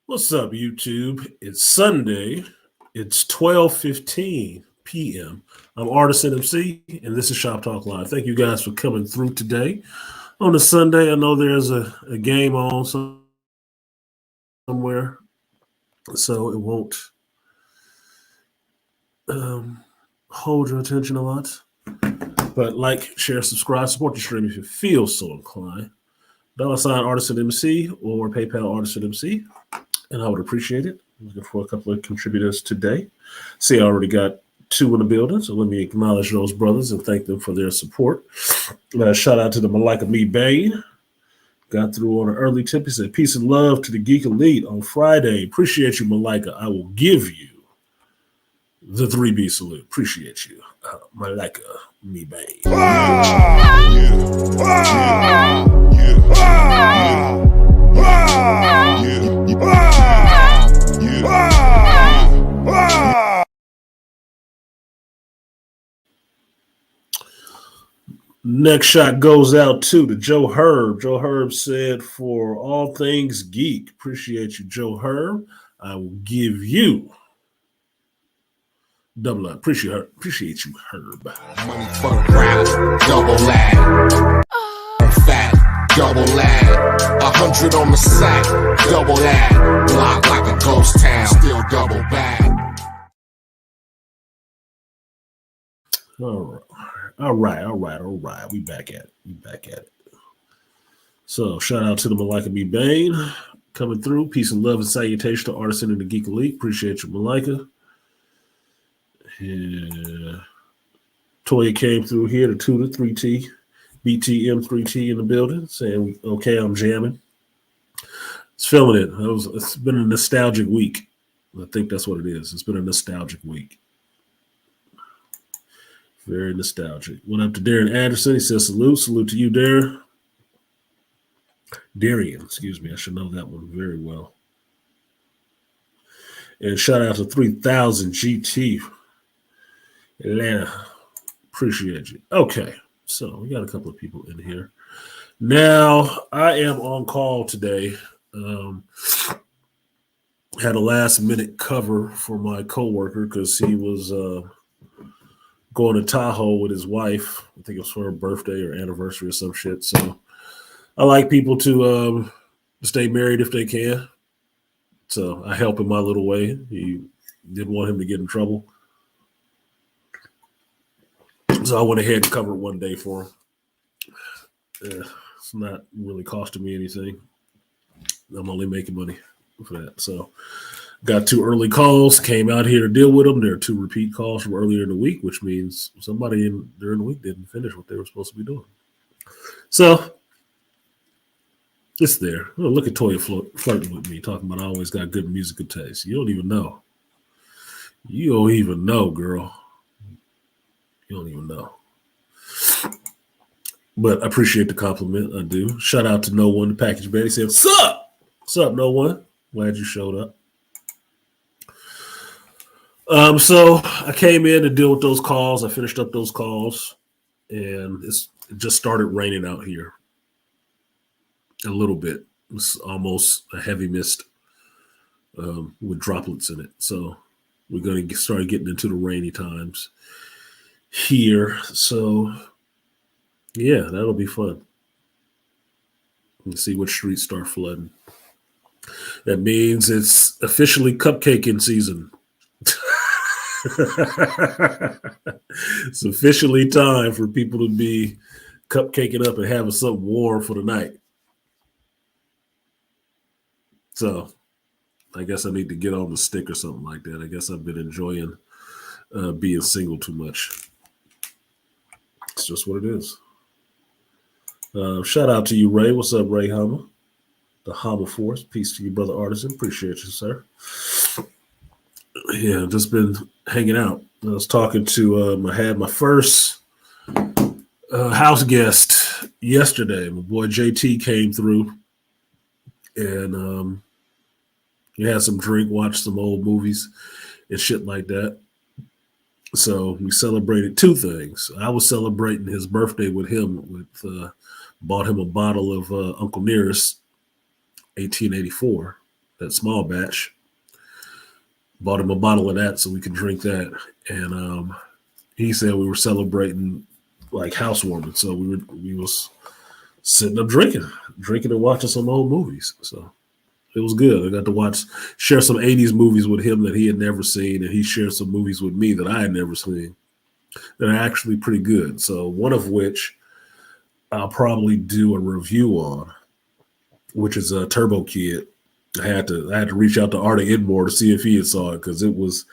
What's up, YouTube? It's Sunday. It's 12:15 p.m. I'm Artisan MC, and this is Shop Talk Live. Thank you guys for coming through today. On a Sunday, I know there's a game on somewhere, so it won't hold your attention a lot. But like, share, subscribe, support the stream if you feel so inclined. $ Artisan MC or PayPal Artisan MC, and I would appreciate it. I'm looking for a couple of contributors today. See, I already got 2 in the building, so let me acknowledge those brothers and thank them for their support. Shout out to the Malika Me Bain. Got through on an early tip. He said, peace and love to the Geek Elite on Friday. Appreciate you, Malika. I will give you the 3B salute. Appreciate you, Malika Me Bain. Next shot goes out to Joe Herb. Joe Herb said, for all things geek, appreciate you, Joe Herb. I will give you double up. Appreciate you, Herb. Money for the rap, double lag. Fat, double lag. 100 on the sack, double lag. Block like a ghost town, still double bag. All right. We back at it. So shout out to the Malika B. Bain coming through. Peace and love and salutation to Artisan and the Geek Elite. Appreciate you, Malika. Yeah. Toya came through here, the 2 to 3T, BTM3T in the building, saying, okay, I'm jamming. It's feeling it. It's been a nostalgic week. I think that's what it is. It's been a nostalgic week. Very nostalgic. Went up to Darren Anderson. He says, salute to you, Darian, excuse me. I should know that one very well. And shout out to 3000 GT Atlanta. Appreciate you. Okay, so we got a couple of people in here. Now, I am on call today. Had a last minute cover for my coworker because he was going to Tahoe with his wife. I think it was for her birthday or anniversary or some shit. So I like people to stay married if they can. So I help in my little way. He didn't want him to get in trouble. So I went ahead and covered one day for him. It's not really costing me anything. I'm only making money for that. So got 2 early calls, came out here to deal with them. There are 2 repeat calls from earlier in the week, which means somebody during the week didn't finish what they were supposed to be doing. So it's there. Oh, look at Toya flirting with me, talking about I always got good musical taste. You don't even know. You don't even know, girl. You don't even know. But I appreciate the compliment. I do. Shout out to No One, the package man. He said, what's up? What's up, No One? Glad you showed up. So I came in to deal with those calls. I finished up those calls, and it just started raining out here a little bit. It's almost a heavy mist with droplets in it. So we're going to start getting into the rainy times here. So, yeah, that'll be fun. Let's see which streets start flooding. That means it's officially cupcaking season. It's officially time for people to be cupcaking up and having something warm for the night. So I guess I need to get on the stick or something like that. I guess I've been enjoying being single too much. It's just what it is. Shout out to you, Ray. What's up, Ray Hama? The Hama Force. Peace to you, brother Artisan. Appreciate you, sir. Yeah, just been hanging out. I was talking to, I had my first house guest yesterday. My boy JT came through and he had some drink, watched some old movies and shit like that. So we celebrated 2 things. I was celebrating his birthday with him. Bought him a bottle of Uncle Nearest 1884. that small batch. Bought him a bottle of that so we could drink that. And he said we were celebrating like housewarming, so we was sitting up drinking and watching some old movies. So it was good. I got to share some '80s movies with him that he had never seen, and he shared some movies with me that I had never seen that are actually pretty good. So one of which I'll probably do a review on, which is a Turbo Kid. I had to reach out to Artie Edmore to see if he had saw it because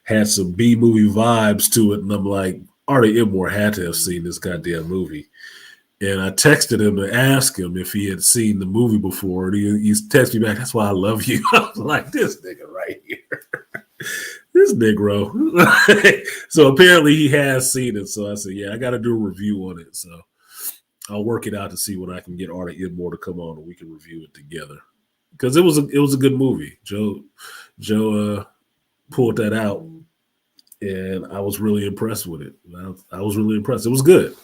had some B movie vibes to it, and I'm like, Artie Edmore had to have seen this goddamn movie. And I texted him to ask him if he had seen the movie before, and he texted me back, "That's why I love you." I was like, this nigga right here. This Negro. So apparently he has seen it. So I said, yeah, I got to do a review on it. So I'll work it out to see when I can get Artie Edmore to come on and we can review it together. Because it was a good movie. Joe pulled that out, and I was really impressed with it. I was really impressed. It was good.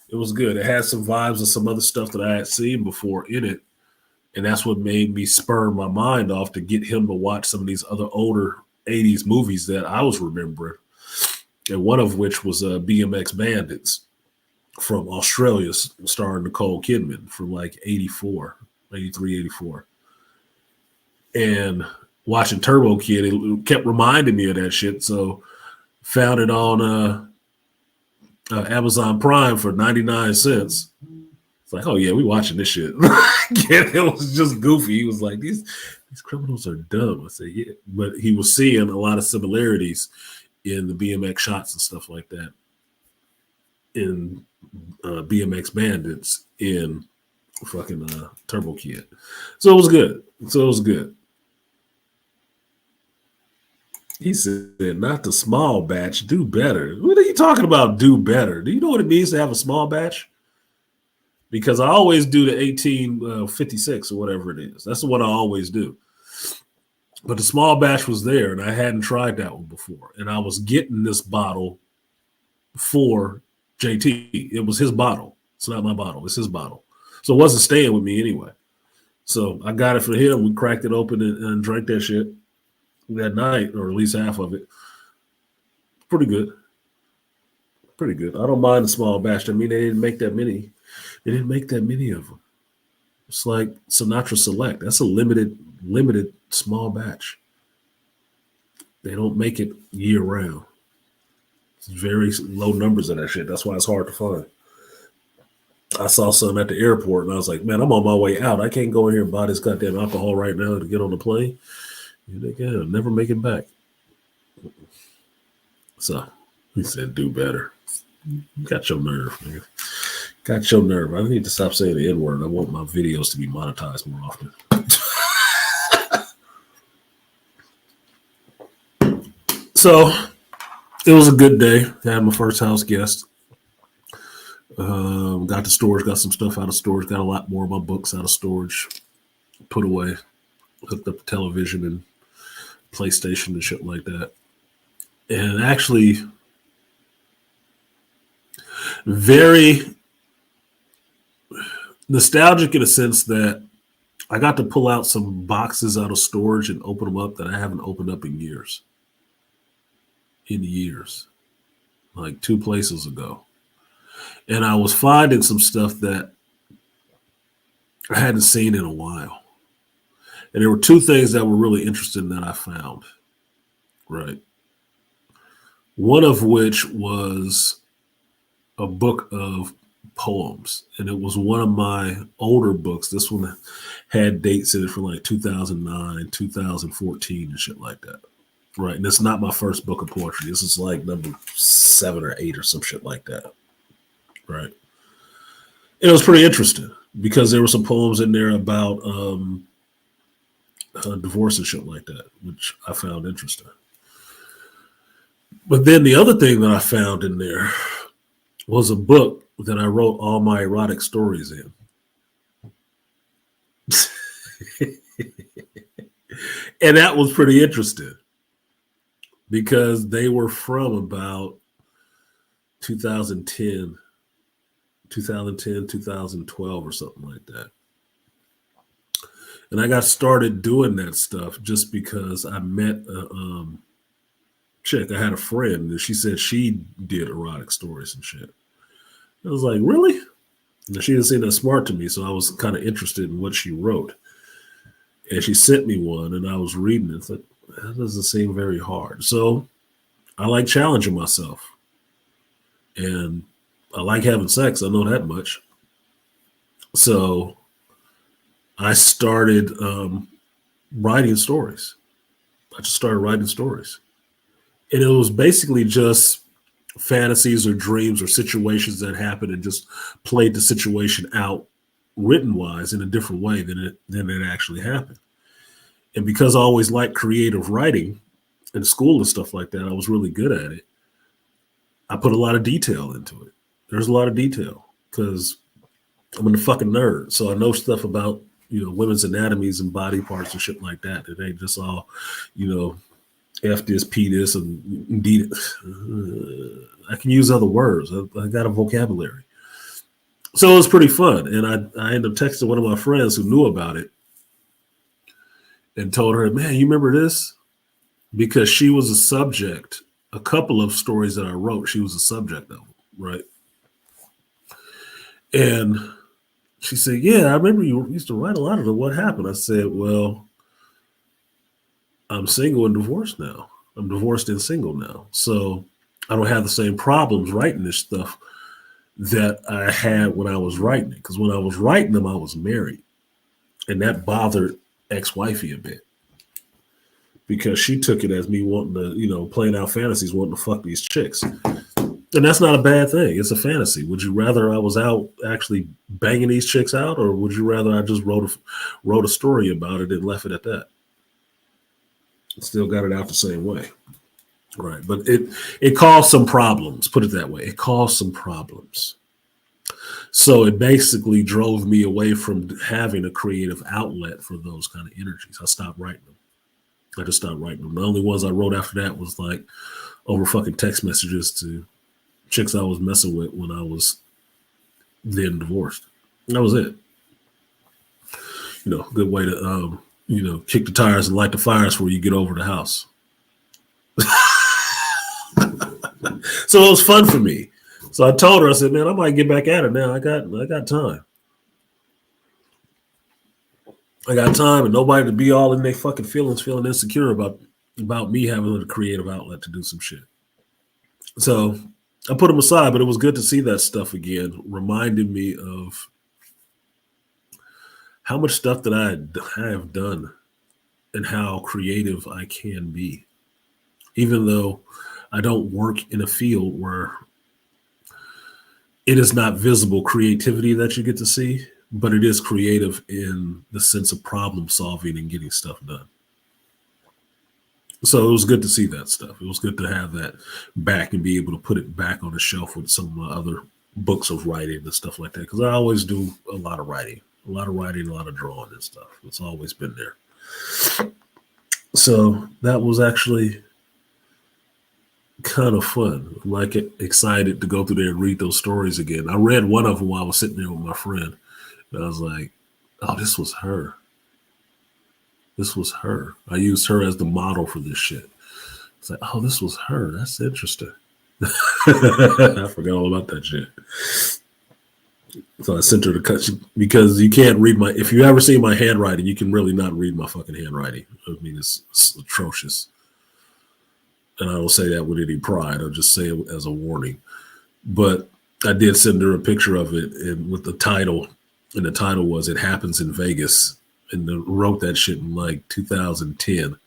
It was good. It had some vibes of some other stuff that I had seen before in it, and that's what made me spur my mind off to get him to watch some of these other older '80s movies that I was remembering, and one of which was BMX Bandits from Australia, starring Nicole Kidman from like 84, 83, 84. And watching Turbo Kid, it kept reminding me of that shit. So found it on Amazon Prime for 99 cents. It's like, oh yeah, we watching this shit. It was just goofy. He was like, these criminals are dumb. I said, yeah. But he was seeing a lot of similarities in the BMX shots and stuff like that in BMX Bandits in fucking Turbo Kid. So it was good. He said, not the small batch, do better. What are you talking about, do better? Do you know what it means to have a small batch? Because I always do the 1856 or whatever it is. That's what I always do. But the small batch was there, and I hadn't tried that one before. And I was getting this bottle for JT. It was his bottle. It's not my bottle. It's his bottle. So it wasn't staying with me anyway. So I got it for him. We cracked it open and drank that shit that night, or at least half of it. Pretty good. Pretty good. I don't mind the small batch. I mean, they didn't make that many. They didn't make that many of them. It's like Sinatra Select. That's a limited small batch. They don't make it year round. It's very low numbers of that shit. That's why it's hard to find. I saw some at the airport, and I was like, man, I'm on my way out. I can't go in here and buy this goddamn alcohol right now to get on the plane. I'll never make it back. So he said, do better. Got your nerve, nigga. Got your nerve. I need to stop saying the N-word. I want my videos to be monetized more often. So it was a good day. I had my first house guest. Got to storage, got some stuff out of storage, got a lot more of my books out of storage, put away, hooked up the television and PlayStation and shit like that. And actually, very nostalgic in a sense that I got to pull out some boxes out of storage and open them up that I haven't opened up in years. Like 2 places ago. And I was finding some stuff that I hadn't seen in a while. And there were 2 things that were really interesting that I found. Right. One of which was a book of poems. And it was one of my older books. This one had dates in it from like 2009, 2014 and shit like that. Right. And it's not my first book of poetry. This is like number 7 or 8 or some shit like that. Right. And it was pretty interesting because there were some poems in there about divorce and shit like that, which I found interesting. But then the other thing that I found in there was a book that I wrote all my erotic stories in. And that was pretty interesting because they were from about 2010, 2012 or something like that. And I got started doing that stuff just because I met a chick. I had a friend and she said she did erotic stories and shit. I was like, really? And she didn't seem that smart to me, so I was kind of interested in what she wrote. And she sent me one, and I was reading it. It's like, that doesn't seem very hard. So I like challenging myself, and I like having sex. I know that much. So I started writing stories. I just started writing stories, and it was basically just fantasies or dreams or situations that happened, and just played the situation out written wise in a different way than it actually happened. And because I always liked creative writing in school and stuff like that, I was really good at it. I put a lot of detail into it. There's a lot of detail because I'm a fucking nerd, so I know stuff about women's anatomies and body parts and shit like that. It ain't just all you know F this, P this, and D. I can use other words. I got a vocabulary. So it was pretty fun. And I ended up texting one of my friends who knew about it and told her, man, you remember this? Because she was a subject. A couple of stories that I wrote, she was a subject of them, right? And she said, yeah, I remember you used to write a lot of them. What happened? I said, well, I'm single and divorced now. I'm divorced and single now. So I don't have the same problems writing this stuff that I had when I was writing it. Because when I was writing them, I was married. And that bothered ex-wifey a bit. Because she took it as me wanting to, playing out fantasies, wanting to fuck these chicks. And that's not a bad thing. It's a fantasy. Would you rather I was out actually banging these chicks out, or would you rather I just wrote a story about it and left it at that? Still got it out the same way. Right. But it caused some problems, put it that way. It caused some problems. So it basically drove me away from having a creative outlet for those kind of energies. I stopped writing them. I just stopped writing them. The only ones I wrote after that was like over fucking text messages to chicks I was messing with when I was then divorced. And that was it. Good way to kick the tires and light the fires before you get over the house. So it was fun for me. So I told her, I said, man, I might get back at it now. I got time. I got time and nobody to be all in their fucking feelings, feeling insecure about me having a creative outlet to do some shit. So I put them aside, but it was good to see that stuff again, reminding me of how much stuff that I have done and how creative I can be. Even though I don't work in a field where it is not visible creativity that you get to see, but it is creative in the sense of problem solving and getting stuff done. So it was good to see that stuff. It was good to have that back and be able to put it back on the shelf with some of my other books of writing and stuff like that. Because I always do a lot of writing, a lot of drawing and stuff. It's always been there. So that was actually kind of fun. I'm like excited to go through there and read those stories again. I read one of them while I was sitting there with my friend. And I was like, oh, this was her. This was her. I used her as the model for this shit. It's like, oh, this was her. That's interesting. I forgot all about that shit. So I sent her to cut because you can't read if you ever see my handwriting, you can really not read my fucking handwriting. I mean, it's atrocious. And I don't say that with any pride. I'll just say it as a warning. But I did send her a picture of it and with the title. And the title was It Happens in Vegas. And wrote that shit in like 2010. I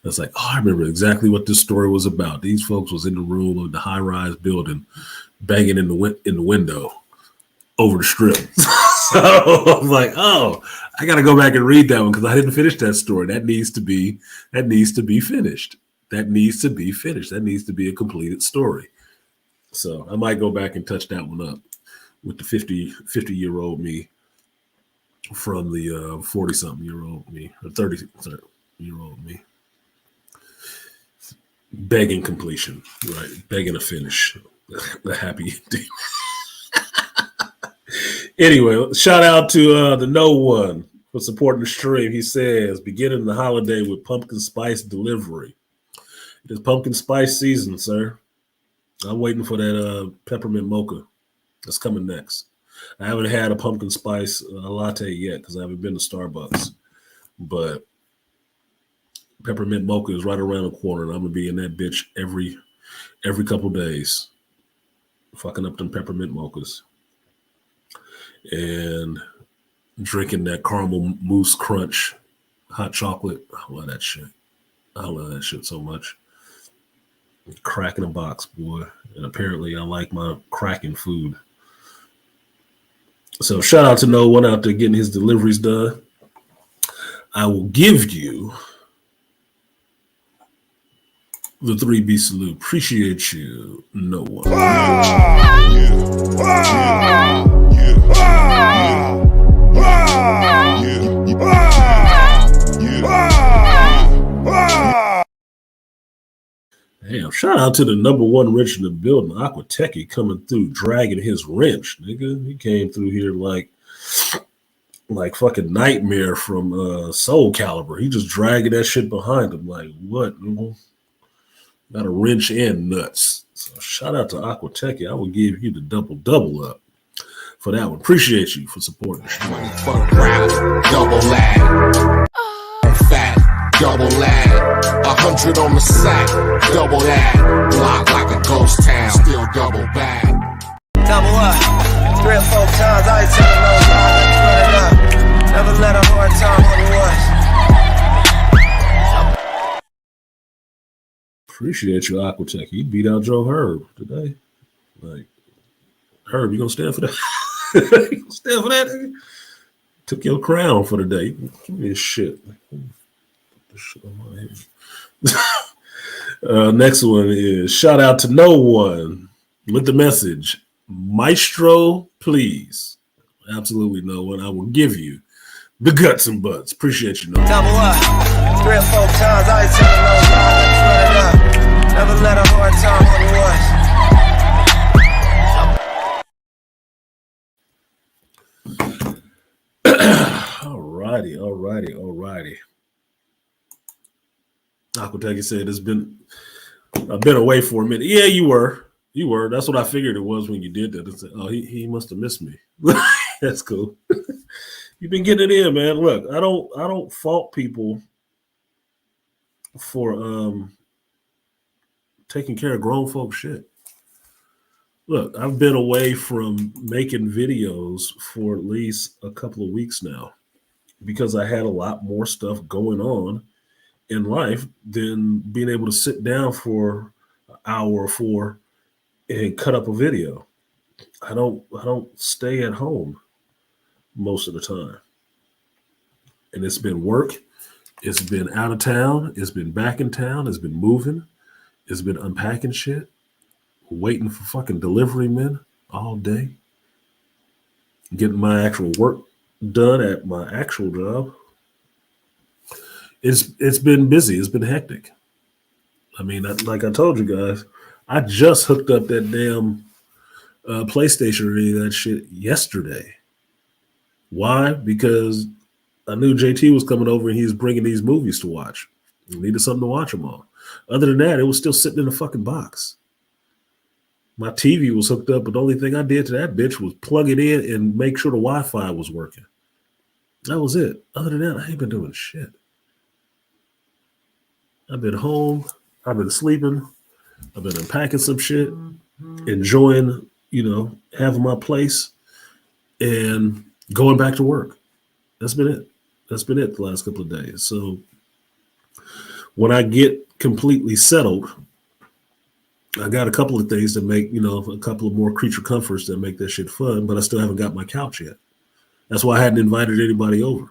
was like, oh, I remember exactly what this story was about. These folks was in the room of the high-rise building, banging in the window over the strip. So I was like, oh, I got to go back and read that one because I didn't finish that story. That needs to be finished. That needs to be finished. That needs to be a completed story. So I might go back and touch that one up with the 50-year-old me from the 40-something-year-old me or 30-year-old me. Begging completion, right? Begging a finish. The happy ending. Anyway, shout out to the No One for supporting the stream. He says, beginning the holiday with pumpkin spice delivery. It is pumpkin spice season, sir. I'm waiting for that peppermint mocha that's coming next. I haven't had a pumpkin spice latte yet because I haven't been to Starbucks. But peppermint mocha is right around the corner, and I'm gonna be in that bitch every couple days, fucking up them peppermint mochas and drinking that caramel mousse crunch hot chocolate. I love that shit. I love that shit so much. Crack in a box, boy. And apparently I like my cracking food. So shout out to No One out there getting his deliveries done. I will give you the 3B salute. Appreciate you, No One. Damn, shout out to the number one wrench in the building, Aquatechy, coming through, dragging his wrench, nigga. He came through here like fucking Nightmare from Soul Calibur. He just dragging that shit behind him. Like, what? Got a wrench and nuts. So shout out to Aquatechy. I will give you the double up for that one. Appreciate you for supporting the stream. Double lag. Fat, double lag. 100 on the sack, double that. Block like a ghost town, still double back. Double up, 3 or 4 times. I ain't telling no lie, let's run it up. Never let a hard time on the was. Appreciate you, Aquatechy. You beat out Joe Herb today. Like, Herb, you gonna stand for that? You gonna stand for that, nigga? Took your crown for the day. Give me this shit. Put this shit on my head. Next one is shout out to No One with the message, Maestro, please. Absolutely No One. I will give you the guts and butts. Appreciate you, No One. Double up, 3 or 4 times. I ain't telling no lie, let's run it up. Never let a hard time on the was. Alrighty. Aquatechy said I've been away for a minute. Yeah, you were. That's what I figured it was when you did that. It's like, oh, he must have missed me. That's cool. You've been getting it in, man. Look, I don't fault people for taking care of grown folk shit. Look, I've been away from making videos for at least a couple of weeks now because I had a lot more stuff going on in life than being able to sit down for an hour or 4 and cut up a video. I don't stay at home most of the time. And it's been work, it's been out of town, it's been back in town, it's been moving, it's been unpacking shit, waiting for fucking delivery men all day, getting my actual work done at my actual job. It's been busy. It's been hectic. I mean, like I told you guys, I just hooked up that damn PlayStation or any of that shit yesterday. Why? Because I knew JT was coming over and he was bringing these movies to watch. I needed something to watch them on. Other than that, it was still sitting in a fucking box. My TV was hooked up, but the only thing I did to that bitch was plug it in and make sure the Wi-Fi was working. That was it. Other than that, I ain't been doing shit. I've been home. I've been sleeping. I've been unpacking some shit, enjoying, having my place and going back to work. That's been it. That's been it the last couple of days. So when I get completely settled, I got a couple of things that make, a couple of more creature comforts that make that shit fun, but I still haven't got my couch yet. That's why I hadn't invited anybody over.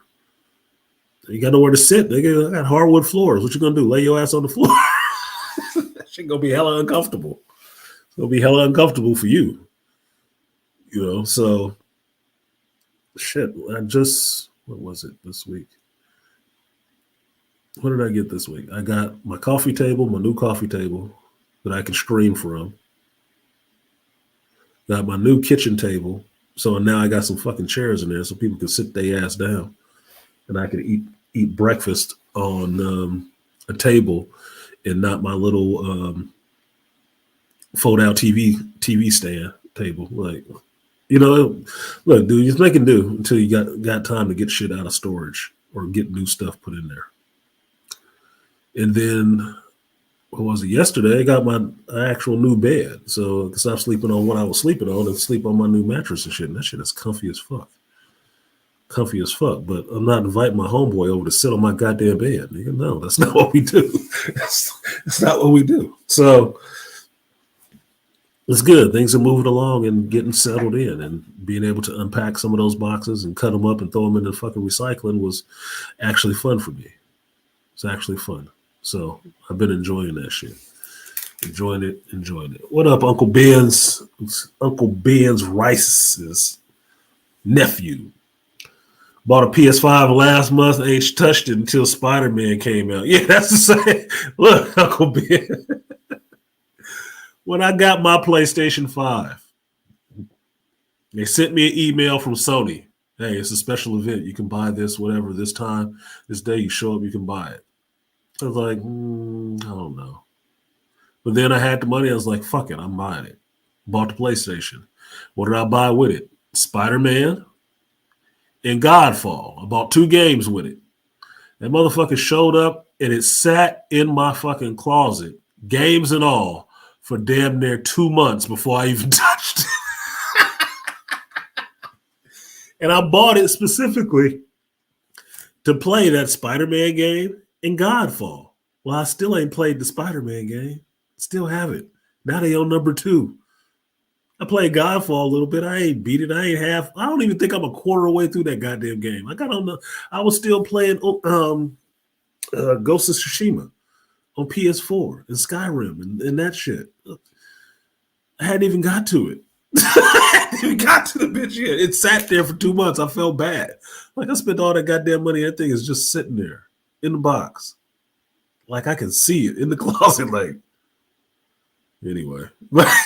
You got nowhere to sit, nigga. I got hardwood floors. What you gonna do? Lay your ass on the floor? That shit gonna be hella uncomfortable. It's gonna be hella uncomfortable for you. So shit. What was it this week? What did I get this week? I got my coffee table, my new coffee table that I can stream from. Got my new kitchen table. So now I got some fucking chairs in there so people can sit their ass down. and I could eat breakfast on a table and not my little fold out TV stand table. Like, look, dude, you make it do until you got time to get shit out of storage or get new stuff put in there. And then what was it? Yesterday, I got my actual new bed, so I can stop sleeping on what I was sleeping on and sleep on my new mattress and shit. And that shit is comfy as fuck. Comfy as fuck. But I'm not inviting my homeboy over to sit on my goddamn bed. Nigga, no, that's not what we do. That's not what we do. So it's good. Things are moving along and getting settled in, and being able to unpack some of those boxes and cut them up and throw them in the fucking recycling was actually fun for me. It's actually fun. So I've been enjoying that shit. Enjoying it. What up, Uncle Ben's? Uncle Ben's Rice's nephew. Bought a PS5 last month. Ain't touched it until Spider-Man came out. Yeah, that's the same. Look, Uncle Ben. When I got my PlayStation 5, they sent me an email from Sony. Hey, it's a special event. You can buy this, whatever, this time, this day, you show up, you can buy it. I was like, I don't know. But then I had the money. I was like, fuck it, I'm buying it. Bought the PlayStation. What did I buy with it? Spider-Man and Godfall. I bought 2 games with it. That motherfucker showed up and it sat in my fucking closet, games and all, for damn near 2 months before I even touched it. And I bought it specifically to play that Spider-Man game and Godfall. Well, I still ain't played the Spider-Man game. Still haven't. Now they on number 2. I played Godfall a little bit. I ain't beat it. I don't even think I'm a quarter away through that goddamn game. I was still playing Ghost of Tsushima on PS4 and Skyrim and that shit. I hadn't even got to it. I hadn't even got to the bitch yet. It sat there for 2 months. I felt bad. Like, I spent all that goddamn money. That thing is just sitting there in the box. Like, I can see it in the closet. Like, anyway.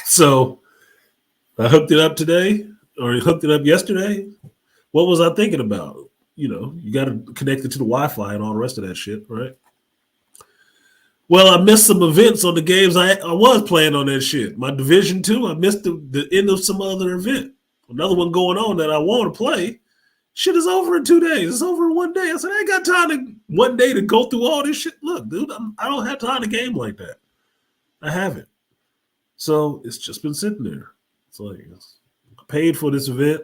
So I hooked it up today, or hooked it up yesterday. What was I thinking about? You got to connect it to the Wi-Fi and all the rest of that shit, right? Well, I missed some events on the games I was playing on that shit. My Division 2, I missed the end of some other event. Another one going on that I want to play. Shit is over in 2 days. It's over in 1 day. I said, I ain't got time to 1 day to go through all this shit. Look, dude, I don't have time to game like that. I haven't. So it's just been sitting there. It's like, I paid for this event.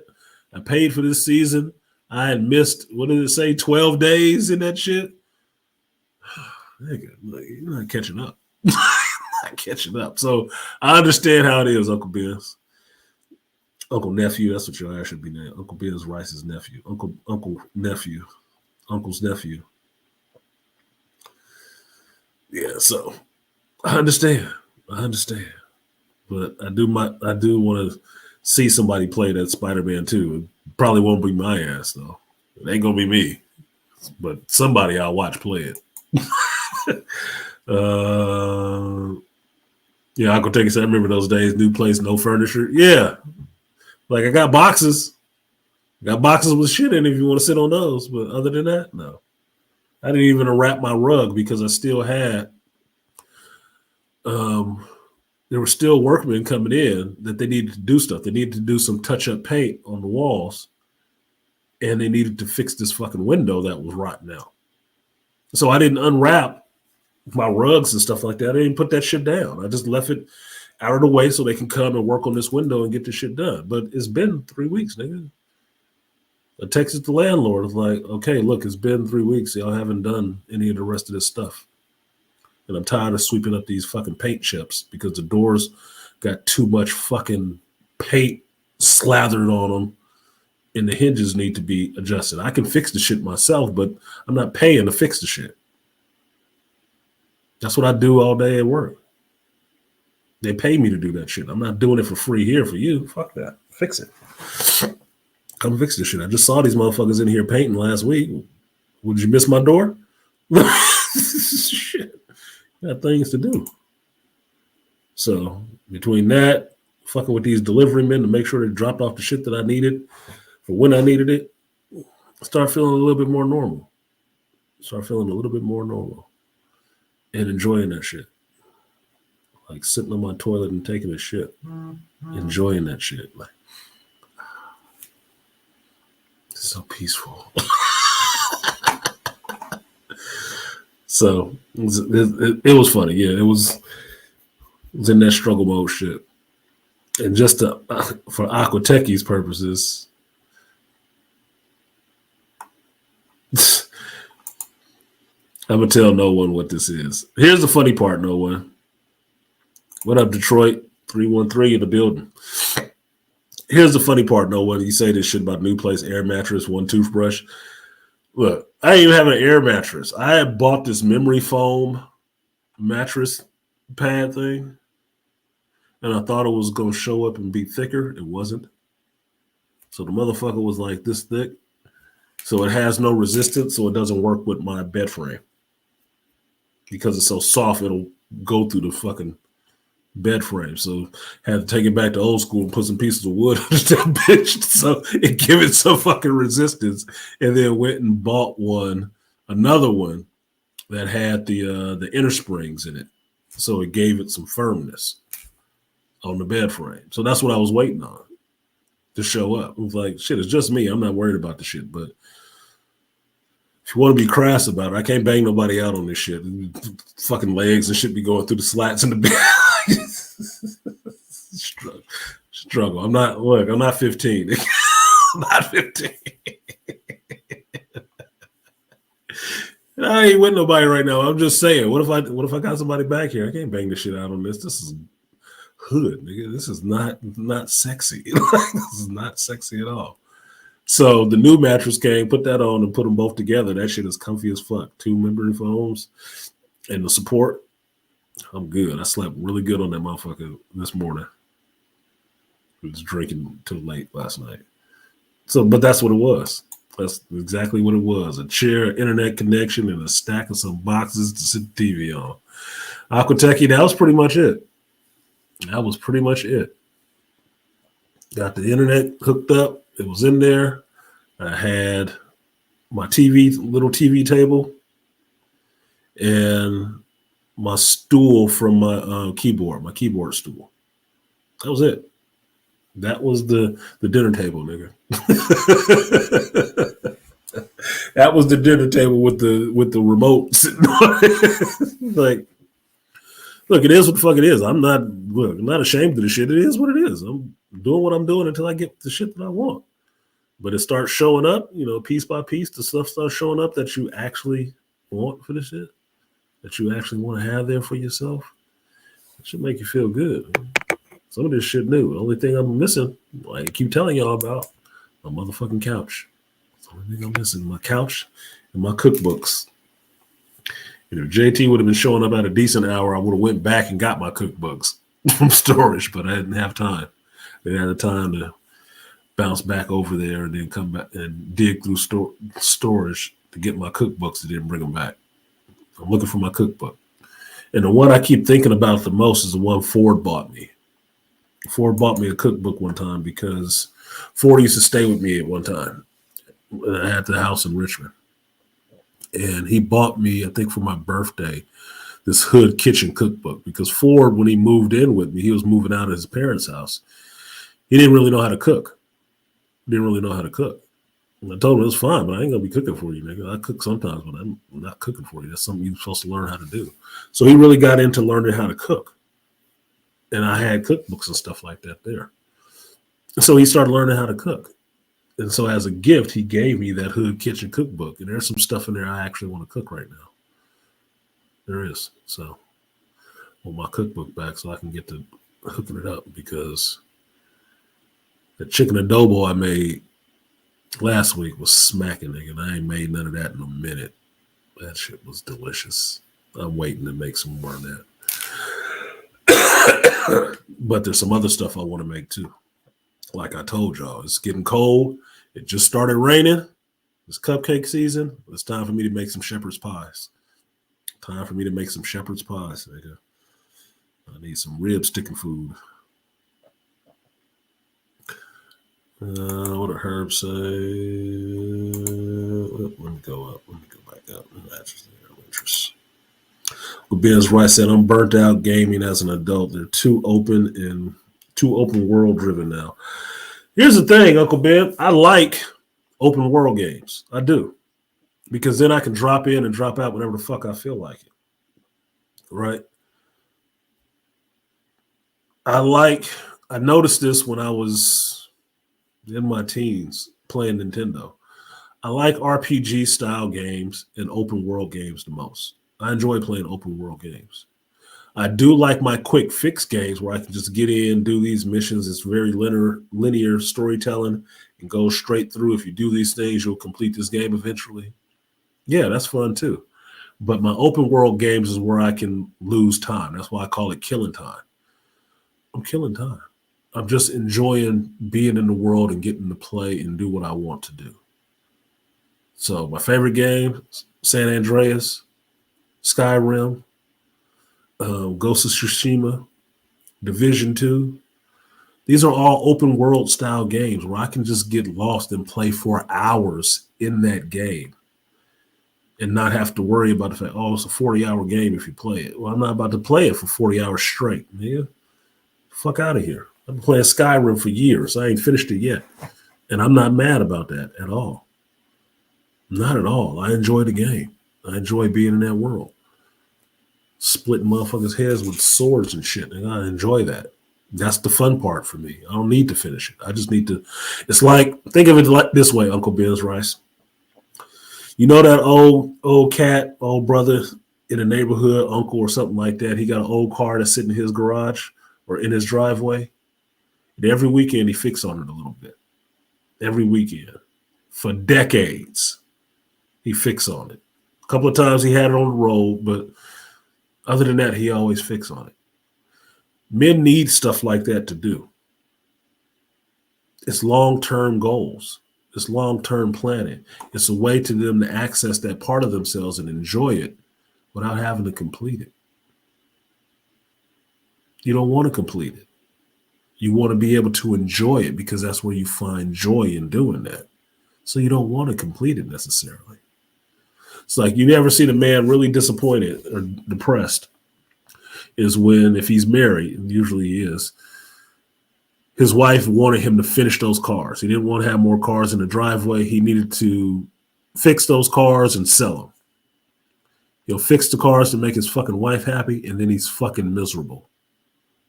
I paid for this season. I had missed, what did it say, 12 days in that shit? Nigga, you're not catching up. Not catching up. So I understand how it is, Uncle Ben's. Uncle Nephew, that's what your ass should be named. Uncle Ben's Rice's nephew. Uncle Nephew. Uncle's nephew. Yeah, so I understand. But I do want to see somebody play that Spider-Man 2. It probably won't be my ass, though. It ain't gonna be me. But somebody I'll watch play it. Yeah, I could take it. I remember those days. New place, no furniture. Yeah, like I got boxes. With shit in it if you want to sit on those. But other than that, no. I didn't even unwrap my rug because I still had. There were still workmen coming in that they needed to do stuff. They needed to do some touch-up paint on the walls, and they needed to fix this fucking window that was rotten out. So I didn't unwrap my rugs and stuff like that. I didn't put that shit down. I just left it out of the way so they can come and work on this window and get this shit done. But it's been 3 weeks, nigga. I texted the landlord. It's like, okay, look, it's been 3 weeks. Y'all haven't done any of the rest of this stuff. And I'm tired of sweeping up these fucking paint chips because the doors got too much fucking paint slathered on them and the hinges need to be adjusted. I can fix the shit myself, but I'm not paying to fix the shit. That's what I do all day at work. They pay me to do that shit. I'm not doing it for free here for you. Fuck that. Fix it. Come fix this shit. I just saw these motherfuckers in here painting last week. Would you miss my door? Shit. Got things to do. So between that, fucking with these delivery men to make sure they dropped off the shit that I needed for when I needed it, start feeling a little bit more normal. Start feeling a little bit more normal and enjoying that shit. Like sitting on my toilet and taking a shit, enjoying that shit. Like, it's so peaceful. So it was funny. Yeah, it was in that struggle mode shit. And just for Aquatechi's purposes, I'm gonna tell no one what this is. Here's the funny part, no one. What up, Detroit? 313 in the building. Here's the funny part, no one. You say this shit about new place, air mattress, one toothbrush. Look, I didn't even have an air mattress. I had bought this memory foam mattress pad thing, and I thought it was gonna show up and be thicker. It wasn't. So the motherfucker was like this thick. So it has no resistance, so it doesn't work with my bed frame. Because it's so soft, it'll go through the fucking bed frame. So had to take it back to old school and put some pieces of wood on that bitch so it give it some fucking resistance. And then went and bought another one that had the inner springs in it. So it gave it some firmness on the bed frame. So that's what I was waiting on to show up. It was like, shit, it's just me. I'm not worried about the shit. But if you want to be crass about it, I can't bang nobody out on this shit. Fucking legs and shit be going through the slats in the bed. Struggle. I'm not 15. I'm not 15. I ain't with nobody right now. I'm just saying, what if I got somebody back here? I can't bang the shit out on this. This is hood, nigga. This is not sexy. This is not sexy at all. So the new mattress came, put that on and put them both together. That shit is comfy as fuck. 2 memory foams and the support. I'm good. I slept really good on that motherfucker this morning. I was drinking too late last night. So, but that's what it was. That's exactly what it was. A chair, internet connection, and a stack of some boxes to sit the TV on. Aquatechi, that was pretty much it. That was pretty much it. Got the internet hooked up. It was in there. I had my little TV table, and my stool from my keyboard stool. That was it. That was the dinner table, nigga. That was the dinner table with the remote sitting on it. Like, look, it is what the fuck it is. I'm not ashamed of the shit. It is what it is. I'm doing what I'm doing until I get the shit that I want. But it starts showing up, piece by piece, the stuff starts showing up that you actually want for the shit, that you actually want to have there for yourself. It should make you feel good. Some of this shit new. The only thing I'm missing, like I keep telling y'all about, my motherfucking couch. That's the only thing I'm missing, my couch and my cookbooks. And if JT would have been showing up at a decent hour, I would have went back and got my cookbooks from storage, but I didn't have time. I didn't have the time to bounce back over there and then come back and dig through storage to get my cookbooks and then bring them back. I'm looking for my cookbook. And the one I keep thinking about the most is the one Ford bought me. Ford bought me a cookbook one time because Ford used to stay with me at one time. I had the house in Richmond. And he bought me, I think for my birthday, this Hood Kitchen cookbook because Ford, when he moved in with me, he was moving out of his parents' house. He didn't really know how to cook. And I told him it was fine, but I ain't gonna be cooking for you, nigga. I cook sometimes, but I'm not cooking for you. That's something you're supposed to learn how to do. So he really got into learning how to cook. And I had cookbooks and stuff like that there. So he started learning how to cook. And so as a gift, he gave me that Hood Kitchen cookbook. And there's some stuff in there I actually want to cook right now. There is. So I want my cookbook back so I can get to hooking it up because the chicken adobo I made last week was smacking, nigga. And I ain't made none of that in a minute. That shit was delicious. I'm waiting to make some more of that. But there's some other stuff I want to make too. Like I told y'all, it's getting cold. It just started raining. It's cupcake season. It's time for me to make some shepherd's pies. Nigga. I need some rib sticking food. What did Herb say? Let me go up. Let me go back up. Interest. Well, Ben's right said, I'm burnt out gaming as an adult. They're too open world driven now. Here's the thing, Uncle Ben. I like open world games. I do. Because then I can drop in and drop out whenever the fuck I feel like it. Right? I noticed this when I was in my teens playing Nintendo. I like RPG style games and open world games the most. I enjoy playing open world games. I do like my quick fix games where I can just get in, do these missions. It's very linear storytelling and go straight through. If you do these things, you'll complete this game eventually. Yeah, that's fun too. But my open world games is where I can lose time. That's why I call it killing time. I'm killing time. I'm just enjoying being in the world and getting to play and do what I want to do. So my favorite game, San Andreas, Skyrim, Ghost of Tsushima, Division 2. These are all open world style games where I can just get lost and play for hours in that game and not have to worry about the fact, oh, it's a 40-hour game if you play it. Well, I'm not about to play it for 40 hours straight, man. Fuck out of here. I've been playing Skyrim for years. I ain't finished it yet. And I'm not mad about that at all. Not at all. I enjoy the game. I enjoy being in that world. Splitting motherfuckers' heads with swords and shit. And I enjoy that. That's the fun part for me. I don't need to finish it. I just need to. It's like, think of it like this way, Uncle Ben's Rice. You know that old cat, old brother in the neighborhood, uncle or something like that. He got an old car that's sitting in his garage or in his driveway. And every weekend he fixes on it a little bit. Every weekend. For decades, he fixed on it. A couple of times he had it on the road, but other than that, he always fixed on it. Men need stuff like that to do. It's long-term goals. It's long-term planning. It's a way to them to access that part of themselves and enjoy it without having to complete it. You don't want to complete it. You want to be able to enjoy it because that's where you find joy in doing that. So you don't want to complete it necessarily. It's like you never seen a man really disappointed or depressed is when, if he's married, and usually he is, his wife wanted him to finish those cars. He didn't want to have more cars in the driveway. He needed to fix those cars and sell them. He'll fix the cars to make his fucking wife happy, and then he's fucking miserable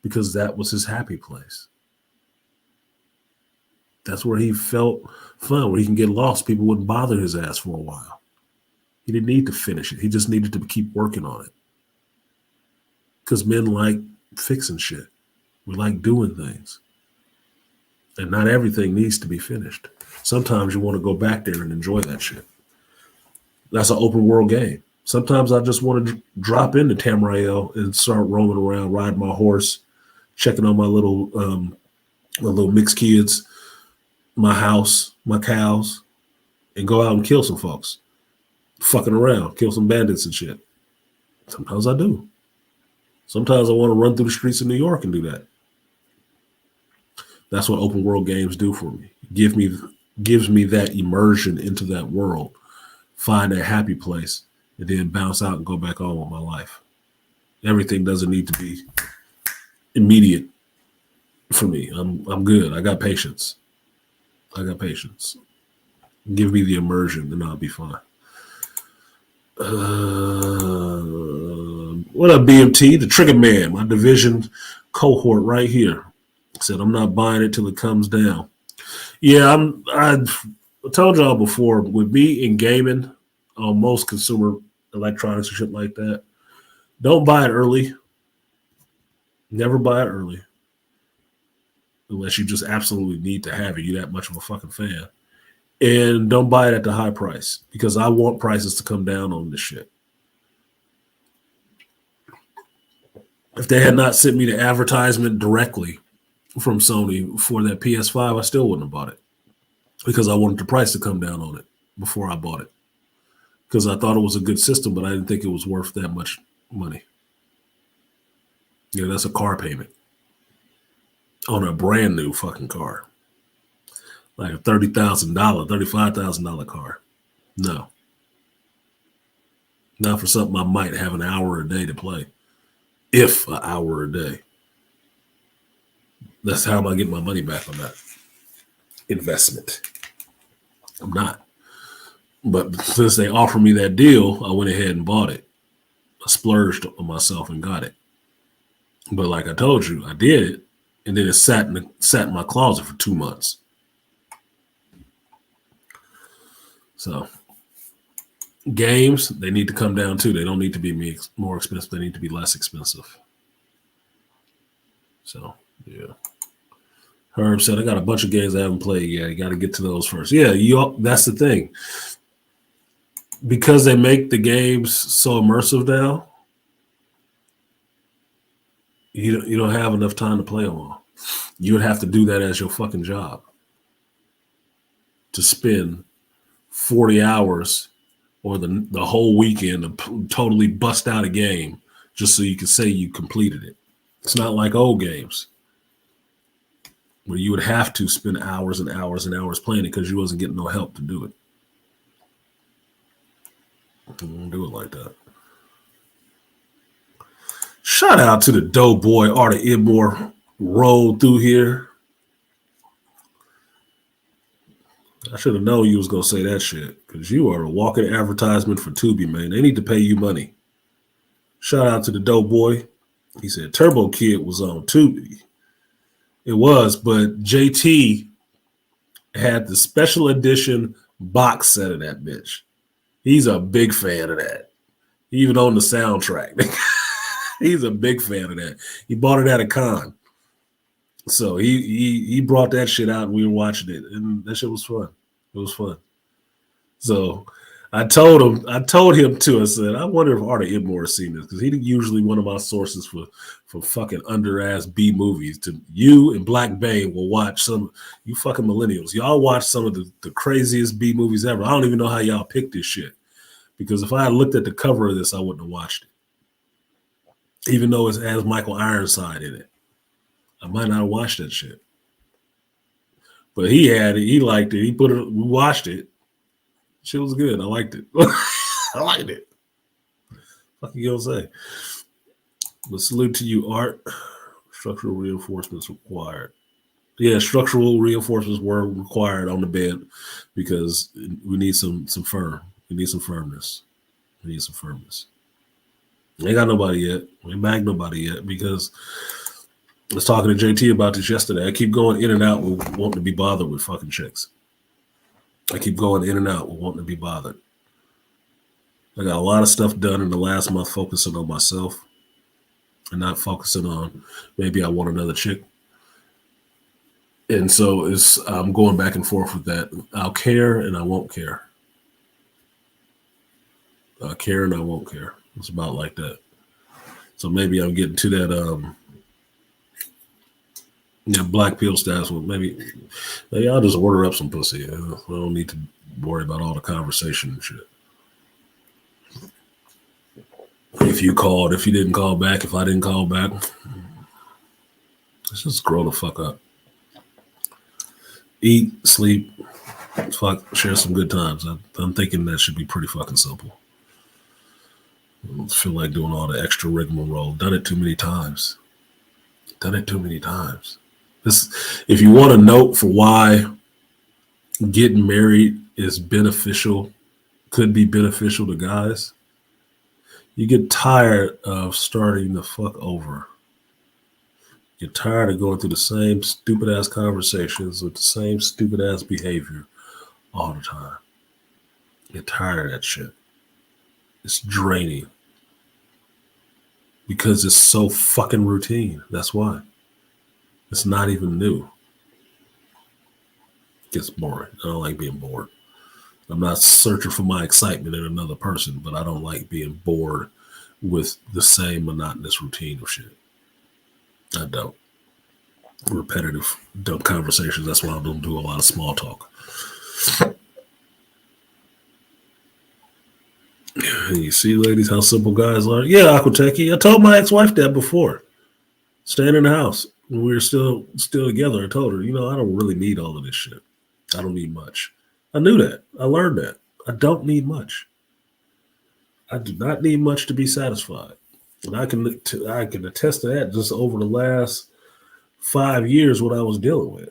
because that was his happy place. That's where he felt fun, where he can get lost. People wouldn't bother his ass for a while. He didn't need to finish it. He just needed to keep working on it. Because men like fixing shit. We like doing things. And not everything needs to be finished. Sometimes you want to go back there and enjoy that shit. That's an open world game. Sometimes I just want to drop into Tamriel and start roaming around, riding my horse, checking on my little mixed kids, my house, my cows, and go out and kill some folks. Fucking around, kill some bandits and shit. Sometimes I do. Sometimes I want to run through the streets of New York and do that. That's what open world games do for me. Gives me that immersion into that world, find a happy place, and then bounce out and go back on with my life. Everything doesn't need to be immediate for me. I'm good. I got patience. Give me the immersion, and I'll be fine. What up, BMT? The Trigger Man, my division cohort right here. Said I'm not buying it till it comes down. Yeah, I told y'all before, with me in gaming on most consumer electronics and shit like that, don't buy it early. Never buy it early. Unless you just absolutely need to have it. You're that much of a fucking fan. And don't buy it at the high price because I want prices to come down on this shit. If they had not sent me the advertisement directly from Sony for that PS5, I still wouldn't have bought it because I wanted the price to come down on it before I bought it because I thought it was a good system, but I didn't think it was worth that much money. Yeah, that's a car payment on a brand new fucking car. Like a $30,000, $35,000 car. No, Not for something I might have an hour a day to play. If an hour a day. That's how am I getting my money back on that investment? I'm not. But since they offered me that deal, I went ahead and bought it. I splurged on myself and got it. But like I told you, I did it, and then it sat in my closet for 2 months. So games, they need to come down too. They don't need to be more expensive. They need to be less expensive. So yeah. Herb said, I got a bunch of games I haven't played yet. You got to get to those first. Yeah, that's the thing. Because they make the games so immersive now, you don't have enough time to play them all. You would have to do that as your fucking job. To spend 40 hours or the whole weekend to totally bust out a game just so you can say you completed it. It's not like old games where you would have to spend hours and hours and hours playing it because you wasn't getting no help to do it. I won't do it like that. Shout out to the Doughboy Art of Idmore rolled through here. I should have known you was going to say that shit because you are a walking advertisement for Tubi, man. They need to pay you money. Shout out to the Doughboy. He said Turbo Kid was on Tubi. It was, but JT had the special edition box set of that bitch. He's a big fan of that. He even owned the soundtrack. He's a big fan of that. He bought it at a con. So he brought that shit out and we were watching it. And that shit was fun. It was fun. So I told him too, I said, I wonder if Art of Idmore has seen this because he's usually one of my sources for fucking under-ass B movies. To you and Black Bane will watch some, you fucking millennials. Y'all watch some of the craziest B movies ever. I don't even know how y'all picked this shit. Because if I had looked at the cover of this, I wouldn't have watched it. Even though it has Michael Ironside in it. I might not have watched that shit. But he had it. He liked it. We watched it. Shit was good. I liked it. I liked it. What you gonna say? But salute to you, Art. Structural reinforcements required. Yeah, structural reinforcements were required on the bed because we need some firm. We need some firmness. We need some firmness. Ain't got nobody yet. We ain't bagged nobody yet because I was talking to JT about this yesterday. I keep going in and out with wanting to be bothered with fucking chicks. I keep going in and out with wanting to be bothered. I got a lot of stuff done in the last month focusing on myself and not focusing on maybe I want another chick. And so I'm going back and forth with that. I'll care and I won't care. I'll care and I won't care. It's about like that. So maybe I'm getting to that black pill status. Well, maybe I'll just order up some pussy. I don't need to worry about all the conversation and shit. If you called, if you didn't call back, if I didn't call back, let's just grow the fuck up. Eat, sleep, fuck, share some good times. I'm thinking that should be pretty fucking simple. I don't feel like doing all the extra rigmarole. Done it too many times. If you want a note for why getting married is beneficial, could be beneficial to guys, you get tired of starting the fuck over. You're tired of going through the same stupid ass conversations with the same stupid ass behavior all the time. You're tired of that shit. It's draining. Because it's so fucking routine. That's why. It's not even new. It gets boring. I don't like being bored. I'm not searching for my excitement in another person, but I don't like being bored with the same monotonous routine of shit. I don't. Repetitive, dumb conversations. That's why I don't do a lot of small talk. You see, ladies, how simple guys are? Yeah, Aquateki. I told my ex-wife that before. Staying in the house when we were still together. I told her, I don't really need all of this shit. I don't need much. I knew that. I learned that. I don't need much. I do not need much to be satisfied. And I can attest to that just over the last 5 years what I was dealing with.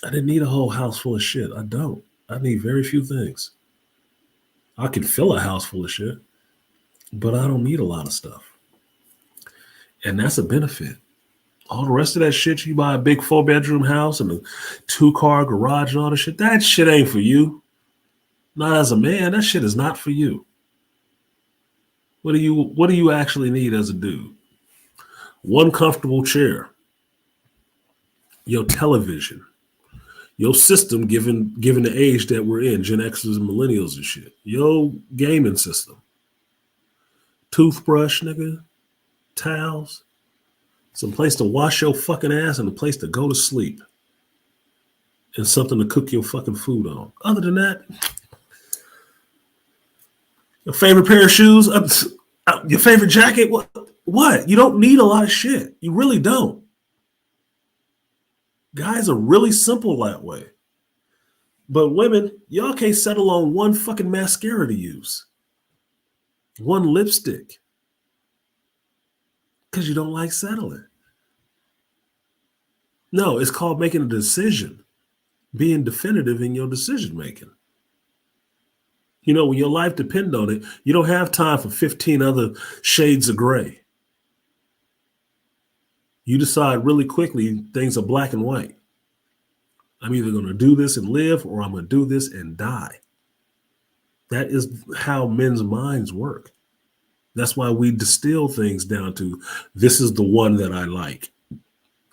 I didn't need a whole house full of shit. I don't. I need very few things. I can fill a house full of shit, but I don't need a lot of stuff. And that's a benefit. All the rest of that shit, you buy a big 4-bedroom house and a 2-car garage and all the shit, that shit ain't for you. Not as a man, that shit is not for you. What do you actually need as a dude? One comfortable chair, your television, your system given the age that we're in, Gen Xers and millennials and shit, your gaming system, toothbrush, nigga, towels, some place to wash your fucking ass and a place to go to sleep, and something to cook your fucking food on. Other than that, your favorite pair of shoes, your favorite jacket, what? You don't need a lot of shit. You really don't. Guys are really simple that way. But women, y'all can't settle on one fucking mascara to use, one lipstick, because you don't like settling. No, it's called making a decision, being definitive in your decision making. You know, when your life depends on it, you don't have time for 15 other shades of gray. You decide really quickly things are black and white. I'm either going to do this and live, or I'm going to do this and die. That is how men's minds work. That's why we distill things down to, this is the one that I like.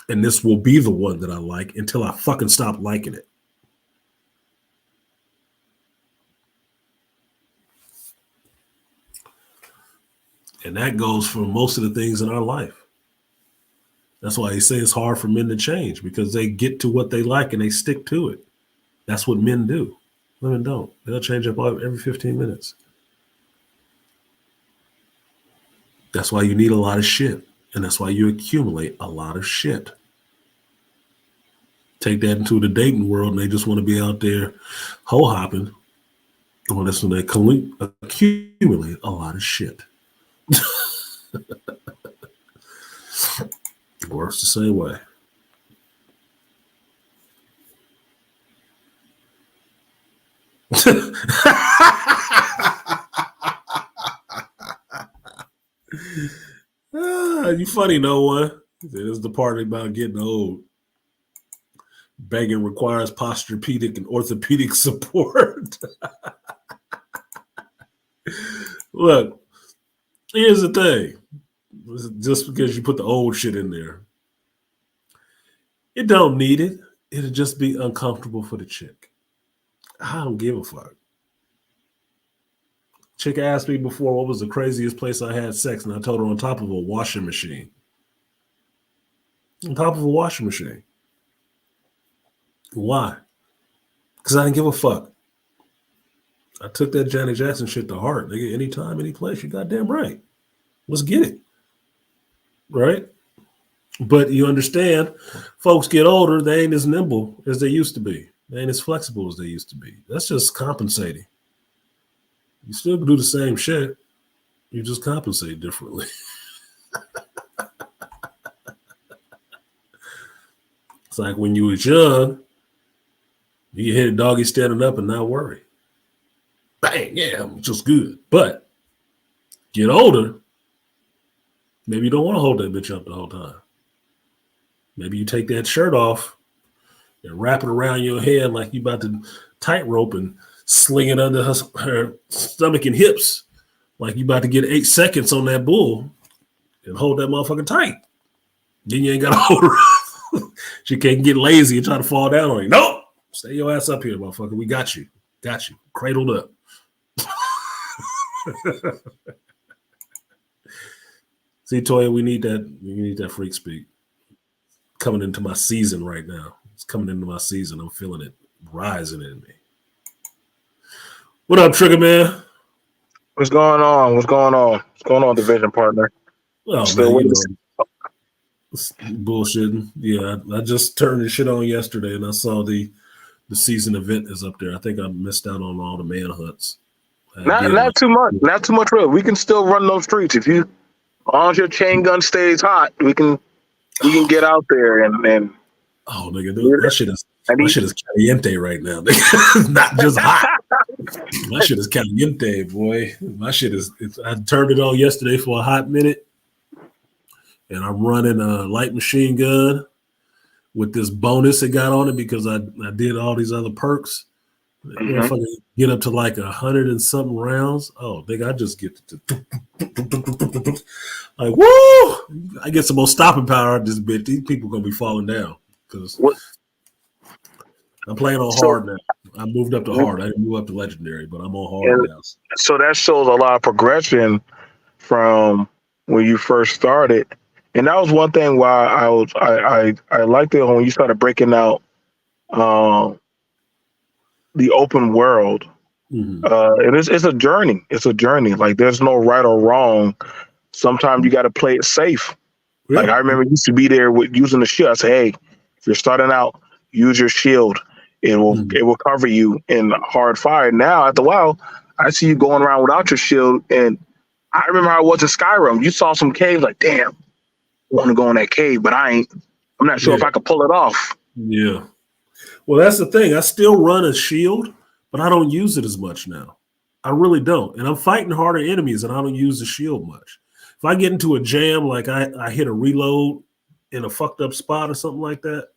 And this will be the one that I like until I fucking stop liking it. And that goes for most of the things in our life. That's why they say it's hard for men to change, because they get to what they like and they stick to it. That's what men do. Women don't. They'll change up every 15 minutes. That's why you need a lot of shit. And that's why you accumulate a lot of shit. Take that into the dating world and they just want to be out there hoe-hopping. Well, that's when they accumulate a lot of shit. Works the same way. You funny, no one. This is the part about getting old. Begging requires posturepedic and orthopedic support. Look, here's the thing. Just because you put the old shit in there, it don't need it. It'll just be uncomfortable for the chick. I don't give a fuck. Chick asked me before what was the craziest place I had sex, and I told her on top of a washing machine. On top of a washing machine. Why? Because I didn't give a fuck. I took that Janet Jackson shit to heart. Nigga, anytime, any place, you goddamn right. Let's get it. Right? But you understand, folks get older, they ain't as nimble as they used to be. They ain't as flexible as they used to be. That's just compensating. You still do the same shit. You just compensate differently. It's like when you was young, you hit a doggy standing up and not worry. Bang, yeah, I'm just good. But get older, maybe you don't want to hold that bitch up the whole time. Maybe you take that shirt off and wrap it around your head like you about to tightrope and sling it under her stomach and hips like you about to get 8 seconds on that bull and hold that motherfucker tight. Then you ain't got to hold her up. She can't get lazy and try to fall down on you. Nope. Stay your ass up here, motherfucker. We got you. Got you. Cradled up. See, Toya, we need that freak speak. Coming into my season right now. It's coming into my season. I'm feeling it rising in me. What up, Trigger Man? What's going on? What's going on? What's going on, division partner? Well, Still man, waiting. Bullshitting. Yeah, I just turned this shit on yesterday and I saw the season event is up there. I think I missed out on all the manhunts. I Not did not too much. Not too much real. We can still run those streets if you, as long as your chain gun stays hot. We can get out there and oh nigga, dude, I my need. shit is caliente right now. Nigga. Not just hot. My shit is caliente, boy. My shit is. I turned it on yesterday for a hot minute, and I'm running a light machine gun with this bonus it got on it because I did all these other perks. Mhm. Motherfucker get up to like 100 and something rounds. Oh, nigga, I just get to like woo! I get some more stopping power at this bit. These people gonna be falling down because What? I'm playing on So hard now. I moved up to hard. I didn't move up to legendary, but I'm on hard and now. so that shows a lot of progression from when you first started. And that was one thing why I liked it when you started breaking out um, the open world. Mm-hmm. It's a journey. It's a journey. Like there's no right or wrong. Sometimes you got to play it safe. Like Yeah. I remember, I used to be there with using the shield. I say, hey, if you're starting out, use your shield. It will Mm-hmm. it will cover you in hard fire. Now, after a while, I see you going around without your shield. And I remember how it was in Skyrim. You saw some caves, like, damn, I want to go in that cave, but I'm not sure Yeah. if I could pull it off. Yeah. Well, that's the thing. I still run a shield, but I don't use it as much now. I really don't. And I'm fighting harder enemies and I don't use the shield much. If I get into a jam, like I hit a reload in a fucked up spot or something like that,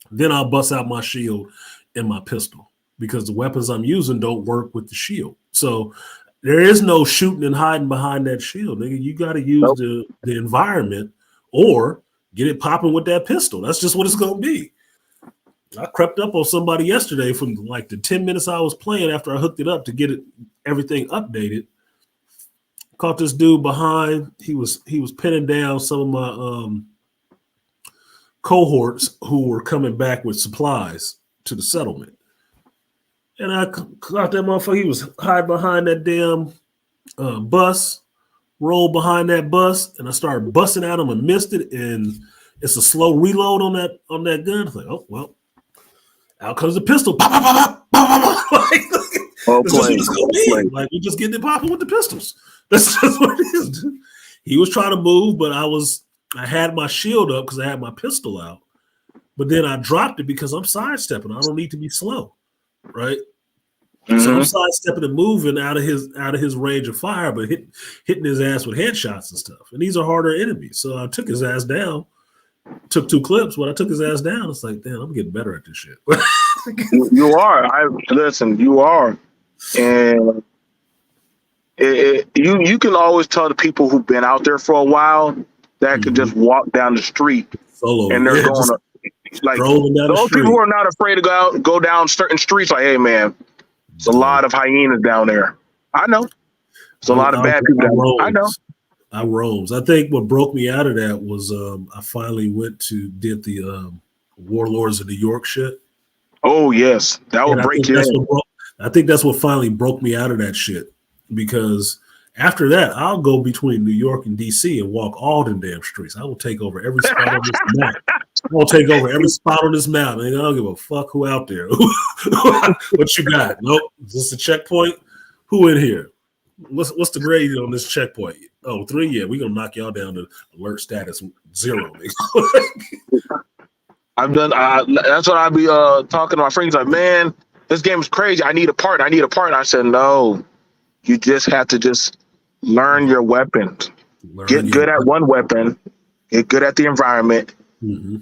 then I'll bust out my shield and my pistol because the weapons I'm using don't work with the shield. So there is no shooting and hiding behind that shield, nigga. You got to use Nope. the environment or get it popping with that pistol. That's just what it's going to be. I crept up on somebody yesterday from like the 10 minutes I was playing after I hooked it up to get it everything updated. Caught this dude behind. He was pinning down some of my cohorts who were coming back with supplies to the settlement. And I caught that motherfucker. He was hiding behind that damn bus, rolled behind that bus, and I started busting at him and missed it. And it's a slow reload on that gun. I was like, oh well, out comes the pistol. Pop, pop, pop, pop, pop, pop. Like, Well that's just what played. it's Well gonna be. played. Like we just getting it popping with the pistols. That's just what it is. He was trying to move, but I had my shield up because I had my pistol out. But then I dropped it because I'm sidestepping. I don't need to be slow, right? So I'm Mhm. sidestepping and moving out of his range of fire, but hitting his ass with headshots and stuff. And these are harder enemies. So I took his ass down. Took 2 clips. When I took his ass down, it's like, damn, I'm getting better at this shit. You are. I listen. You are, and you can always tell the people who've been out there for a while that could just walk down the street Solo, and they're yeah, going just to, like, strolling down the those people street. who are not afraid to go down certain streets. Like, hey man, there's a lot of hyenas down there. I know. There's a lot of bad people I down there. I know. roams. I roams. I think what broke me out of that was I finally did the Warlords of New York shit. Oh yes, that will And break you in. I think that's what finally broke me out of that shit. Because after that, I'll go between New York and DC and walk all them damn streets. I will take over every spot on this map. I will take over every spot on this map. And I don't give a fuck who out there. What you got? Nope. Is this a checkpoint? Who in here? What's the grade on this checkpoint? Oh, 3? Yeah, we're gonna knock y'all down to alert status 0. I've done. That's what I be talking to my friends. Like, man, this game is crazy. I need a partner. I need a partner. I said, no. You just have to just learn your weapons. Get good at one weapon. Get good at the environment. Mm-hmm.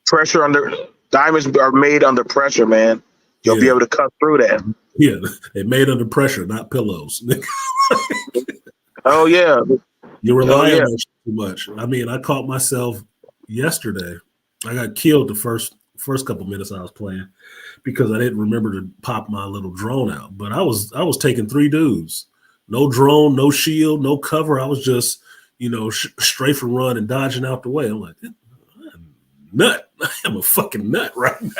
Pressure under diamonds are made under pressure, man. You'll be Yeah. able to cut through that. Yeah, they made under pressure, not pillows. Oh yeah. You rely Oh yeah. on that shit too much. I mean, I caught myself yesterday. I got killed the first couple minutes I was playing because I didn't remember to pop my little drone out. But I was taking 3 dudes, no drone, no shield, no cover. I was just strafe and run and dodging out the way. I'm like, I'm a nut. I'm a fucking nut right now.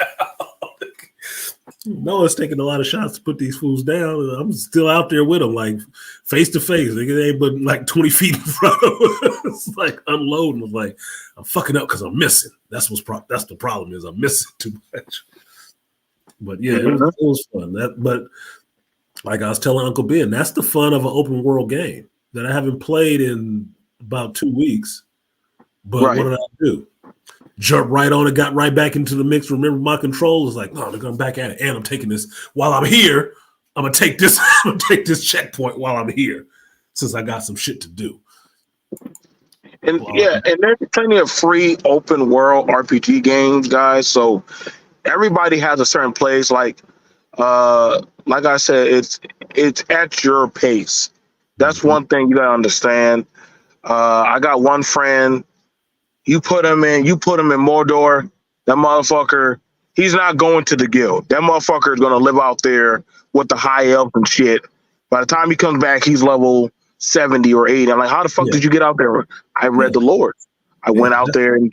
Noah's taking a lot of shots to put these fools down, and I'm still out there with them, like face to face. They ain't but like 20 feet in front of them. It's like unloading. I'm like, I'm fucking up because I'm missing. That's the problem is I'm missing too much. But yeah, it was fun. But Like I was telling Uncle Ben, that's the fun of an open world game that I haven't played in about 2 weeks. But what Right. did I do? Jump right on it, got right back into the mix. Remember my controls like, no, they're going back at it. And I'm taking this while I'm here. I'm gonna take this, I'm gonna take this checkpoint while I'm here, since I got some shit to do. And yeah, and there's plenty of free open world RPG games, guys. So everybody has a certain place. Like I said, it's at your pace. That's one thing you gotta understand. I got one friend. You put him in Mordor. That motherfucker, he's not going to the guild. That motherfucker is gonna live out there with the high elf and shit. By the time he comes back, he's level 70 or 80. I'm like, how the fuck did you get out there? I read the lore. I went out there and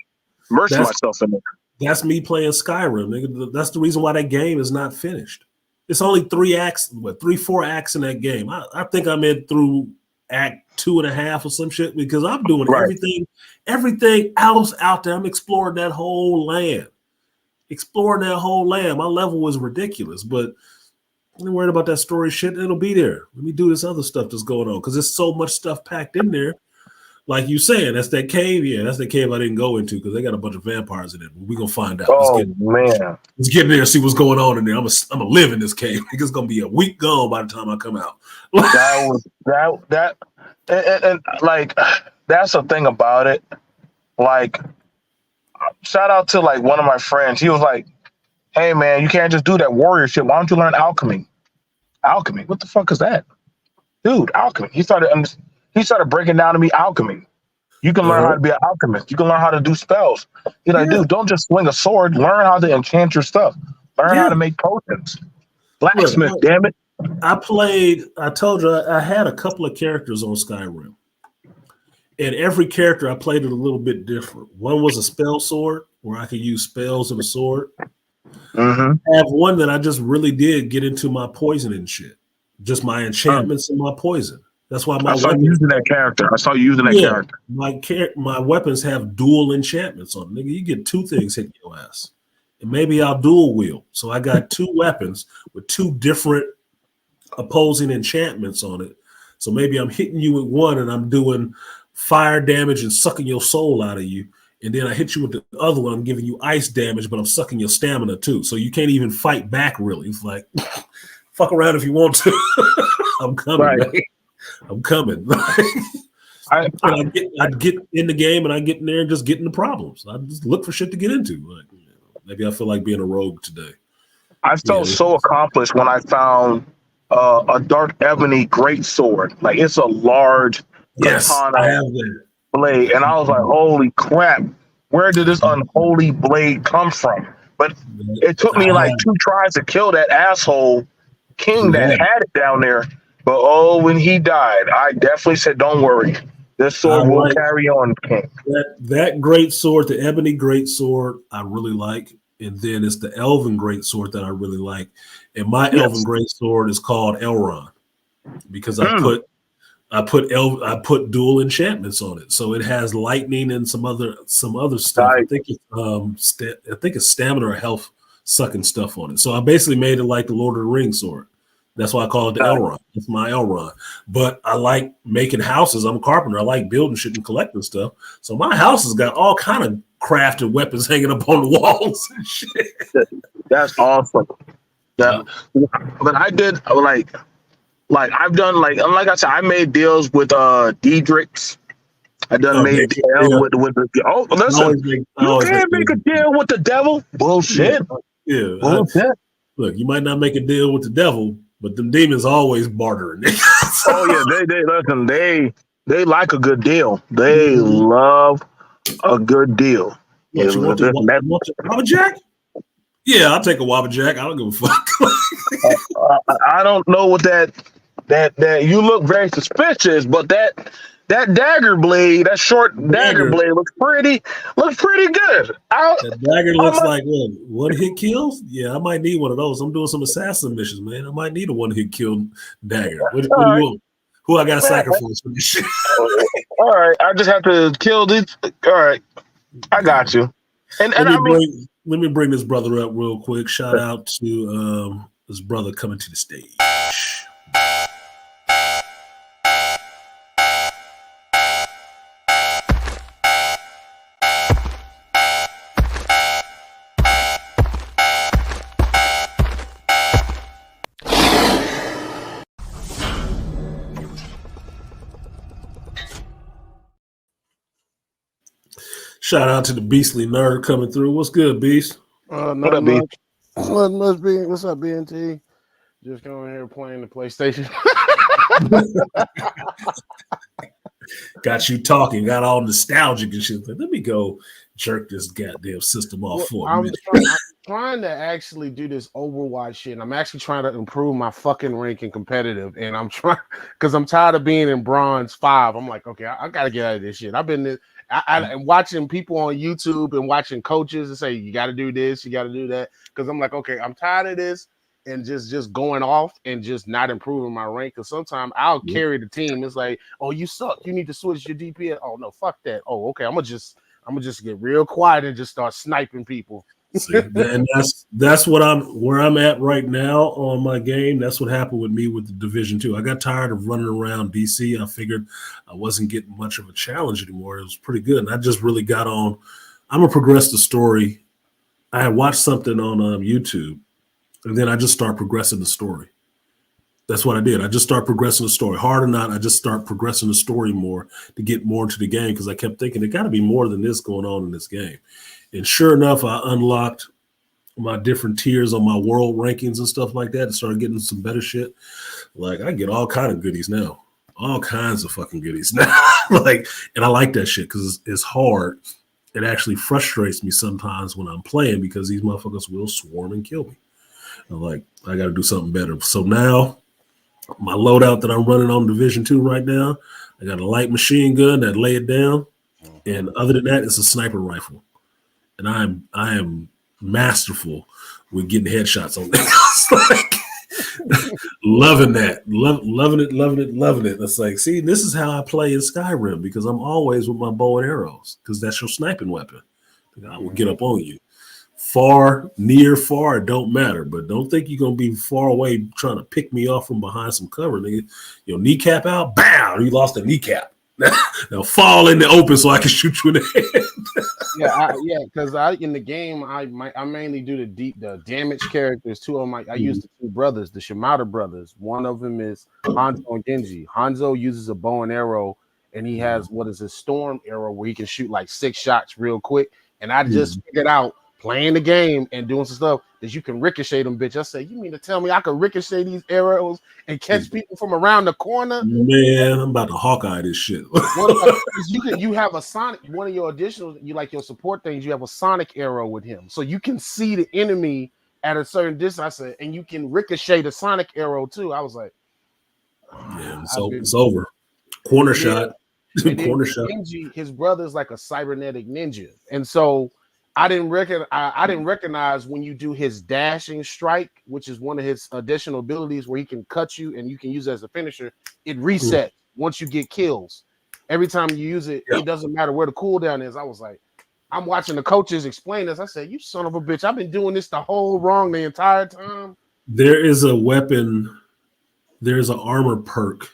immersed myself in it. That's me playing Skyrim. Nigga. That's the reason why that game is not finished. It's only 4 acts in that game. I think I'm in through act 2.5 or some shit because I'm doing everything else out there. I'm exploring that whole land. My level was ridiculous, but I'm worried about that story shit. It'll be there. Let me do this other stuff that's going on because there's so much stuff packed in there. Like you saying, that's that cave. Yeah, that's the cave I didn't go into because they got a bunch of vampires in it. We're gonna find out. Man, let's get in there and see what's going on in there. I'm gonna live in this cave. It's gonna be a week gone by the time I come out. and like that's the thing about it. Like, shout out to like one of my friends. He was like, "Hey man, you can't just do that warrior shit. Why don't you learn alchemy? Alchemy? What the fuck is that, dude? Alchemy." He started breaking down to me alchemy. You can learn how to be an alchemist. You can learn how to do spells. He's like, dude, don't just swing a sword. Learn how to enchant your stuff. Learn how to make potions. Blacksmith, damn it. I told you I had a couple of characters on Skyrim. And every character I played it a little bit different. One was a spell sword where I could use spells and a sword. I have one that I just really did get into my poison and shit. Just my enchantments and my poison. That's why I saw you using that character. My weapons have dual enchantments on them. Nigga, you get 2 things hitting your ass. And maybe I'll dual wield. So I got 2 weapons with 2 different opposing enchantments on it. So maybe I'm hitting you with one and I'm doing fire damage and sucking your soul out of you. And then I hit you with the other one. I'm giving you ice damage, but I'm sucking your stamina too. So you can't even fight back really. It's like, fuck around if you want to. I'm coming, man. I'm coming. I get in the game and I get in there and just get into problems. I just look for shit to get into. Like, maybe I feel like being a rogue today. I felt so accomplished when I found a dark ebony greatsword. Like it's a large katana blade, and I was like, "Holy crap! Where did this unholy blade come from?" But it took me like 2 tries to kill that asshole king that had it down there. But when he died, I definitely said, "Don't worry, this sword will carry on, King." That great sword, the ebony great sword, I really like, and then it's the elven great sword that I really like. And my elven great sword is called Elrond because I put dual enchantments on it, so it has lightning and some other stuff. I think it's stamina or health sucking stuff on it. So I basically made it like the Lord of the Rings sword. That's why I call it the Elrond. It's my Elrond. But I like making houses. I'm a carpenter. I like building shit and collecting stuff. So my house has got all kind of crafted weapons hanging up on the walls and shit. That's awesome. Yeah. But I did like I've done like I said, I made deals with Diedrichs. I done made deals with the listen. You can't make a deal with the devil. Bullshit. Yeah. Bullshit. Look, you might not make a deal with the devil, but them demons always bartering. They like a good deal. They love a good deal. You want a Wabbajack? Yeah, I'll take a Wabbajack. I don't give a fuck. I don't know what that you look very suspicious, but that dagger blade, that short dagger blade looks pretty good. That dagger looks like one hit kills. Yeah, I might need one of those. I'm doing some assassin missions, man. I might need a one hit kill dagger. What do you want? Who I got to sacrifice for this shit? All right, I just have to kill these. All right, I got you. And let me bring this brother up real quick. Shout out to this brother coming to the stage. Shout out to the beastly nerd coming through. What's good, Beast? What Not up, B? much. Not much. What's up, BNT? Just coming here playing the PlayStation. Got you talking, got all nostalgic and shit. Like, let me go jerk this goddamn system off for a I'm minute. trying to actually do this Overwatch shit. And I'm actually trying to improve my fucking rank in competitive. And I'm trying because I'm tired of being in bronze 5. I'm like, okay, I gotta get out of this shit. I've been and watching people on YouTube and watching coaches and say you got to do this, you got to do that. Because I'm like, okay, I'm tired of this and just going off and just not improving my rank. Because sometimes I'll carry the team. It's like, oh, you suck. You need to switch your DPS. Oh no, fuck that. Oh, okay, I'm gonna just get real quiet and just start sniping people. See, and that's what where I'm at right now on my game. That's what happened with me with the Division 2. I got tired of running around DC. I figured I wasn't getting much of a challenge anymore. It was pretty good, and I just really got on. I'm gonna progress the story. I had watched something on YouTube, and then I just start progressing the story. That's what I did. I just start progressing the story. Hard or not, I just start progressing the story more to get more into the game because I kept thinking there got to be more than this going on in this game. And sure enough, I unlocked my different tiers on my world rankings and stuff like that and started getting some better shit. Like I get all kind of goodies now. All kinds of fucking goodies now. And I like that shit because it's hard. It actually frustrates me sometimes when I'm playing because these motherfuckers will swarm and kill me. I'm like, I got to do something better. So now my loadout that I'm running on Division 2 right now, I got a light machine gun that lay it down. And other than that, it's a sniper rifle. And I am masterful with getting headshots on that. Loving that. Loving it. It's like, see, this is how I play in Skyrim because I'm always with my bow and arrows because that's your sniping weapon. I will get up on you. Far, near, far, it don't matter. But don't think you're gonna be far away trying to pick me off from behind some cover, nigga. Your kneecap out, bam! You lost a kneecap. Now fall in the open so I can shoot you in the head. Because in the game I mainly do the damage characters. Two of them I use the two brothers, the Shimada brothers. One of them is Hanzo and Genji. Hanzo uses a bow and arrow, and he has what is a storm arrow where he can shoot like 6 shots real quick. And I just figured out playing the game and doing some stuff that you can ricochet them, bitch. I said, you mean to tell me I can ricochet these arrows and catch people from around the corner? Man, I'm about to Hawkeye this shit. You have a sonic, one of your additional, you like your support things, you have a sonic arrow with him. So you can see the enemy at a certain distance. I said, and you can ricochet the sonic arrow too. I was like, it's over. Corner shot. Corner shot. Genji, his brother's like a cybernetic ninja. And so I didn't recognize when you do his dashing strike, which is one of his additional abilities where he can cut you and you can use it as a finisher. It resets once you get kills. Every time you use it, it doesn't matter where the cooldown is. I was like, I'm watching the coaches explain this. I said, you son of a bitch, I've been doing this the entire time. There is a weapon, there's an armor perk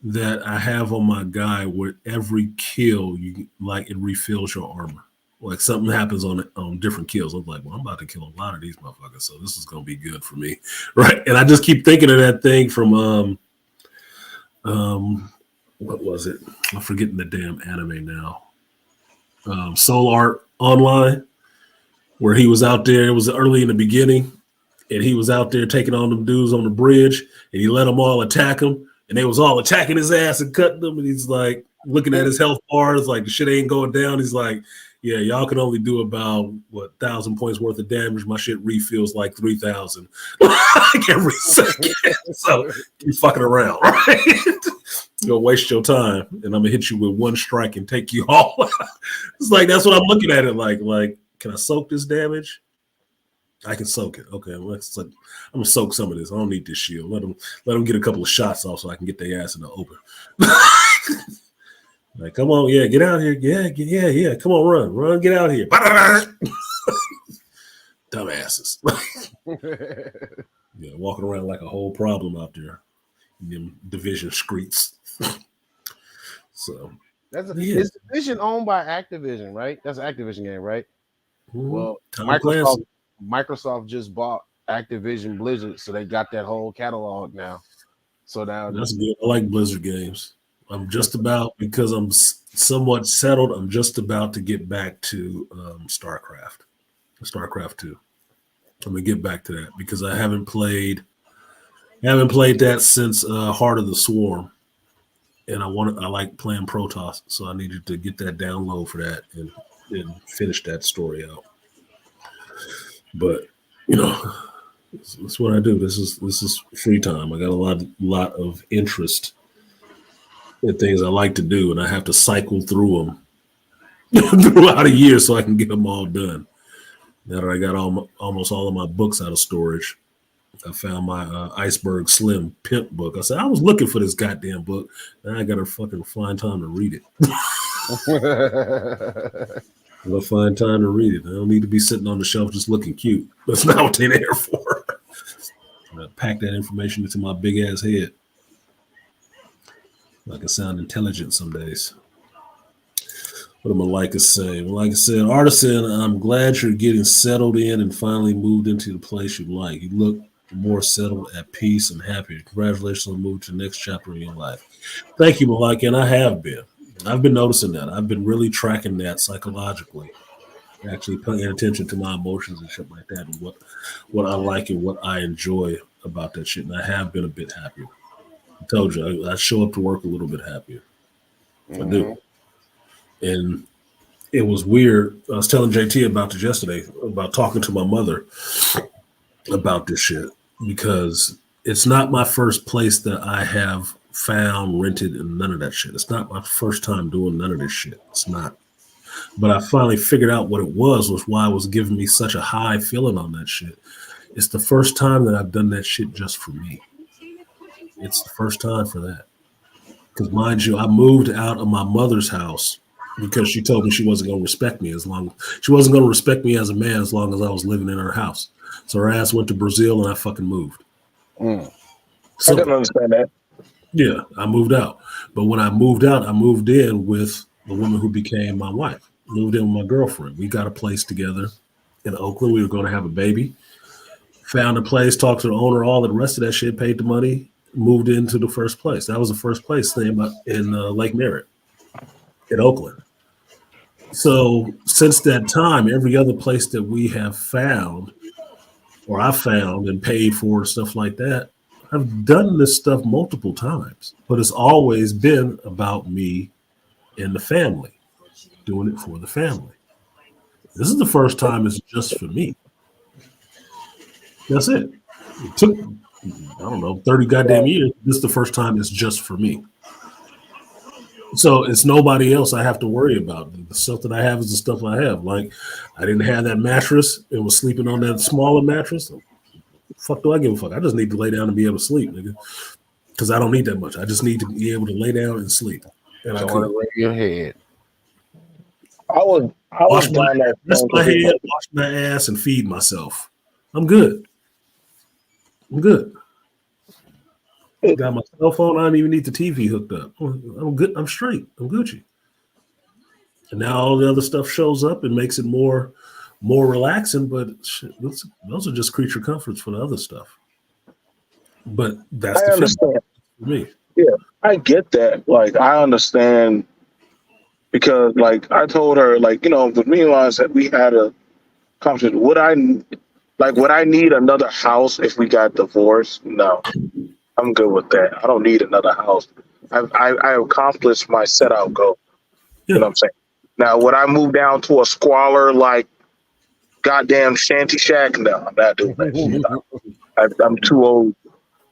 that I have on my guy where every kill it refills your armor. Like something happens on different kills. I'm like, well, I'm about to kill a lot of these motherfuckers, so this is gonna be good for me, right? And I just keep thinking of that thing from what was it? I'm forgetting the damn anime now. Soul Art Online, where he was out there. It was early in the beginning, and he was out there taking on them dudes on the bridge, and he let them all attack him, and they was all attacking his ass and cutting them, and he's like looking at his health bars, like the shit ain't going down. He's like, yeah, y'all can only do about 1,000 points worth of damage. My shit refills like 3,000 like every second. So you fucking around, right? You'll waste your time, and I'm gonna hit you with one strike and take you all. It's like that's what I'm looking at it like. Can I soak this damage? I can soak it. Okay, I'm gonna soak some of this. I don't need this shield. Let them get a couple of shots off so I can get their ass in the open. Like, come on, get out here. Yeah. Come on, run, get out here. Dumbasses. Walking around like a whole problem out there in them Division streets. So is Division owned by Activision, right? That's an Activision game, right? Mm-hmm. Well, Microsoft just bought Activision Blizzard, so they got that whole catalog now. So now that's good. I like Blizzard games. I'm just about, because I'm somewhat settled, I'm just about to get back to StarCraft 2. I'm gonna get back to that because I haven't played that since Heart of the Swarm, and I like playing Protoss, so I needed to get that download for that and finish that story out. But you know, that's what I do. This is free time. I got a lot of interest in things I like to do, and I have to cycle through them throughout a year so I can get them all done. Now that I got almost all of my books out of storage, I found my Iceberg Slim Pimp book. I said, I was looking for this goddamn book. Now I got to fucking find time to read it. I gotta find time to read it. I don't need to be sitting on the shelf just looking cute. That's not what they're there for. I pack that information into my big ass head. I can sound intelligent some days. What am Malika saying? Malika said, Artisan, I'm glad you're getting settled in and finally moved into the place you like. You look more settled, at peace, and happy. Congratulations on the move to the next chapter in your life. Thank you, Malika, and I have been. I've been noticing that. I've been really tracking that psychologically, actually paying attention to my emotions and shit like that, and what I like and what I enjoy about that shit. And I have been a bit happier. I told you, I show up to work a little bit happier. I do. And it was weird. I was telling JT about this yesterday, about talking to my mother about this shit, because it's not my first place that I have found, rented, and none of that shit. It's not my first time doing none of this shit. It's not. But I finally figured out what it was why it was giving me such a high feeling on that shit. It's the first time that I've done that shit just for me. It's the first time for that. Because mind you, I moved out of my mother's house because she told me she wasn't going to respect me as long as a man as long as I was living in her house. So her ass went to Brazil and I fucking moved. So, I can understand that. Yeah, I moved out. But when I moved out, I moved in with the woman who became my wife. Moved in with my girlfriend. We got a place together in Oakland. We were going to have a baby. Found a place, talked to the owner, all the rest of that shit, paid the money, moved into the first place. That was the first place in Lake Merritt in Oakland. So since that time, every other place that we have found, or I found and paid for and stuff like that, I've done this stuff multiple times, but it's always been about me and the family, doing it for the family. This is the first time it's just for me. That's it. It took, 30 goddamn years. This is the first time it's just for me. So it's nobody else I have to worry about. The stuff that I have is the stuff I have. Like, I didn't have that mattress and was sleeping on that smaller mattress. Fuck do I give a fuck? I just need to lay down and be able to sleep, nigga. Because I don't need that much. I just need to be able to lay down and sleep. And I could. Your head. I would wash my head, wash my ass, and feed myself. I'm good. Got my cell phone. I don't even need the TV hooked up. I'm good. I'm straight. I'm Gucci. And now all the other stuff shows up and makes it more relaxing. But shit, those are just creature comforts for the other stuff. But that's I understand for me. Yeah, I get that. Like, I understand because, like, I told her, like, with me and I said we had a conversation. Would I need another house if we got divorced? No. I'm good with that. I don't need another house. I accomplished my set out goal. Yeah. You know what I'm saying? Now, would I move down to a squalor like goddamn shanty shack? No, I'm not doing that shit. I'm too old.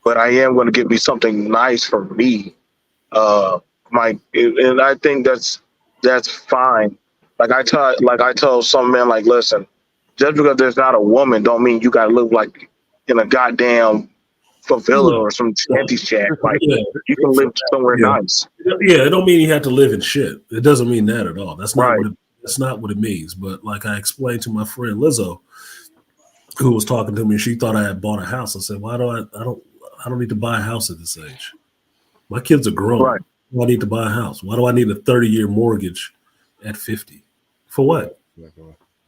But I am going to get me something nice for me. And I think that's fine. Like I tell some men, like, listen, just because there's not a woman, don't mean you got to live like in a goddamn favela or some shanty shack. Like, you can live somewhere nice. Yeah, it don't mean you have to live in shit. It doesn't mean that at all. That's not right. That's not what it means. But like I explained to my friend Lizzo, who was talking to me, she thought I had bought a house. I said, "Why do I don't need to buy a house at this age. My kids are grown. Right. Why do I need to buy a house? Why do I need a 30-year mortgage at 50? For what?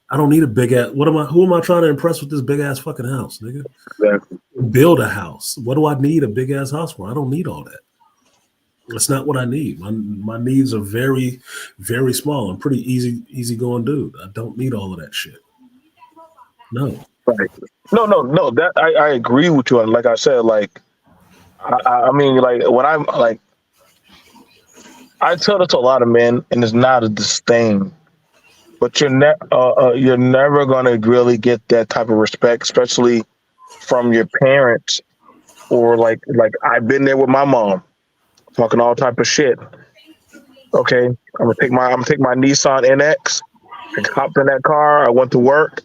I don't need a big ass. Who am I trying to impress with this big ass fucking house, nigga? Exactly. Build a house. What do I need a big ass house for? I don't need all that. That's not what I need. My needs are very, very small. I'm pretty easy going dude. I don't need all of that shit. No. Right. No. That I agree with you. And like I said, like I mean, like when I'm like I tell this to a lot of men, and it's not a disdain, but you're never gonna really get that type of respect, especially from your parents or like I've been there with my mom talking all type of shit. Okay, I'm gonna take my Nissan NX. I hopped in that car. I went to work.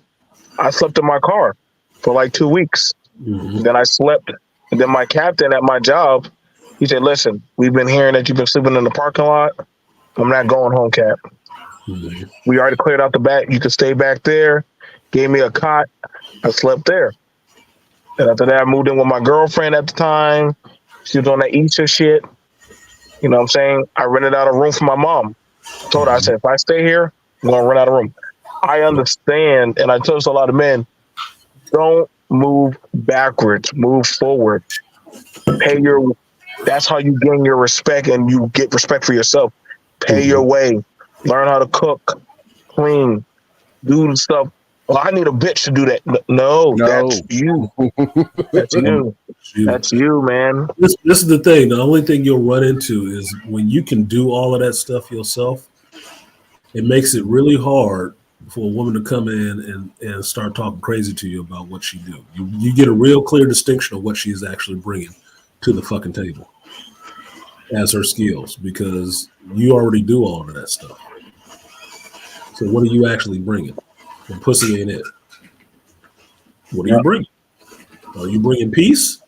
I slept in my car for like 2 weeks. Mm-hmm. Then I slept. And then my captain at my job, he said, "Listen, we've been hearing that you've been sleeping in the parking lot. I'm not going home, Cap. Mm-hmm. We already cleared out the back. You can stay back there." Gave me a cot. I slept there. And after that, I moved in with my girlfriend at the time. She was on that Easter shit. You know what I'm saying? I rented out a room for my mom. I told her, I said, if I stay here, I'm going to rent out a room. I understand, and I tell this to a lot of men, don't move backwards, move forward. That's how you gain your respect and you get respect for yourself. Pay your way. Learn how to cook, clean, do the stuff. Well, I need a bitch to do that. No. That's you. That's you. That's you, man. This is the thing. The only thing you'll run into is when you can do all of that stuff yourself, it makes it really hard for a woman to come in and start talking crazy to you about what she do. You get a real clear distinction of what she's actually bringing to the fucking table as her skills, because you already do all of that stuff. So what are you actually bringing? And pussy ain't it. What are you bringing? Are you bringing peace?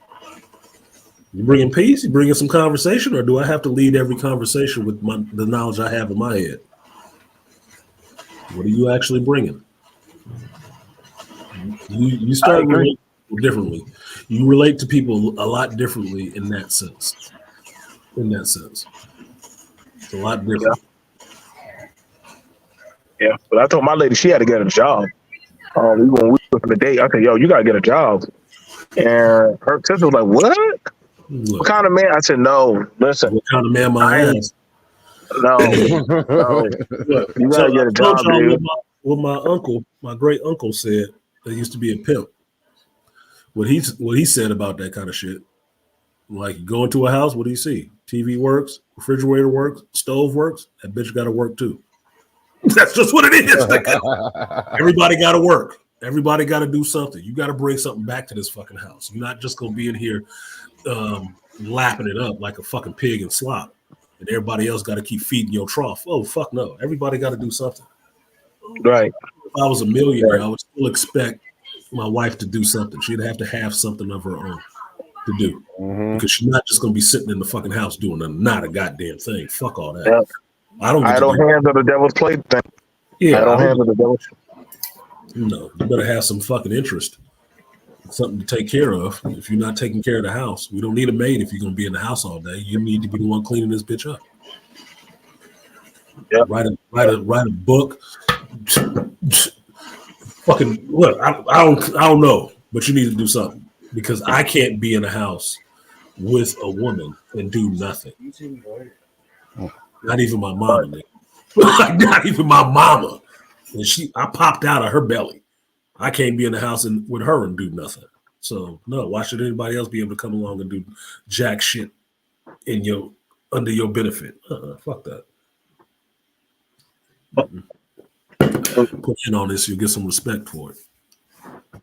You bringing peace? You bringing some conversation, or do I have to lead every conversation with the knowledge I have in my head? What are you actually bringing? You start relating differently. You relate to people a lot differently in that sense. It's a lot different. Yeah, but I told my lady she had to get a job. We went on the date. I said, "Yo, you gotta get a job." And her sister was like, "What? Look, What kind of man?" I said, "No, listen. what kind of man my ass? No. Look, You so gotta get I a told job, y'all dude." what my uncle, my great uncle said. That used to be a pimp. What he said about that kind of shit. Like, you go into a house, what do you see? TV works, refrigerator works, stove works. That bitch got to work too. That's just what it is. Everybody got to work. Everybody got to do something. You got to bring something back to this fucking house. You're not just gonna be in here lapping it up like a fucking pig in slop, and everybody else got to keep feeding your trough. Oh fuck no! Everybody got to do something. Right. If I was a millionaire, I would still expect my wife to do something. She'd have to have something of her own to do, because she's not just gonna be sitting in the fucking house doing not a goddamn thing. Fuck all that. Yep. I don't. Idle hands are the devil's plaything. Yeah, Idle hands are the devil's. No, you better have some fucking interest, something to take care of. If you're not taking care of the house, we don't need a maid. If you're gonna be in the house all day, you need to be the one cleaning this bitch up. Yep. Write a book. Fucking look, I don't know, but you need to do something, because I can't be in a house with a woman and do nothing. Not even my mama. Not even my mama. And I popped out of her belly. I can't be in the house with her and do nothing. So no, why should anybody else be able to come along and do jack shit under your benefit? Fuck that. Put in on this, you'll get some respect for it.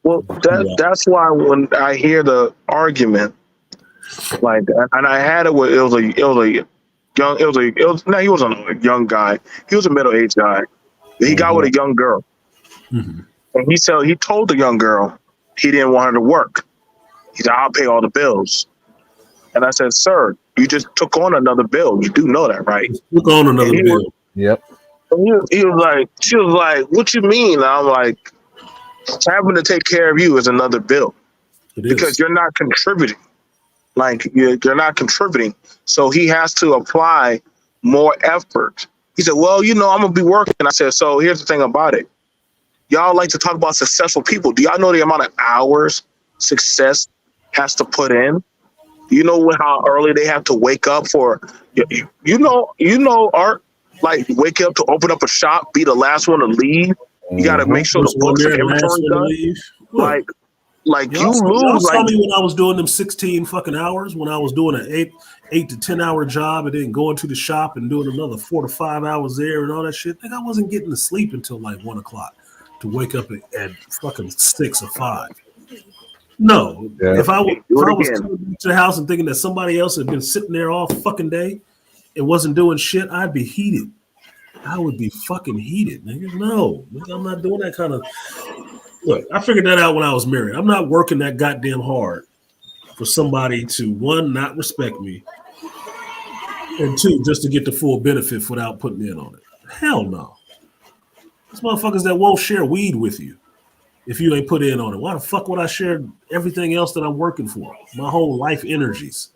Well, that's why when I hear the argument, like, and I had it with he wasn't a young guy. He was a middle-aged guy. He got with a young girl, and he told the young girl he didn't want her to work. He said, "I'll pay all the bills." And I said, "Sir, you just took on another bill. You do know that, right?" Took on another bill. Yep. He was like, she was like, "What you mean?" And I'm like, having to take care of you is another bill, because you're not contributing. Like, you're not contributing. So he has to apply more effort. He said, "Well, I'm going to be working." I said, "So here's the thing about it. Y'all like to talk about successful people. Do y'all know the amount of hours success has to put in? You know how early they have to wake up for, Art, like wake up to open up a shop, be the last one to leave. You got to make sure the First one books there, and last inventory one to done. leave. What? Like you Y'all lose. saw Like me when I was doing them 16 fucking hours, when I was doing an 8 to 10 hour job and then going to the shop and doing another 4 to 5 hours there and all that shit. Like I wasn't getting to sleep until like 1 o'clock to wake up at fucking 6 or 5. No, Yeah. if I do it was again. coming back to the house and thinking that somebody else had been sitting there all fucking day and wasn't doing shit, I'd be heated. I would be fucking heated, nigga. No, nigga, I'm not doing that kind of. Look, I figured that out when I was married. I'm not working that goddamn hard for somebody to, one, not respect me, and two, just to get the full benefit without putting in on it. Hell no. There's motherfuckers that won't share weed with you if you ain't put in on it. Why the fuck would I share everything else that I'm working for? My whole life energies.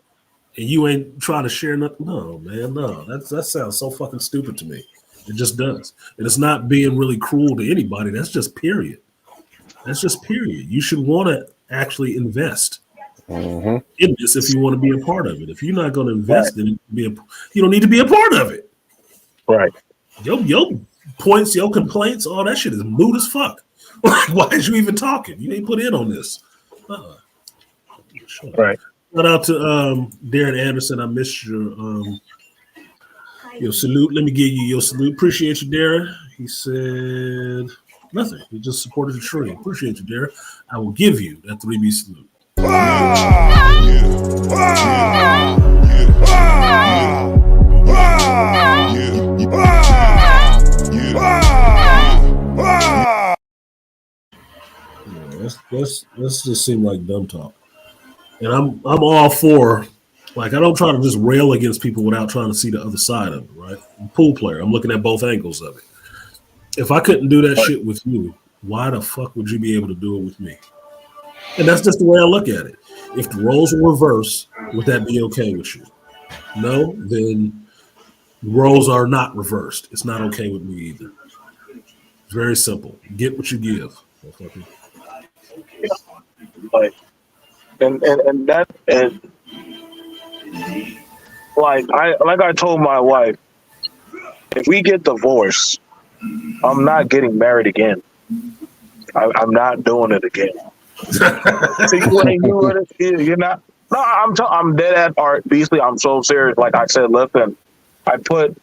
And you ain't trying to share nothing? No, man, no. That sounds so fucking stupid to me. It just does. And it's not being really cruel to anybody. That's just period. That's just period. You should want to actually invest in this if you want to be a part of it. If you're not going to invest in it, you don't need to be a part of it. Right. Your points, your complaints, all that shit is moot as fuck. Why is you even talking? You ain't put in on this. Shut up. Right. Shout out to Darren Anderson. I missed your salute. Let me give you your salute. Appreciate you, Darren. He said nothing. He just supported the tree. Appreciate you, Darren. I will give you that 3B salute. Let's just seem like dumb talk. And I'm all for, like, I don't try to just rail against people without trying to see the other side of it, right? I'm a pool player. I'm looking at both angles of it. If I couldn't do that shit with you, why the fuck would you be able to do it with me? And that's just the way I look at it. If the roles were reversed, would that be okay with you? No, then roles are not reversed. It's not okay with me either. It's very simple. Get what you give. Like, and that and like I told my wife, if we get divorced, I'm not getting married again. I'm not doing it again. So you're not. No, I'm dead at Art Beasley. I'm so serious. Like I said, listen, I put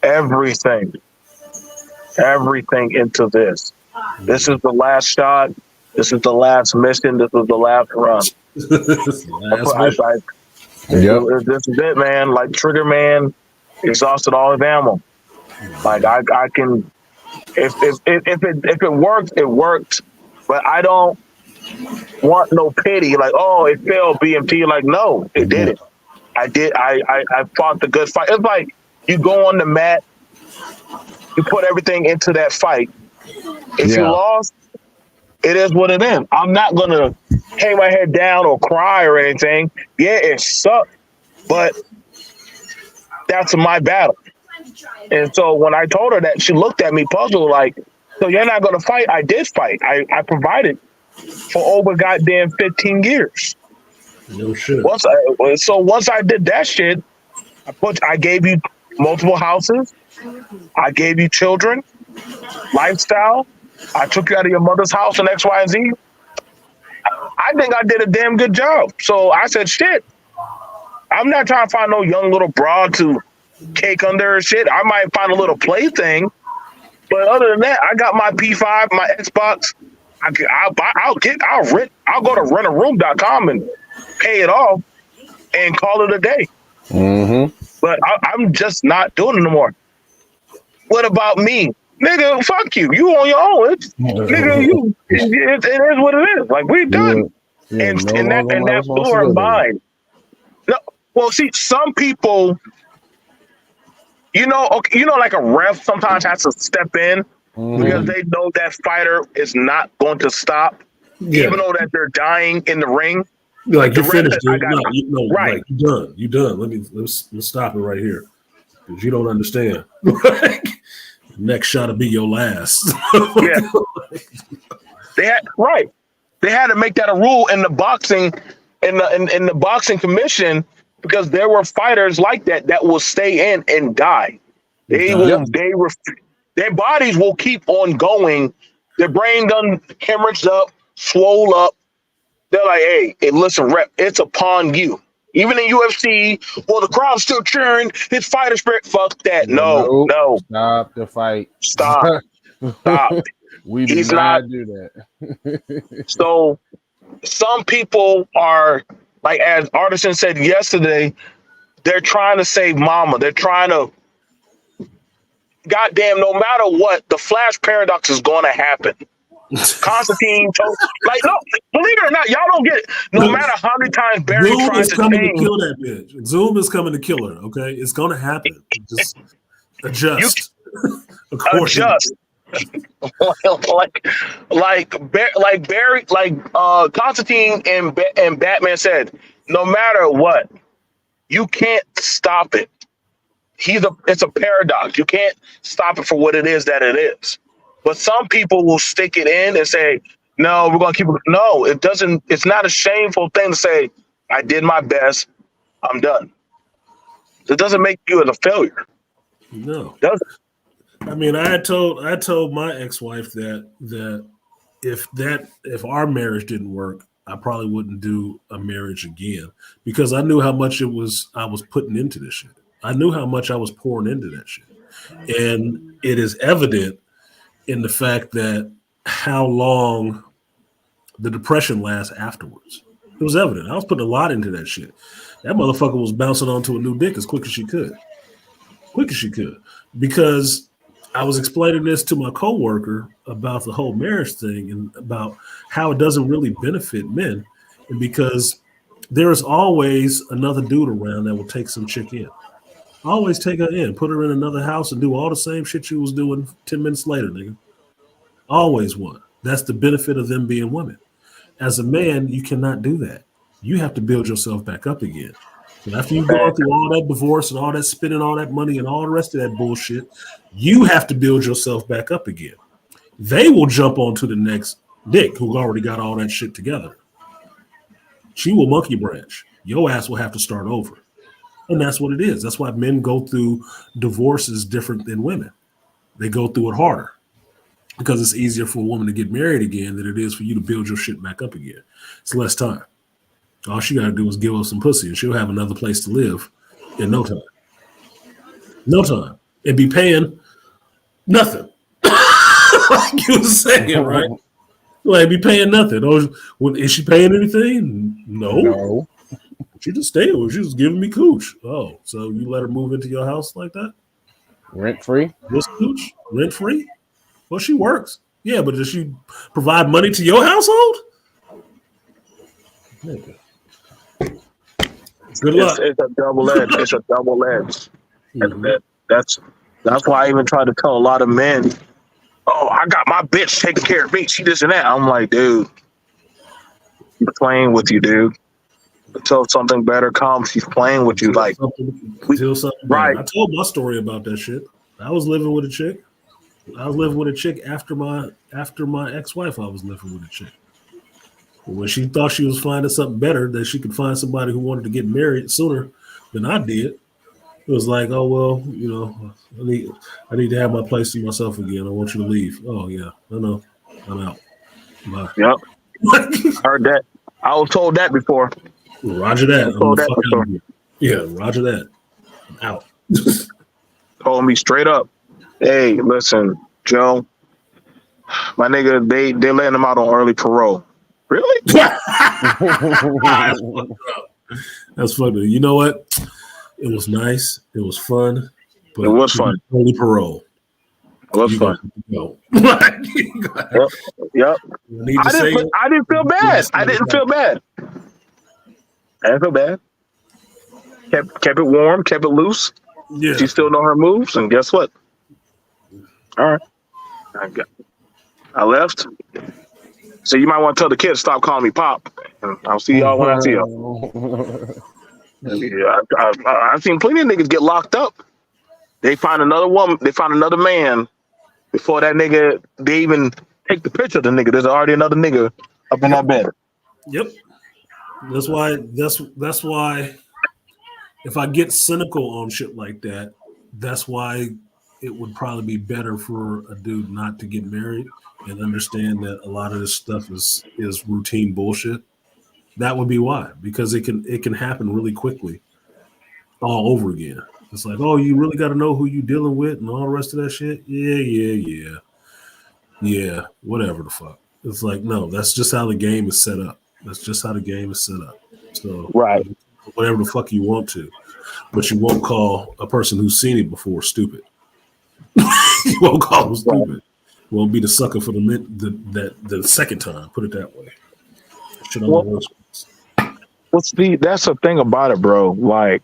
everything into this. This is the last shot. This is the last mission. This is the last run. This is it, man. Like Trigger Man exhausted all his ammo. Like I can, if it worked, it worked. But I don't want no pity. Like, oh, it failed BMT. Like, no, it didn't. I fought the good fight. It's like you go on the mat, you put everything into that fight. If you lost, it is what it is. I'm not gonna hang my head down or cry or anything. Yeah, it sucked, but that's my battle. And so when I told her that, she looked at me puzzled, like, so you're not gonna fight? I did fight. I provided for over goddamn 15 years. No shit. Once I did that shit, I gave you multiple houses. I gave you children, lifestyle. I took you out of your mother's house and X, Y, and Z. I think I did a damn good job. So I said, shit, I'm not trying to find no young little broad to cake under or shit. I might find a little plaything. But other than that, I got my P5, my Xbox. I'll go to rentaroom.com and pay it off and call it a day. But I'm just not doing it no more. What about me? Nigga, fuck you. You on your own. Nigga, it is what it is. Like, we're done. And that blew her mind. No, well, see, some people, like a ref sometimes has to step in because they know that fighter is not going to stop, even though that they're dying in the ring. Like, you finished it. Right. Like, you done. Let's stop it right here. Because you don't understand. Next shot will be your last. Yeah. They had to make that a rule in the boxing in the boxing commission because there were fighters like that will stay in and die. They will. Their bodies will keep on going. Their brain done hemorrhaged up, swole up. They're like, hey, listen, rep, it's upon you. Even in UFC, well, the crowd's still cheering. His fighter spirit. Fuck that. No. Stop the fight. Stop. We do He's not not do that. So some people are like, as Artisan said yesterday, they're trying to save mama. They're trying to, goddamn, no matter what, the Flash paradox is going to happen. Constantine told, like, no, believe it or not, y'all don't get it. No matter how many times Barry Zoom tries is to coming change, to kill that bitch. Zoom is coming to kill her. Okay, it's gonna happen. Just adjust. adjust. like Barry, Constantine and Batman said, no matter what, you can't stop it. It's a paradox. You can't stop it for what it is that it is. But some people will stick it in and say, no, we're going to keep it. No, it doesn't. It's not a shameful thing to say, I did my best. I'm done. It doesn't make you as a failure. No. It doesn't. I mean, I told my ex-wife that if our marriage didn't work, I probably wouldn't do a marriage again because I knew how much I was putting into this shit. I knew how much I was pouring into that shit. And it is evident in the fact that how long the depression lasts afterwards. It was evident. I was putting a lot into that shit. That motherfucker was bouncing onto a new dick as quick as she could. Because I was explaining this to my coworker about the whole marriage thing and about how it doesn't really benefit men. And because there is always another dude around that will take some chick in. Always take her in, put her in another house and do all the same shit you was doing 10 minutes later, nigga. Always one. That's the benefit of them being women. As a man, you cannot do that. You have to build yourself back up again. And after you've gone through all that divorce and all that spending all that money and all the rest of that bullshit, you have to build yourself back up again. They will jump onto the next dick who already got all that shit together. She will monkey branch. Your ass will have to start over. And that's what it is. That's why men go through divorces different than women. They go through it harder because it's easier for a woman to get married again than it is for you to build your shit back up again. It's less time. All she got to do is give her some pussy and she'll have another place to live in no time. No time. And be paying nothing. Like you were saying, right? Like be paying nothing. Oh, is she paying anything? No. She just stayed with. She was giving me cooch. Oh, so you let her move into your house like that? Rent free? This cooch? Rent free? Well, she works. Yeah, but does she provide money to your household? Nigga. Good luck. It's a double edge. It's a double edge. Mm-hmm. That's why I even try to tell a lot of men, oh, I got my bitch taking care of me. She this and that. I'm like, dude, she's playing with you, dude. Until something better comes, she's playing with you. Like, right. I told my story about that shit. I was living with a chick. After my ex-wife. I was living with a chick. When she thought she was finding something better, that she could find somebody who wanted to get married sooner than I did. It was like, oh well, you know, I need to have my place to myself again. I want you to leave. Oh yeah, no, I'm out. Bye. Yep. I heard that. I was told that before. Roger that. Yeah, roger that. I'm out. Told me straight up, hey, listen, Joe, my nigga, they letting him out on early parole. Really? That's funny. You know what? It was nice. It was fun. But it was fun. Early parole. It was fun. Yep. I didn't feel bad. I didn't feel bad. Kept it warm, kept it loose. Yeah. She still know her moves, and guess what? All right. I left. So you might want to tell the kids stop calling me Pop. I'll see y'all when I see y'all. Yeah, I've seen plenty of niggas get locked up. They find another woman, they find another man before that nigga, they even take the picture of the nigga. There's already another nigga up in that bed. Yep. That's why. That's why. If I get cynical on shit like that, that's why it would probably be better for a dude not to get married and understand that a lot of this stuff is routine bullshit. That would be why, because it can happen really quickly all over again. It's like, oh, you really got to know who you dealing with and all the rest of that shit. Yeah, whatever the fuck. It's like, no, that's just how the game is set up. That's just how the game is set up. So Right. whatever the fuck you want to, but you won't call a person who's seen it before stupid. You won't call them stupid. You won't be the sucker for the second time. Put it that way. Shit on the Well, worst. well, see, that's the thing about it, bro. Like,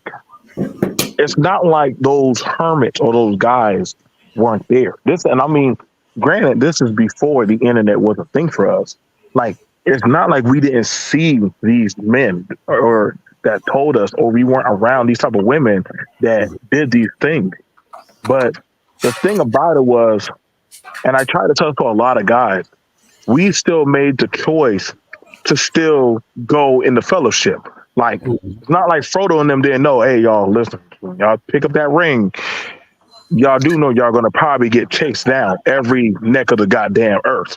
it's not like those hermits or those guys weren't there. This, and I mean, granted, this is before the internet was a thing for us. Like, it's not like we didn't see these men or that told us, or we weren't around these type of women that did these things. But the thing about it was, and I try to tell to a lot of guys, we still made the choice to still go in the fellowship. Like, it's not like Frodo and them didn't know, hey, y'all, listen, when y'all pick up that ring, y'all do know y'all gonna probably get chased down every neck of the goddamn earth.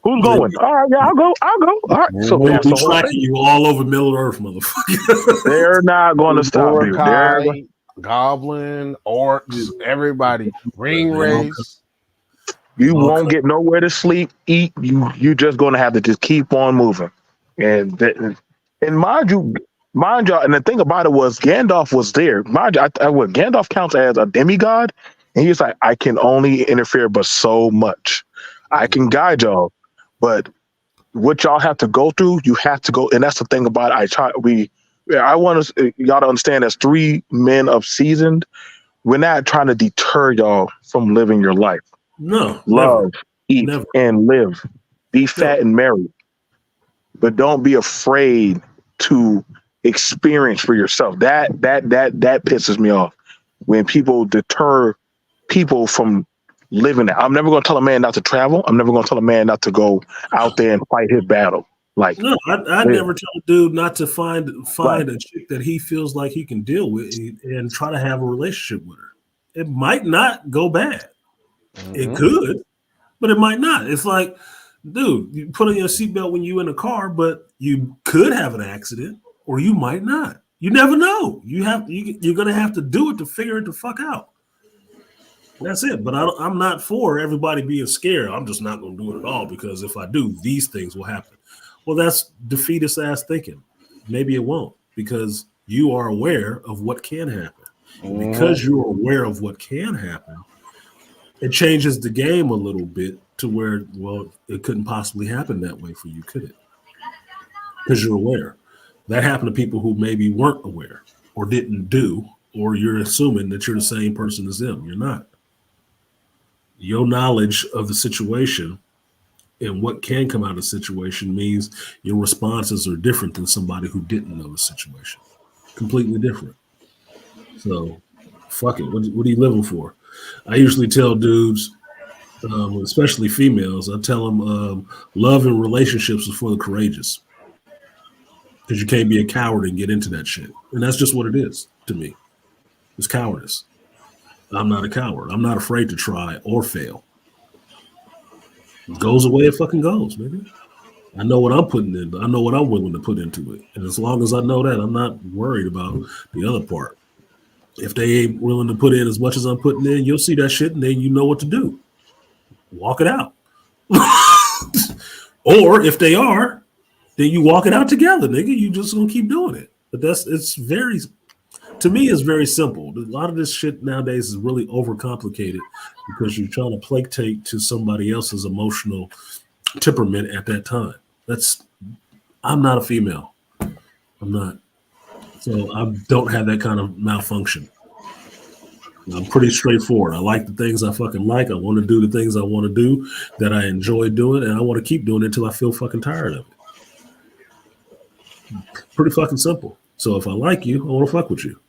Who's going? All right, yeah, I'll go. All right. So We'll that's be the whole tracking thing. you all over Middle Earth, motherfucker. They're not gonna stop you. Mordecai, Goblin, Orcs, everybody. Ring race. You won't get nowhere to sleep, eat. You just gonna have to just keep on moving. And mind you, and the thing about it was Gandalf was there. Mind you, what Gandalf counts as a demigod, and he's like, I can only interfere but so much. I can guide y'all, but what y'all have to go through, you have to go. And that's the thing about it. I want y'all to understand, as three men of seasoned, we're not trying to deter y'all from living your life. No, Love, never, eat, never. and live. Be fat and merry, but don't be afraid to experience for yourself. That pisses me off when people deter people from living that. I'm never going to tell a man not to travel. I'm never going to tell a man not to go out there and fight his battle. Like, No, I'd never tell a dude not to find Right. a chick that he feels like he can deal with and try to have a relationship with her. It might not go bad. It could, but it might not. It's like, dude, you put on your seatbelt when you in a car, but you could have an accident, or you might not. You never know. You're gonna have to do it to figure it the fuck out. That's it. But I'm not for everybody being scared. I'm just not gonna do it at all, because if I do, these things will happen. Well, that's defeatist ass thinking. Maybe it won't, because you are aware of what can happen. And because you're aware of what can happen, it changes the game a little bit to where, well, it couldn't possibly happen that way for you, could it? Because you're aware. That happened to people who maybe weren't aware or didn't do, or you're assuming that you're the same person as them. You're not. Your knowledge of the situation and what can come out of the situation means your responses are different than somebody who didn't know the situation. Completely different. So, fuck it. What are you living for? I usually tell dudes, especially females, I tell them love and relationships is for the courageous, because you can't be a coward and get into that shit. And that's just what it is to me. It's cowardice. I'm not a coward. I'm not afraid to try or fail. It goes away, it fucking goes, baby. I know what I'm putting in. I know what I'm willing to put into it. And as long as I know that, I'm not worried about the other part. If they ain't willing to put in as much as I'm putting in, you'll see that shit and then you know what to do. Walk it out. Or if they are, then you walk it out together, nigga. You just gonna keep doing it. But to me, it's very simple. A lot of this shit nowadays is really overcomplicated because you're trying to placate to somebody else's emotional temperament at that time. I'm not a female. I'm not. So I don't have that kind of malfunction. I'm pretty straightforward. I like the things I fucking like. I want to do the things I want to do that I enjoy doing, and I want to keep doing it until I feel fucking tired of it. Pretty fucking simple. So if I like you, I want to fuck with you.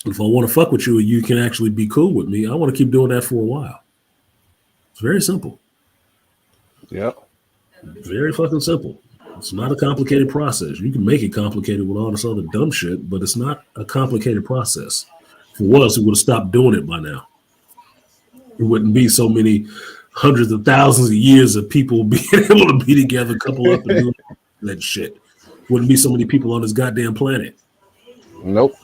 If I want to fuck with you and you can actually be cool with me, I want to keep doing that for a while. It's very simple. Yep. Very fucking simple. It's not a complicated process. You can make it complicated with all this other dumb shit, but it's not a complicated process. If it was, we would have stopped doing it by now. It wouldn't be so many hundreds of thousands of years of people being able to be together, couple up, and do that shit. Wouldn't be so many people on this goddamn planet. Nope.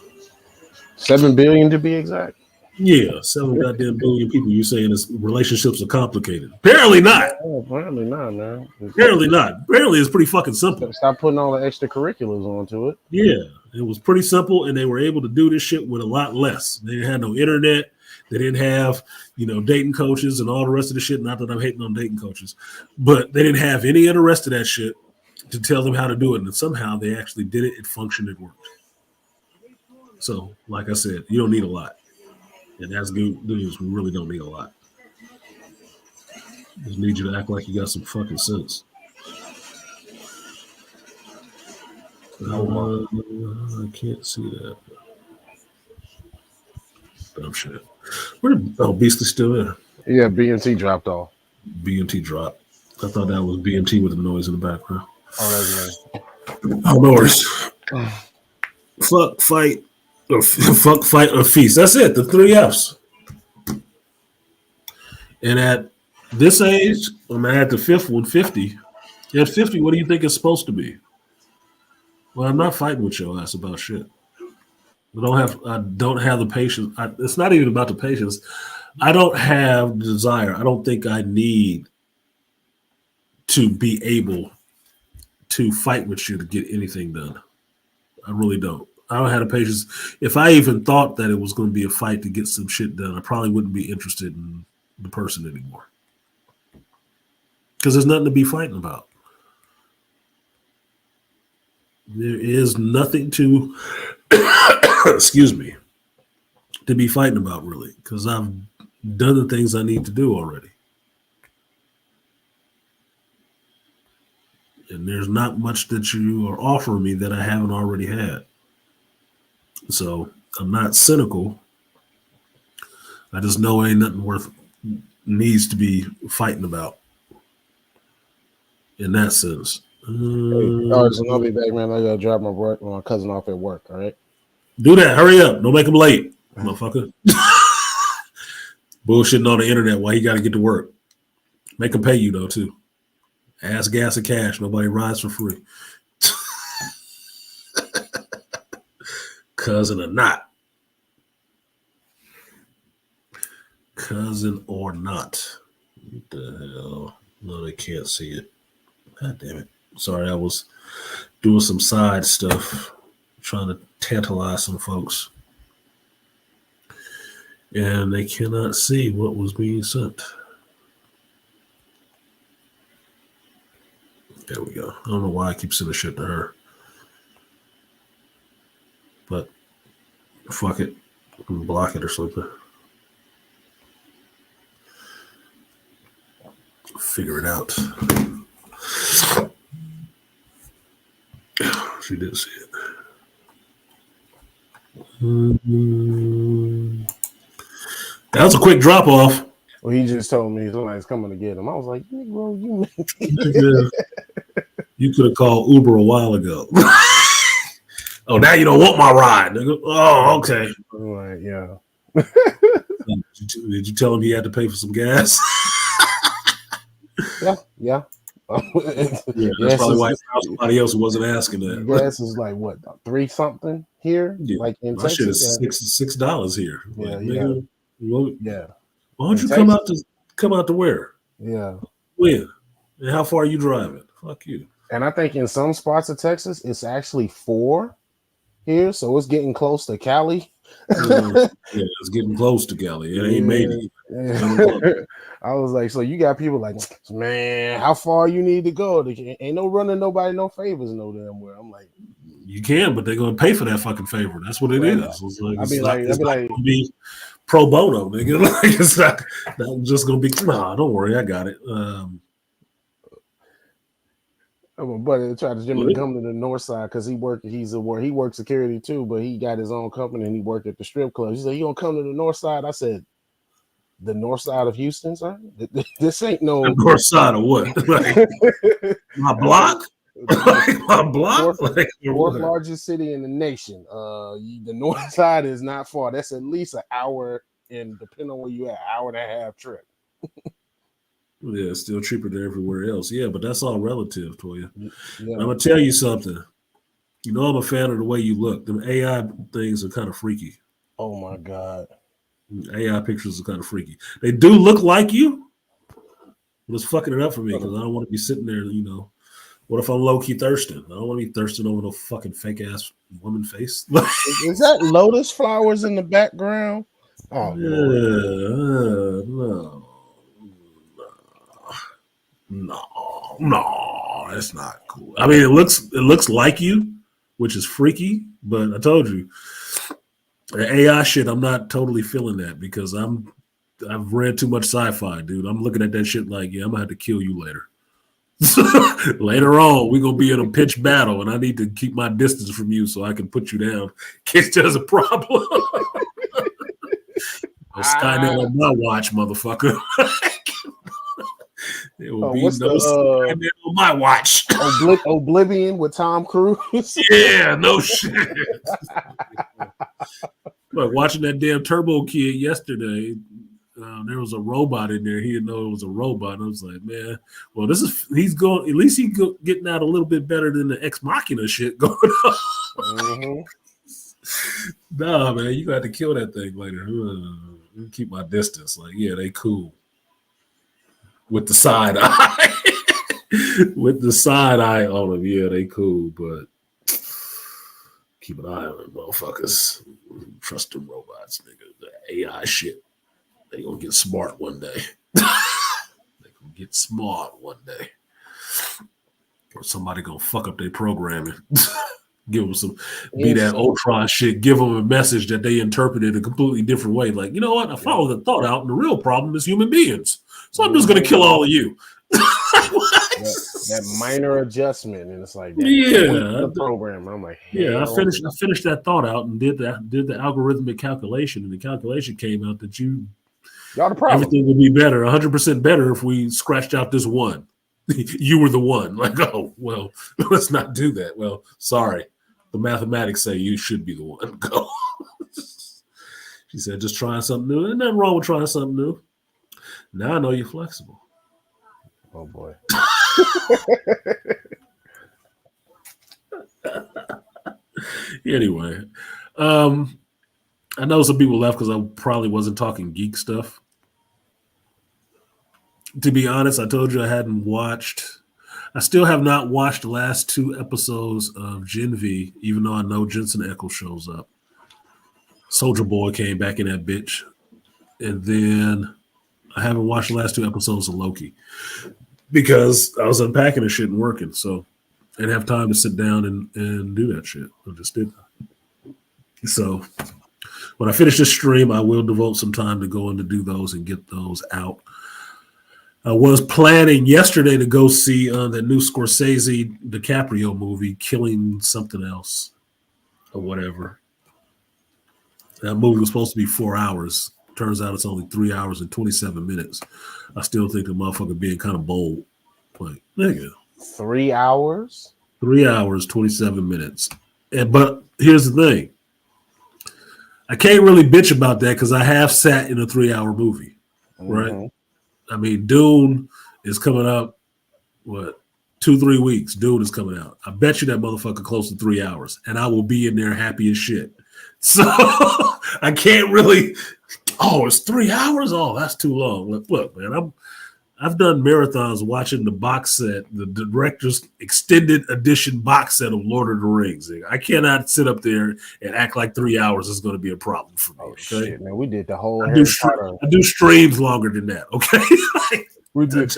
7 billion to be exact. Yeah, 7 goddamn billion people. You saying this relationships are complicated? Apparently not. Oh, apparently not, man. Apparently not. Apparently it's pretty fucking simple. Stop putting all the extracurriculars onto it. Yeah, it was pretty simple, and they were able to do this shit with a lot less. They didn't have no internet. They didn't have, dating coaches and all the rest of the shit. Not that I'm hating on dating coaches, but they didn't have any of the rest of that shit to tell them how to do it. And somehow they actually did it. It functioned. It worked. So, like I said, you don't need a lot. And that's good news. We really don't need a lot. Just need you to act like you got some fucking sense. I can't see that. Dumb shit. Beast is still there. Yeah, BNT dropped off. BNT dropped. I thought that was BNT with the noise in the background. Oh, that's nice. Oh, no worries. Fuck, fight, or feast. That's it. The 3 F's. And at this age, I'm at the 5th one, 50. At 50, what do you think it's supposed to be? Well, I'm not fighting with your ass about shit. I don't have the patience. It's not even about the patience. I don't have the desire. I don't think I need to be able to fight with you to get anything done. I really don't. I don't have the patience. If I even thought that it was going to be a fight to get some shit done, I probably wouldn't be interested in the person anymore. Because there's nothing to be fighting about. There is nothing to, excuse me, to be fighting about, really, because I've done the things I need to do already. And there's not much that you are offering me that I haven't already had. So I'm not cynical. I just know ain't nothing needs to be fighting about in that sense. All right, so I'll be back, man. I gotta drop my cousin off at work. All right, do that. Hurry up. Don't make him late, motherfucker. Bullshitting on the internet while he got to get to work. Make him pay you though too. Ass, gas, or cash. Nobody rides for free. Cousin or not. Cousin or not. What the hell? No, they can't see it. God damn it. Sorry, I was doing some side stuff, trying to tantalize some folks. And they cannot see what was being sent. There we go. I don't know why I keep sending shit to her. But fuck it. I'm gonna block it or something. Figure it out. She didn't see it. That was a quick drop off. Well, he just told me somebody's coming to get him. I was like, bro, you You could have called Uber a while ago. Oh, now you don't want my ride, nigga. Oh, okay. I'm like, yeah. Did you tell him he had to pay for some gas? Yeah. Yeah, that's probably why somebody else wasn't asking that. Gas is like what, 3 something here? Yeah. Like in My Texas, shit is $6 here. Yeah, like, yeah. Nigga, well, yeah. Why don't you come out to where? Yeah. When? And how far are you driving? Fuck you. And I think in some spots of Texas, it's actually 4 here, so it's getting close to Cali. Yeah, it's getting close to Cali. It ain't made it. Yeah. I was like, so you got people like, man, how far you need to go? Ain't no running nobody no favors no damn well. I'm like, you can, but they're gonna pay for that fucking favor. That's what it is. It's like, I'd be like, gonna be pro bono, nigga. Like it's not just gonna be. Nah, don't worry, I got it. my buddy tried to get me to come to the north side because he works security too, but he got his own company and he worked at the strip club. He said, "You gonna come to the north side?" I said, "The north side of Houston, sir? This ain't no the north side of what? Like, my block? My block, fourth largest city in the nation. The north side is not far. That's at least an hour, and depending on where you at, hour and a half trip. Yeah, it's still cheaper than everywhere else. Yeah, but that's all relative to you. Yeah. I'm gonna tell you something. You know, I'm a fan of the way you look. Them AI things are kind of freaky. Oh my god. AI pictures are kind of freaky. They do look like you, but it's fucking it up for me because I don't want to be sitting there. You know, what if I'm low key thirsting? I don't want to be thirsting over no fucking fake ass woman face. Is that lotus flowers in the background? Oh no, that's not cool. I mean, it looks like you, which is freaky. But I told you, the AI shit, I'm not totally feeling that because I've read too much sci-fi, dude. I'm looking at that shit like, yeah, I'm gonna have to kill you later. Later on, we're gonna be in a pitch battle, and I need to keep my distance from you so I can put you down in case there's a problem. Skynet on my watch, motherfucker. There will be no Skynet on my watch. Oblivion with Tom Cruise. Yeah, no shit. But watching that damn Turbo Kid yesterday, there was a robot in there. He didn't know it was a robot. And I was like, man, well, he's going. At least he's getting out a little bit better than the Ex Machina shit going on. Mm-hmm. Nah, man, you got to kill that thing later. Keep my distance. Like, yeah, they cool. With the side eye. With the side eye on them, yeah, they cool, but keep an eye on them, motherfuckers. Trust them robots, nigga. The AI shit. They gonna get smart one day. They gonna get smart one day. Or somebody gonna fuck up their programming. Give them some, be that Ultron shit. Give them a message that they interpreted a completely different way. Like, you know what? I followed the thought out, and the real problem is human beings. So I'm just gonna kill all of you. that minor adjustment, and it's like the program. I'm like, I finished that thought out and did the algorithmic calculation, and the calculation came out that y'all the problem. Everything would be better, 100% better if we scratched out this one. You were the one. Like, oh well, let's not do that. Well, sorry, the mathematics say you should be the one. Go. She said, just trying something new. There's nothing wrong with trying something new. Now I know you're flexible. Oh boy. Anyway, I know some people left because I probably wasn't talking geek stuff. To be honest, I told you I still have not watched the last 2 episodes of Gen V, even though I know Jensen Ackles shows up. Soldier Boy came back in that bitch. And then I haven't watched the last 2 episodes of Loki because I was unpacking and shit and working. So I didn't have time to sit down and do that shit. I just did. So when I finish this stream, I will devote some time to go in to do those and get those out. I was planning yesterday to go see the new Scorsese DiCaprio movie, Killing Something Else or whatever. That movie was supposed to be 4 hours. Turns out it's only 3 hours and 27 minutes. I still think the motherfucker being kind of bold. Like, nigga. 3 hours? 3 hours, 27 minutes. But here's the thing. I can't really bitch about that because I have sat in a 3-hour movie, right? Mm-hmm. I mean, Dune is coming up, 2-3 weeks. Dune is coming out. I bet you that motherfucker close to 3 hours, and I will be in there happy as shit. So I can't really. Oh, it's 3 hours. Oh, that's too long. Look, man, I've done marathons watching the box set, the director's extended edition box set of Lord of the Rings. I cannot sit up there and act like 3 hours is going to be a problem for me. Oh, okay, shit, man, we did the whole. I do streams longer than that. Okay, we did.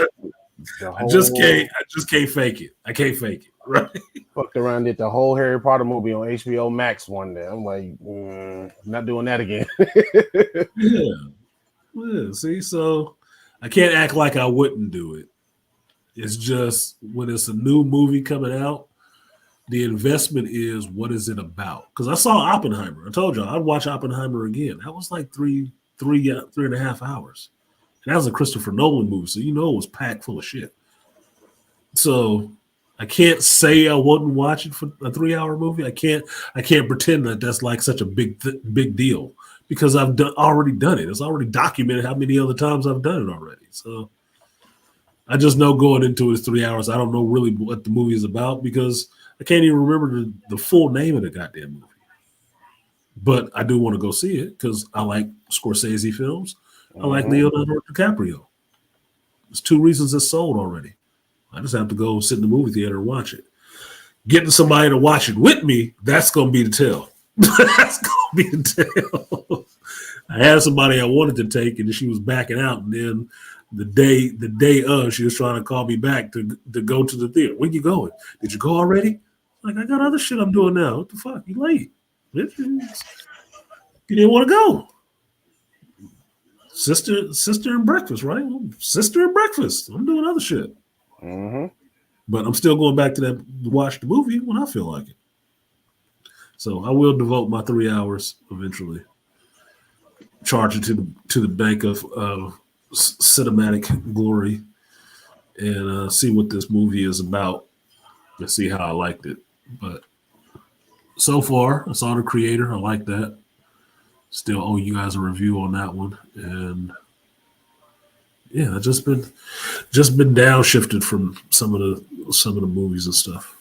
I just can't fake it. I can't fake it. Right? Fucked around, did the whole Harry Potter movie on HBO Max one day. I'm like, not doing that again. Yeah. See, so I can't act like I wouldn't do it. It's just when it's a new movie coming out, the investment is what is it about? Because I saw Oppenheimer. I told y'all I'd watch Oppenheimer again. That was like 3.5 hours. And that was a Christopher Nolan movie, so you know it was packed full of shit. So I can't say I wouldn't watch it for a 3-hour movie. I can't pretend that that's like such a big deal because I've already done it. It's already documented how many other times I've done it already. So I just know going into it 3 hours, I don't know really what the movie is about because I can't even remember the full name of the goddamn movie. But I do want to go see it because I like Scorsese films. I like Leonardo DiCaprio. There's 2 reasons it's sold already. I just have to go sit in the movie theater and watch it. Getting somebody to watch it with me, that's going to be the tell. That's going to be the tell. I had somebody I wanted to take, and she was backing out. And then the day of, she was trying to call me back to go to the theater. Where you going? Did you go already? Like, I got other shit I'm doing now. What the fuck? You late. You didn't want to go. Sister and breakfast, right? Sister and breakfast. I'm doing other shit. But I'm still going back to that to watch the movie when I feel like it. So I will devote my 3 hours eventually. Charge it to the bank of cinematic glory and see what this movie is about and see how I liked it. But so far, I saw the creator. I like that. Still owe you guys a review on that one. And yeah, I just been downshifted from some of the movies and stuff.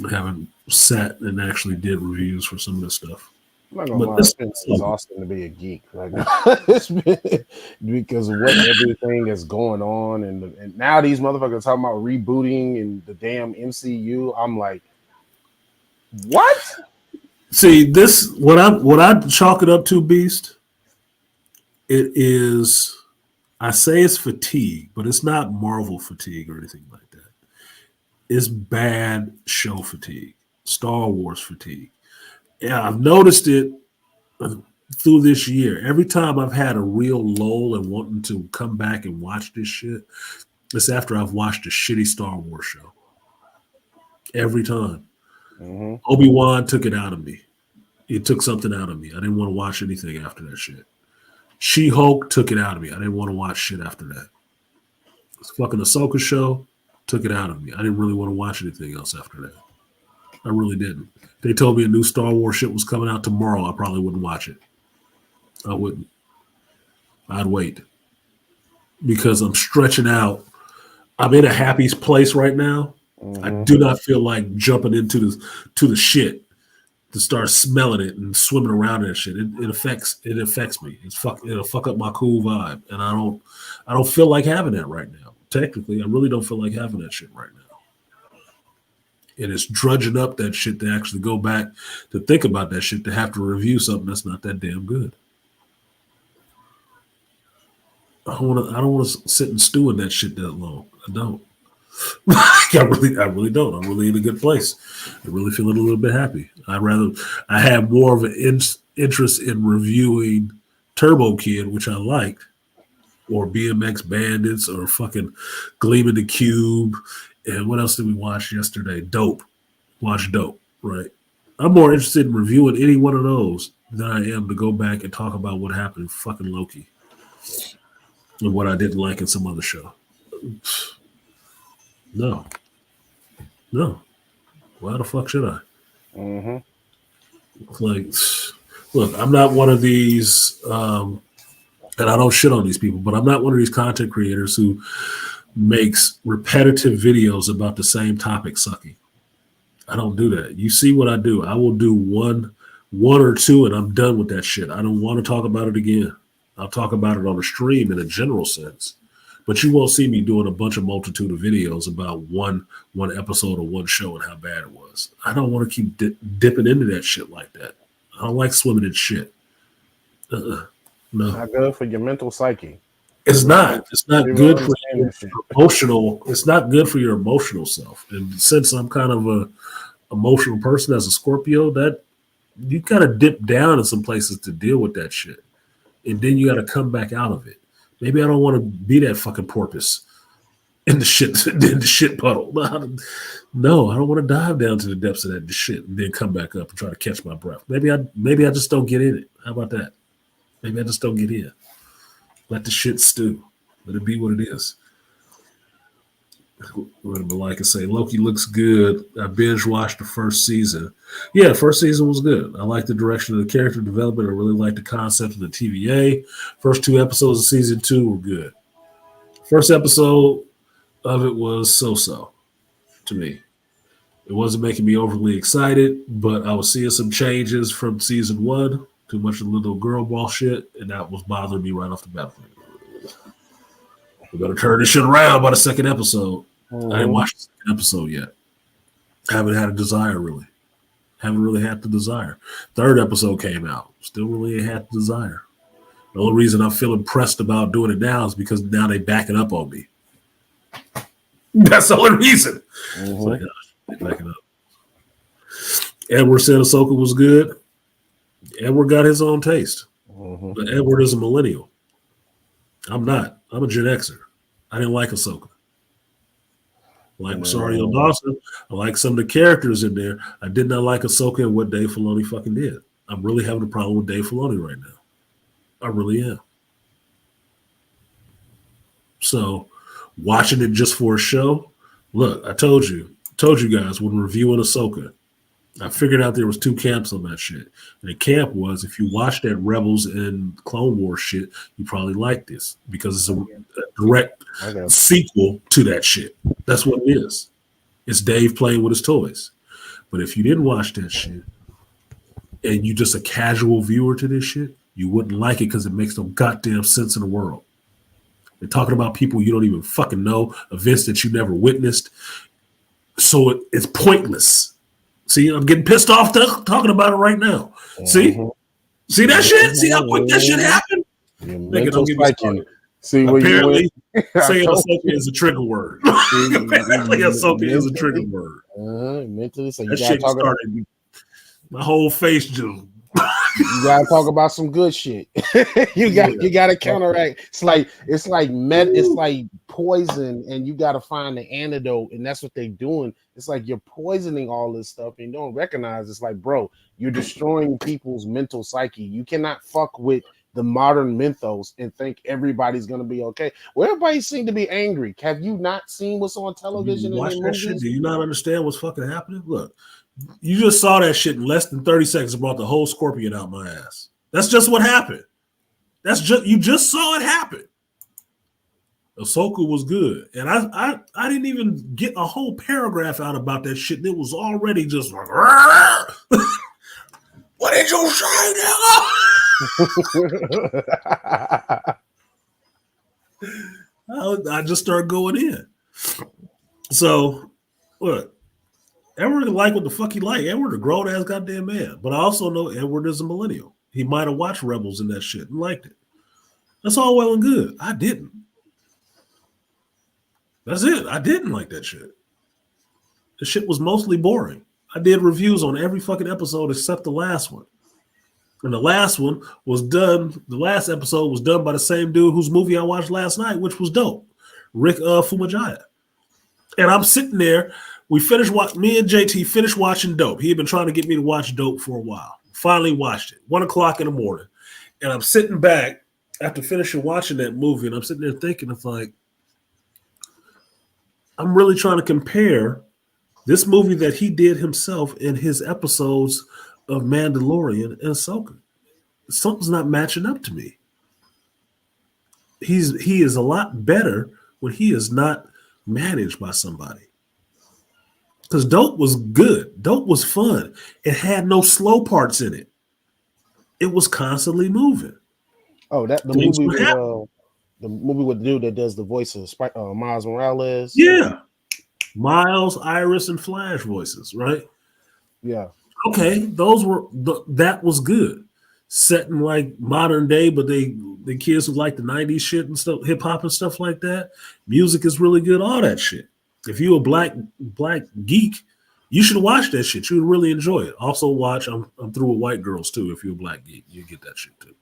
I haven't sat and actually did reviews for some of this stuff. I'm not gonna lie, it's been exhausting to be a geek right now. It's been, because of what everything is going on, and now these motherfuckers talking about rebooting and the damn MCU. I'm like, what? See, this what I chalk it up to, Beast. It is, I say it's fatigue, but it's not Marvel fatigue or anything like that. It's bad show fatigue, Star Wars fatigue. Yeah, I've noticed it through this year. Every time I've had a real lull and wanting to come back and watch this shit, it's after I've watched a shitty Star Wars show. Every time. Obi-Wan took it out of me. It took something out of me. I didn't want to watch anything after that shit. She-Hulk took it out of me. I didn't want to watch shit after that. This fucking Ahsoka show took it out of me. I didn't really want to watch anything else after that. I really didn't. If they told me a new Star Wars shit was coming out tomorrow, I probably wouldn't watch it. I wouldn't. I'd wait. Because I'm stretching out. I'm in a happy place right now. I do not feel like jumping into the shit to start smelling it and swimming around in that shit. It affects me. It'll fuck up my cool vibe. And I don't feel like having that right now. Technically, I really don't feel like having that shit right now. And it's drudging up that shit to actually go back to think about that shit to have to review something that's not that damn good. I don't want to sit and stew in that shit that long. I don't. I really don't. I'm really in a good place. I'm really feeling a little bit happy. I have more of an interest in reviewing Turbo Kid, which I liked, or BMX Bandits, or fucking Gleaming the Cube. And what else did we watch yesterday? Dope. Watch Dope, right? I'm more interested in reviewing any one of those than I am to go back and talk about what happened in fucking Loki and what I didn't like in some other show. No. Why the fuck should I? Like, look, I'm not one of these, and I don't shit on these people, but I'm not one of these content creators who makes repetitive videos about the same topic sucking. I don't do that. You see what I do. I will do one or two and I'm done with that shit. I don't want to talk about it again. I'll talk about it on a stream in a general sense. But you won't see me doing a bunch of multitude of videos about one episode or one show and how bad it was. I don't want to keep dipping into that shit like that. I don't like swimming in shit. No. Not good for your mental psyche. It's not. It's not good for your emotional. It's not good for your emotional self. And since I'm kind of a emotional person as a Scorpio, that you gotta dip down in some places to deal with that shit, and then you gotta come back out of it. Maybe I don't want to be that fucking porpoise in the shit puddle. No, I don't want to dive down to the depths of that shit and then come back up and try to catch my breath. Maybe I just don't get in it. How about that? Maybe I just don't get in. Let the shit stew. Let it be what it is. What Malika say? Loki looks good. I binge watched the first season. Yeah, first season was good. I like the direction of the character development. I really like the concept of the TVA. First 2 episodes of season 2 were good. First episode of it was so-so to me. It wasn't making me overly excited, but I was seeing some changes from season 1. Too much of the little girl ball shit, and that was bothering me right off the bat. We're gonna turn this shit around by the second episode. I didn't watch the second episode yet. Haven't had a desire really. Haven't really had the desire. Third episode came out. Still really ain't had the desire. The only reason I'm feeling pressed about doing it now is because now they backing up on me. That's the only reason. It's like, they backing up. Edward said Ahsoka was good. Edward got his own taste. But Edward is a millennial. I'm not. I'm a Gen Xer. I didn't like Ahsoka. I like Rosario Dawson. I like some of the characters in there. I did not like Ahsoka and what Dave Filoni fucking did. I'm really having a problem with Dave Filoni right now. I really am. So, watching it just for a show, look, I told you guys when reviewing Ahsoka, I figured out there was 2 camps on that shit. And the camp was if you watch that Rebels and Clone Wars shit, you probably like this because it's a direct sequel to that shit. That's what it is. It's Dave playing with his toys. But if you didn't watch that shit and you just a casual viewer to this shit, you wouldn't like it because it makes no goddamn sense in the world. They're talking about people you don't even fucking know, events that you never witnessed. So it's pointless. See, I'm getting pissed off talking about it right now. See that shit? See how quick that shit happened? Nigga, don't get me started. See, apparently, saying Ahsoka is a trigger word. Apparently, Ahsoka is a trigger word. Mentally, so you that shit started. My whole face just. You gotta talk about some good shit. you gotta counteract. It's like it's like poison, and you gotta find the antidote, and that's what they're doing. It's like you're poisoning all this stuff, and you don't recognize. It's like, bro, you're destroying people's mental psyche. You cannot fuck with the modern mythos and think everybody's gonna be okay. Well, everybody seem to be angry. Have you not seen what's on television? Watch that shit. Do you not understand what's fucking happening? Look. You just saw that shit in less than 30 seconds and brought the whole scorpion out my ass. That's just what happened. You just saw it happen. Ahsoka was good. And I didn't even get a whole paragraph out about that shit. It was already just like, what did you say, nigga? I just started going in. So, look. Edward like what the fuck he like. Edward a grown ass goddamn man. But I also know Edward is a millennial. He might have watched Rebels and that shit and liked it. That's all well and good. I didn't. That's it. I didn't like that shit. The shit was mostly boring. I did reviews on every fucking episode except the last one. And the last one was done, the last episode was done by the same dude whose movie I watched last night, which was dope. Rick Fumajaya. And I'm sitting there. Me and JT finished watching Dope. He had been trying to get me to watch Dope for a while. Finally watched it, 1:00 in the morning. And I'm sitting back after finishing watching that movie, and I'm sitting there thinking, it's like, I'm really trying to compare this movie that he did himself in his episodes of Mandalorian and Ahsoka. Something's not matching up to me. He is a lot better when he is not managed by somebody. Because Dope was good. Dope was fun. It had no slow parts in it. It was constantly moving. Oh, the movie with the dude that does the voice of Miles Morales. Yeah. Miles, Iris, and Flash voices, right? Yeah. Okay, that was good. Set in like modern day, but the kids who like the 90s shit and stuff, hip hop and stuff like that. Music is really good, all that shit. If you're a black geek, you should watch that shit. You would really enjoy it. Also watch, I'm through with white girls too. If you're a black geek, you get that shit too.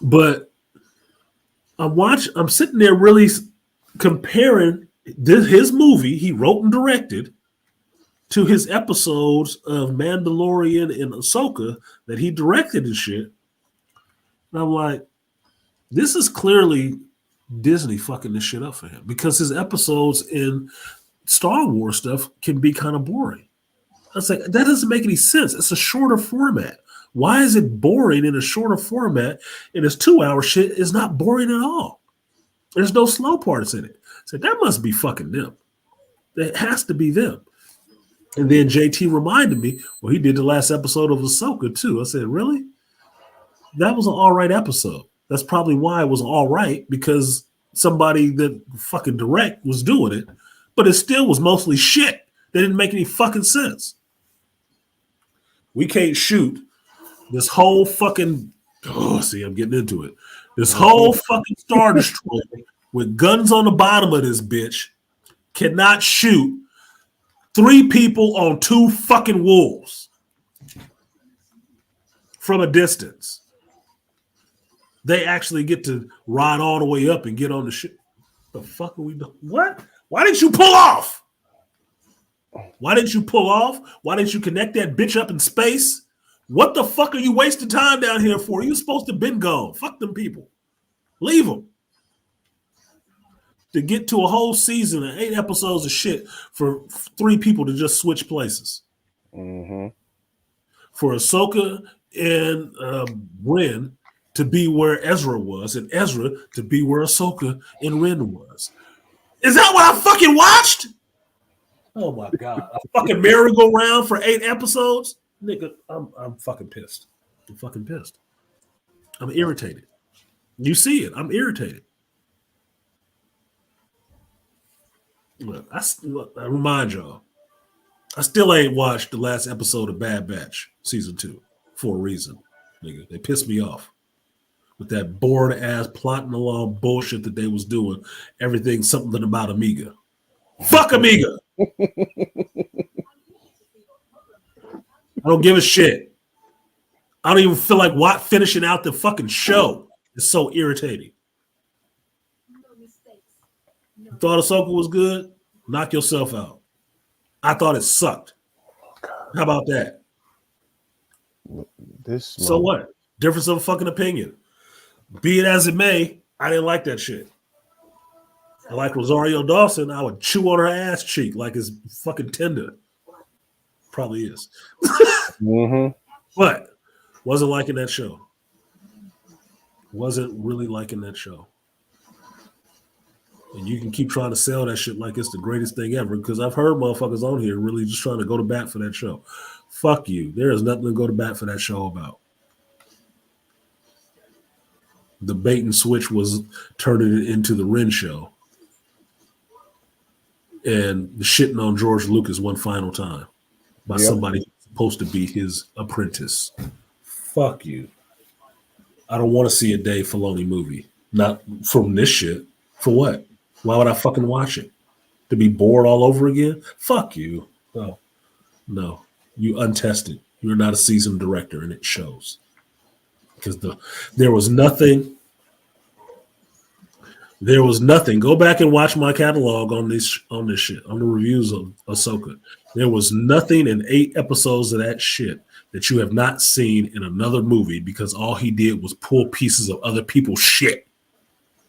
But I'm sitting there really comparing his movie he wrote and directed to his episodes of Mandalorian and Ahsoka that he directed and shit. And I'm like, this is clearly Disney fucking this shit up for him because his episodes in Star Wars stuff can be kind of boring. I was like, that doesn't make any sense. It's a shorter format. Why is it boring in a shorter format? And his 2-hour shit is not boring at all. There's no slow parts in it. So that must be fucking them. It has to be them. And then JT reminded me, well, he did the last episode of Ahsoka too. I said, really? That was an all right episode. That's probably why it was all right, because somebody that fucking direct was doing it, but it still was mostly shit. That didn't make any fucking sense. We can't shoot this whole fucking, I'm getting into it. This whole fucking Star Destroyer with guns on the bottom of this bitch cannot shoot 3 people on 2 fucking wolves from a distance. They actually get to ride all the way up and get on the shit. The fuck are we doing? What? Why didn't you pull off? Why didn't you pull off? Why didn't you connect that bitch up in space? What the fuck are you wasting time down here for? You supposed to been gone. Fuck them people. Leave them. To get to a whole season of 8 episodes of shit for 3 people to just switch places. Mm-hmm. For Ahsoka and Ren to be where Ezra was, and Ezra to be where Ahsoka and Ren was. Is that what I fucking watched? Oh my God. A fucking merry-go-round for 8 episodes? Nigga, I'm fucking pissed. I'm fucking pissed. I'm irritated. You see it. I'm irritated. Look, I remind y'all, I still ain't watched the last episode of Bad Batch season 2 for a reason. Nigga, they pissed me off with that bored ass plotting along bullshit that they was doing. Everything something about Amiga. Fuck Amiga. I don't give a shit. I don't even feel like finishing out the fucking show. It's so irritating. You thought Ahsoka was good? Knock yourself out. I thought it sucked. How about that? So what? Difference of fucking opinion. Be it as it may, I didn't like that shit. I like Rosario Dawson. I would chew on her ass cheek like it's fucking tender. Probably is. Mm-hmm. But wasn't liking that show. Wasn't really liking that show. And you can keep trying to sell that shit like it's the greatest thing ever, because I've heard motherfuckers on here really just trying to go to bat for that show. Fuck you. There is nothing to go to bat for that show about. The bait and switch was turning it into the Ren show. And the shitting on George Lucas one final time by somebody who's supposed to be his apprentice. Fuck you. I don't want to see a Dave Filoni movie. Not from this shit. For what? Why would I fucking watch it? To be bored all over again? Fuck you. No. You untested. You're not a seasoned director, and it shows. Because there was nothing. There was nothing. Go back and watch my catalog on this shit, on the reviews of Ahsoka. There was nothing in 8 episodes of that shit that you have not seen in another movie, because all he did was pull pieces of other people's shit.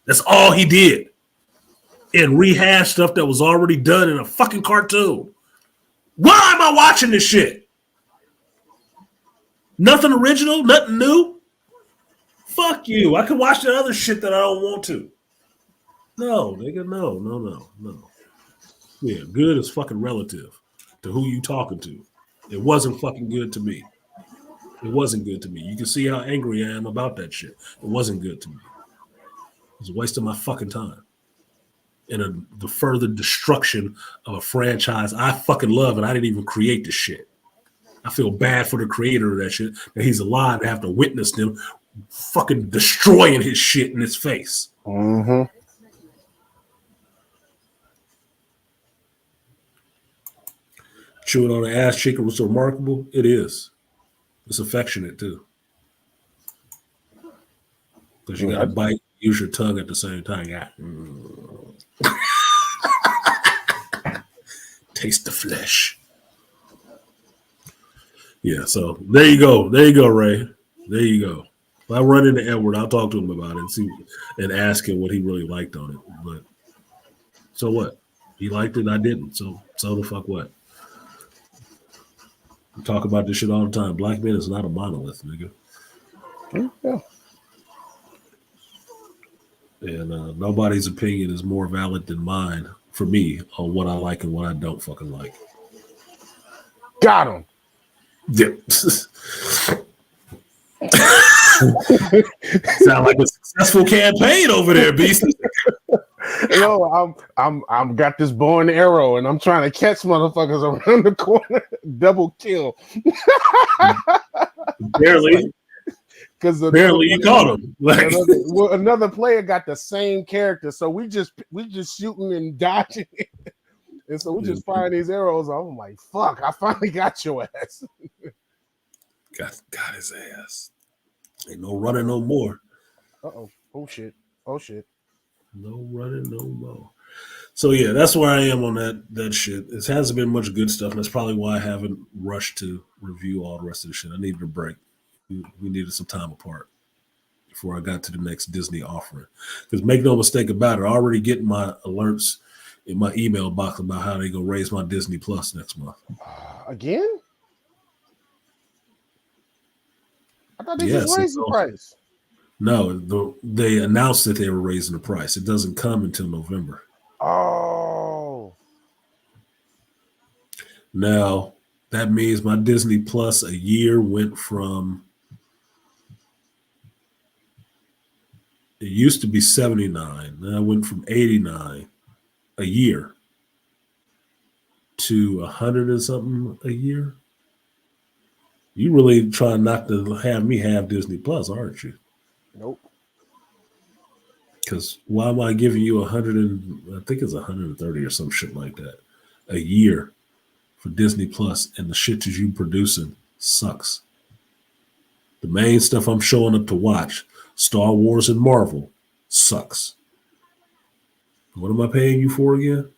That's all he did. And rehash stuff that was already done in a fucking cartoon. Why am I watching this shit? Nothing original, nothing new. Fuck you. I can watch the other shit that I don't want to. No, nigga, no. Yeah, good is fucking relative to who you talking to. It wasn't fucking good to me. It wasn't good to me. You can see how angry I am about that shit. It wasn't good to me. It was a waste of my fucking time. And the further destruction of a franchise I fucking love, and I didn't even create this shit. I feel bad for the creator of that shit, that he's alive to have to witness them fucking destroying his shit in his face. Mm-hmm. Chewing on the ass cheek was remarkable. It is. It's affectionate too. Because you gotta bite, use your tongue at the same time. Yeah. Taste the flesh. Yeah, so there you go. There you go, Ray. There you go. I run into Edward, I'll talk to him about it and see and ask him what he really liked on it. But so what? He liked it, I didn't. So the fuck what? We talk about this shit all the time. Black men is not a monolith, nigga. Yeah. And nobody's opinion is more valid than mine for me on what I like and what I don't fucking like. Got him. Yeah. Sound like a successful campaign over there, Beast. No, I'm got this bow and arrow, and I'm trying to catch motherfuckers around the corner. Double kill. Barely. Because Barely you caught him. Like, another player got the same character, so we just shooting and dodging, and so we just firing these arrows. I'm like, fuck! I finally got your ass. got his ass. Ain't no running no more. Oh shit! No running no more. So yeah, that's where I am on that shit. It hasn't been much good stuff, and that's probably why I haven't rushed to review all the rest of the shit. I needed a break. We needed some time apart before I got to the next Disney offering. Because make no mistake about it, I already getting my alerts in my email box about how they gonna raise my Disney Plus next month. Again? I thought they just raised the price. No, they announced that they were raising the price. It doesn't come until November. Oh. Now, that means my Disney Plus a year went from, it used to be $79. Then I went from $89 a year to $100 and something a year. You really trying not to have me have Disney Plus, aren't you? Nope. Because why am I giving you I think it's 130 or some shit like that a year for Disney Plus, and the shit that you producing sucks. The main stuff I'm showing up to watch, Star Wars and Marvel, sucks. What am I paying you for again?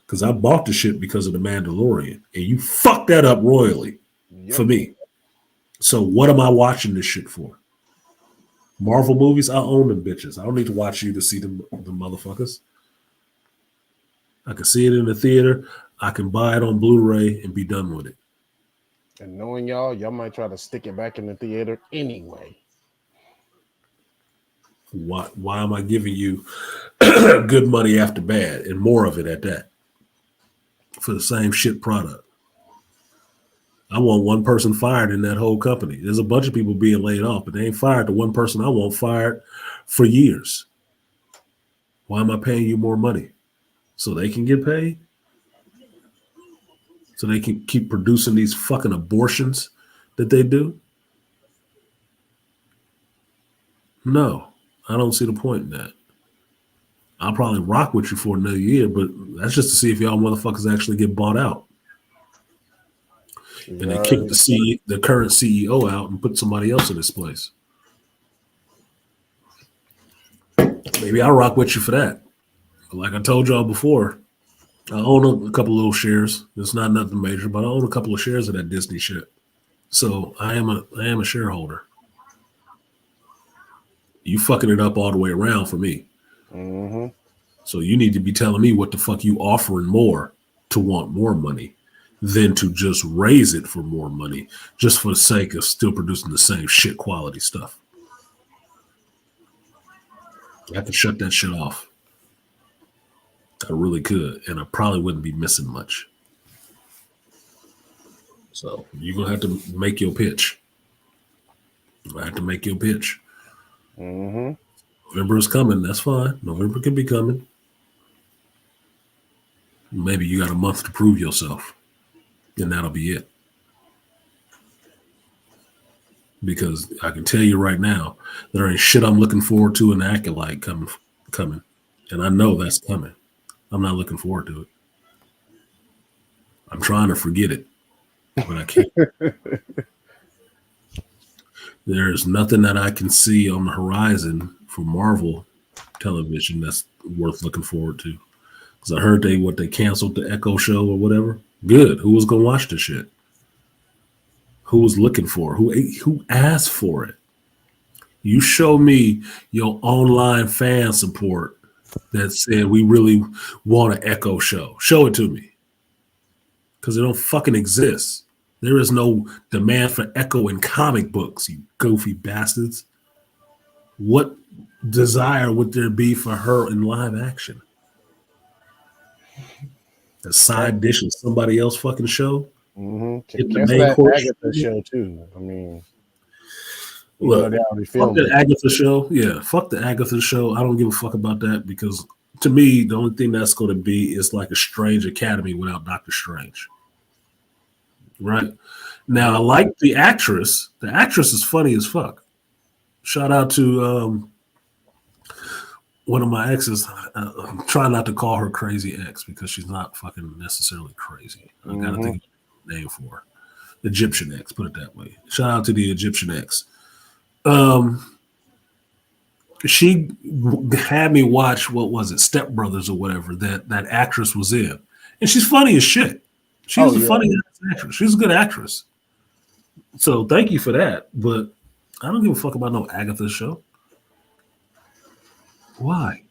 Because I bought the shit because of The Mandalorian, and you fucked that up royally for me. So what am I watching this shit for? Marvel movies, I own them bitches. I don't need to watch you to see the motherfuckers. I can see it in the theater. I can buy it on Blu-ray and be done with it. And knowing y'all might try to stick it back in the theater anyway. Why am I giving you good money after bad and more of it at that for the same shit product? I want one person fired in that whole company. There's a bunch of people being laid off, but they ain't fired the one person I want fired for years. Why am I paying you more money? So they can get paid? So they can keep producing these fucking abortions that they do? No, I don't see the point in that. I'll probably rock with you for another year, but that's just to see if y'all motherfuckers actually get bought out. And they kick the current CEO out and put somebody else in his place. Maybe I'll rock with you for that. But like I told y'all before, I own a couple little shares. It's not nothing major, but I own a couple of shares of that Disney shit. So I am a shareholder. You fucking it up all the way around for me. Mm-hmm. So you need to be telling me what the fuck you offering more to want more money than to just raise it for more money just for the sake of still producing the same shit quality stuff. I have to shut that shit off. I really could, and I probably wouldn't be missing much. So you're going to have to make your pitch. I have to make your pitch. Mm-hmm. November is coming. That's fine. November can be coming. Maybe you got a month to prove yourself, and that'll be it. Because I can tell you right now, there ain't shit I'm looking forward to in the Acolyte coming. And I know that's coming. I'm not looking forward to it. I'm trying to forget it, but I can't. There's nothing that I can see on the horizon for Marvel television that's worth looking forward to. Because I heard they canceled the Echo show or whatever. Good. Who was gonna watch this shit? Who was looking for it? Who asked for it? You show me your online fan support that said we really want an Echo show. Show it to me. Because it don't fucking exist. There is no demand for Echo in comic books, you goofy bastards. What desire would there be for her in live action? A side dish of somebody else fucking show? In the Cancel main that course? Agatha show too. I mean, even though Look, they already fuck filmed that it. Agatha show. Yeah, fuck the Agatha show. I don't give a fuck about that because to me, the only thing that's going to be is like a Strange Academy without Doctor Strange. Right? Now, I like the actress. The actress is funny as fuck. Shout out to one of my exes. I'm trying not to call her Crazy Ex because she's not fucking necessarily crazy. I got to think of a name for her. Egyptian Ex, put it that way. Shout out to the Egyptian Ex. She had me watch, what was it, Step Brothers or whatever that actress was in, and she's funny as shit. She's a funny actress. She's a good actress. So thank you for that. But I don't give a fuck about no Agatha show. Why?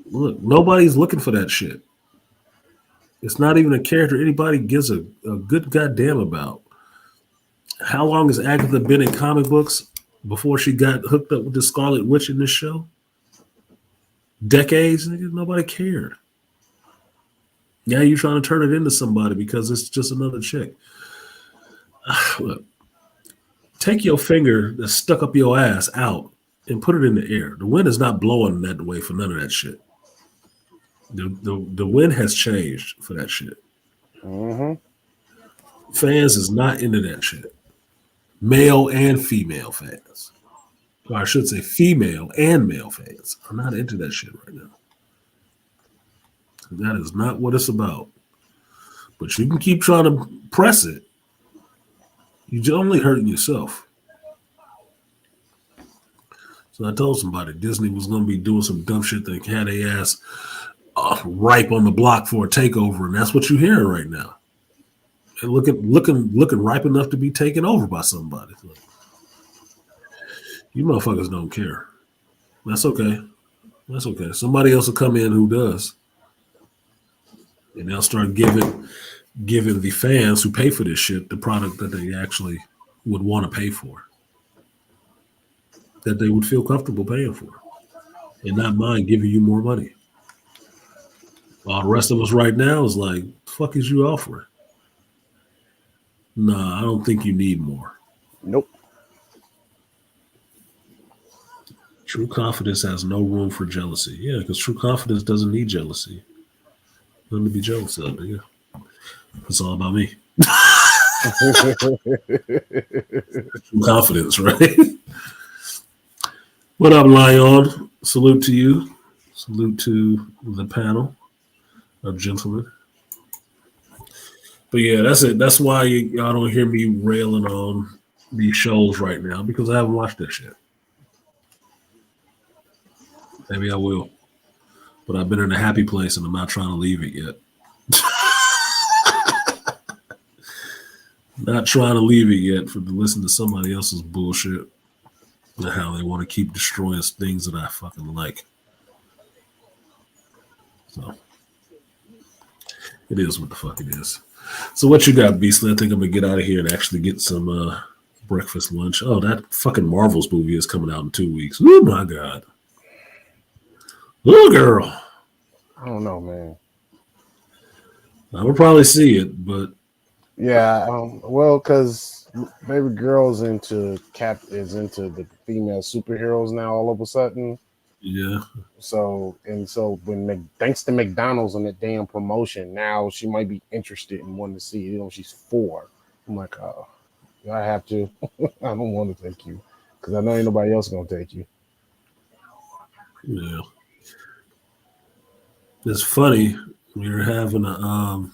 Look, nobody's looking for that shit. It's not even a character anybody gives a good goddamn about. How long has Agatha been in comic books before she got hooked up with the Scarlet Witch in this show? Decades? Nobody cared. Now you're trying to turn it into somebody because it's just another chick. Look, take your finger that's stuck up your ass out and put it in the air. The wind is not blowing that way for none of that shit. The wind has changed for that shit. Fans is not into that shit. Male and female fans. Or I should say female and male fans are not into that shit right now. That is not what it's about. But you can keep trying to press it. You're only hurting yourself. So I told somebody Disney was going to be doing some dumb shit that had their ass ripe on the block for a takeover, and that's what you're hearing right now. And looking ripe enough to be taken over by somebody. You motherfuckers don't care. That's okay. That's okay. Somebody else will come in who does. And they'll start giving the fans who pay for this shit the product that they actually would want to pay for. That they would feel comfortable paying for. And not mind giving you more money. While the rest of us right now is like, the fuck is you offering? Nah, I don't think you need more. Nope. True confidence has no room for jealousy. Yeah, because true confidence doesn't need jealousy. Nothing to be jealous of, nigga. It's all about me. True confidence, right? What up, Lion? Salute to you. Salute to the panel of gentlemen. But yeah, that's it. That's why y'all don't hear me railing on these shows right now because I haven't watched that shit. Maybe I will. But I've been in a happy place and I'm not trying to leave it yet. Not trying to leave it yet to listen to somebody else's bullshit and how they want to keep destroying things that I fucking like. So it is what the fuck it is. So what you got, Beastly? I think I'm gonna get out of here and actually get some breakfast, lunch. Oh, that fucking Marvel's movie is coming out in 2 weeks. Oh my god. Oh girl. I don't know, man. I will probably see it, but yeah, well, because baby girl's into the female superheroes now all of a sudden. yeah. So when thanks to McDonald's and that damn promotion, now she might be interested in wanting to see it. She's 4. I'm like, oh, I have to. I don't want to take you because I know ain't nobody else gonna take you. Yeah. It's funny. We were having a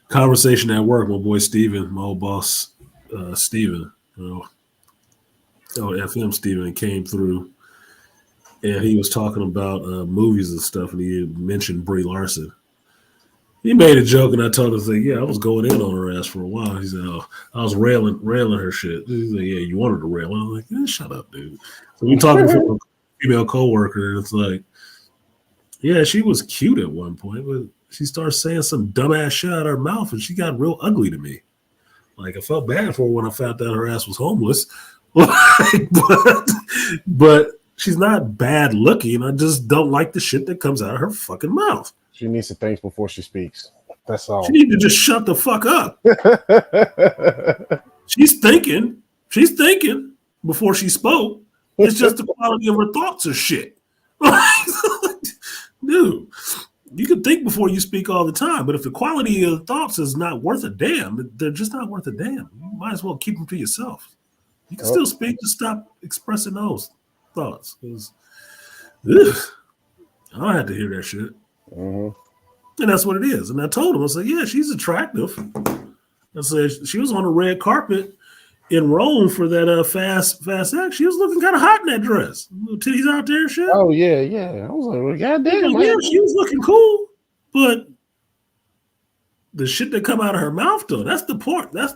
conversation at work. My boy Steven, my old boss, Steven, FM Steven came through. And he was talking about movies and stuff, and he had mentioned Brie Larson. He made a joke, and I told him, like, yeah, I was going in on her ass for a while. He said, oh, I was railing her shit. He's like, yeah, you wanted to rail. I was like, shut up, dude. So we talking to a female coworker, and it's like, yeah, she was cute at one point, but she started saying some dumbass shit out of her mouth, and she got real ugly to me. Like, I felt bad for her when I found out her ass was homeless. but she's not bad looking. I just don't like the shit that comes out of her fucking mouth. She needs to think before she speaks. That's all. She needs to just shut the fuck up. She's thinking before she spoke. It's just the quality of her thoughts or shit. Dude, you can think before you speak all the time, but if the quality of the thoughts is not worth a damn, they're just not worth a damn. You might as well keep them to yourself. You can still speak, just stop expressing those thoughts. I don't have to hear that shit. Mm-hmm. And that's what it is. And I told him, I said, yeah, she's attractive. I said, she was on the red carpet in Rome for that fast act. She was looking kind of hot in that dress. Little titties out there and shit. Oh, yeah. I was like, well, goddamn. Yeah, she was looking cool. But the shit that come out of her mouth, though, that's the point. That's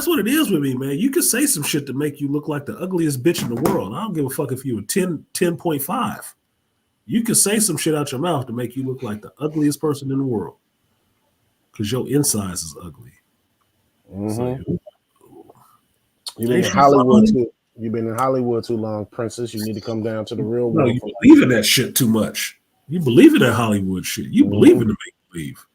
what it is with me, man. You can say some shit to make you look like the ugliest bitch in the world. I don't give a fuck if you were 10.5. You can say some shit out your mouth to make you look like the ugliest person in the world. Because your insides is ugly. Mm-hmm. You've been in Hollywood too. You've been in Hollywood too long, princess. You need to come down to the real world. No, you believe in that shit too much. You believe in that Hollywood shit. You believe in the make-believe.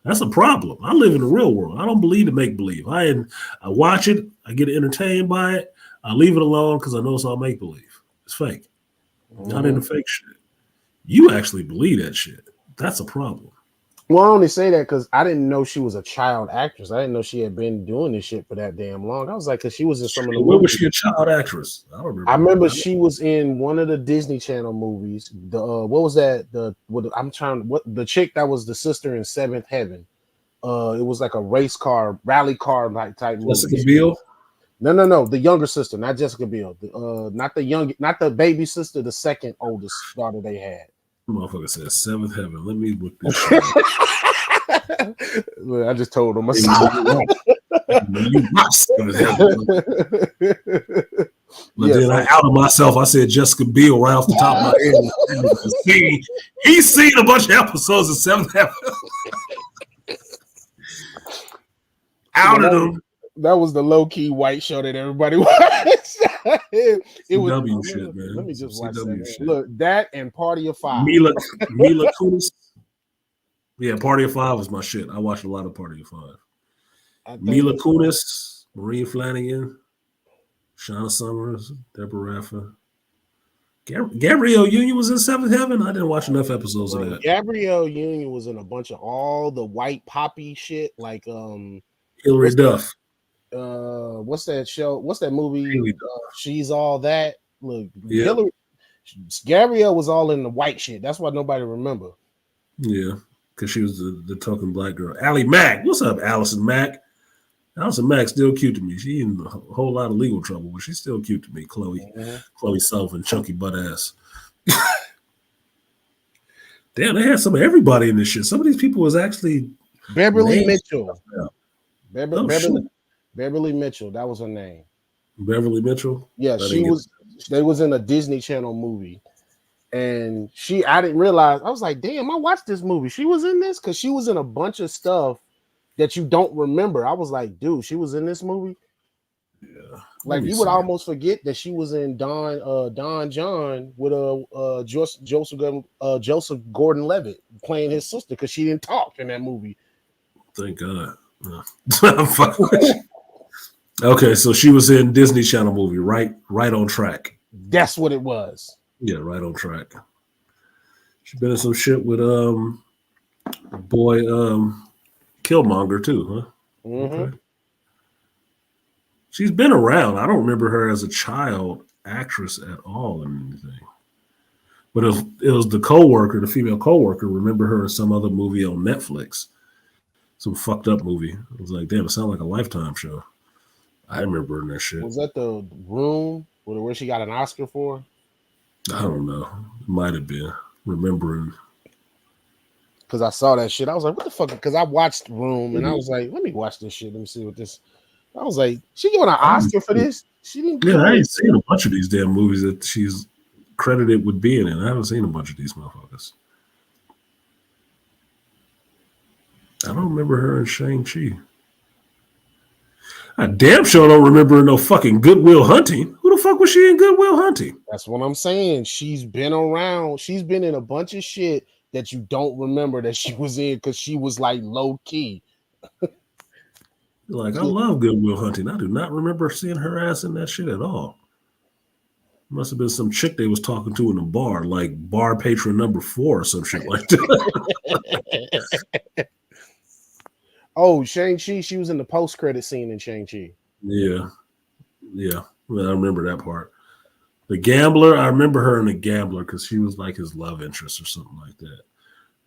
That's a problem. I live in the real world. I don't believe in make-believe. I watch it. I get entertained by it. I leave it alone because I know it's all make-believe. It's fake. Not into fake shit. You actually believe that shit. That's a problem. Well, I only say that because I didn't know she was a child actress. I didn't know she had been doing this shit for that damn long. I was like, because she was in some of the When was she a child actress? I don't remember. I remember she was in one of the Disney Channel movies. The what was that? The chick that was the sister in Seventh Heaven. It was like a rally car type movie. Jessica Biel? No. The younger sister, not Jessica Biel. Not the baby sister, the second oldest daughter they had. Motherfucker said Seventh Heaven. Let me look this shit up. I just told him. You watch Seventh Heaven. But then I outed myself. I said Jessica Biel right off the top of my head. He's seen a bunch of episodes of Seventh Heaven. Outed him. That was the low-key white show that everybody watched. it was CW shit, man. Let me just watch CW that. shit. Look, that and Party of Five. Mila Kunis. Yeah, Party of Five was my shit. I watched a lot of Party of Five. Mila Kunis, Marie Flanagan, Shauna Summers, Deborah Raffa. Gabrielle Union was in Seventh Heaven. I didn't watch enough episodes of that. Gabrielle Union was in a bunch of all the white poppy shit, like Hilary Duff. What's that show? What's that movie? She's All That. Look, yeah. Gabrielle was all in the white shit. That's why nobody remember. Yeah, because she was the token black girl. Allie Mack. What's up, Allison Mack? Allison Mack still cute to me. She in a whole lot of legal trouble, but she's still cute to me. Chloe Sullivan, chunky butt ass. Damn, they had some of everybody in this shit. Some of these people was actually Beverly Mitchell. Yeah. Beverly Mitchell, that was her name. Beverly Mitchell? Yeah, they was in a Disney Channel movie. And I didn't realize, I was like, damn, I watched this movie. She was in this? Because she was in a bunch of stuff that you don't remember. I was like, dude, she was in this movie? Yeah. Like you would almost forget that she was in Don John with Joseph Gordon-Levitt playing his sister because she didn't talk in that movie. Thank God. I'm fucking with you. Okay, so she was in Disney Channel movie, right on track. That's what it was. Yeah, right on track. She been in some shit with Killmonger too, huh? Mm-hmm. Okay. She's been around. I don't remember her as a child actress at all in anything. But it was the female coworker. Remember her in some other movie on Netflix. Some fucked up movie. It was like, damn, it sounded like a Lifetime show. I remember in that shit. Was that The Room where she got an Oscar for? I don't know. It might have been. Remembering. because I saw that shit. I was like, what the fuck? Because I watched Room and I was like, let me watch this shit. Let me see what this. I was like, she got an Oscar for this? She didn't. Yeah, I ain't seen a bunch of these damn movies that she's credited with being in. I haven't seen a bunch of these motherfuckers. I don't remember her in Shang-Chi. I damn sure don't remember no fucking Goodwill Hunting. Who the fuck was she in Goodwill Hunting? That's what I'm saying. She's been around. She's been in a bunch of shit that you don't remember that she was in because she was like low key. Like, I love Goodwill Hunting. I do not remember seeing her ass in that shit at all. Must have been some chick they was talking to in a bar, like bar patron number 4 or some shit like that. Oh, Shang-Chi, she was in the post-credit scene in Shang-Chi. Yeah. Well, I remember that part. The Gambler, I remember her in The Gambler because she was like his love interest or something like that.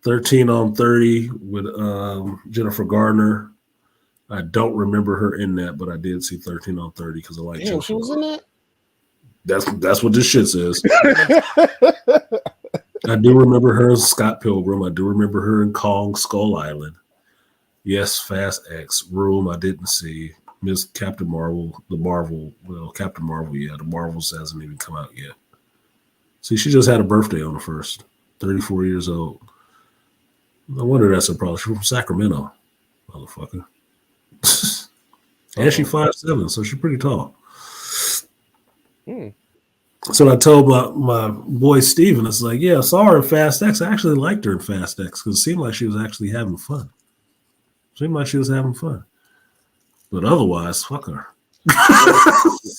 13 on 30 with Jennifer Garner. I don't remember her in that, but I did see 13 on 30 because I like Jennifer. She was in that? That's what this shit says. I do remember her in Scott Pilgrim. I do remember her in Kong Skull Island. Yes, Fast X. Room I didn't see. Miss Captain Marvel, Captain Marvel, yeah. The Marvels hasn't even come out yet. See, she just had a birthday on the 1st. 34 years old. No wonder that's a problem. She's from Sacramento, motherfucker. And she's 5'7", so she's pretty tall. So I told my boy Steven, it's like, yeah, I saw her in Fast X. I actually liked her in Fast X because it seemed like she was actually having fun. But otherwise, fuck her.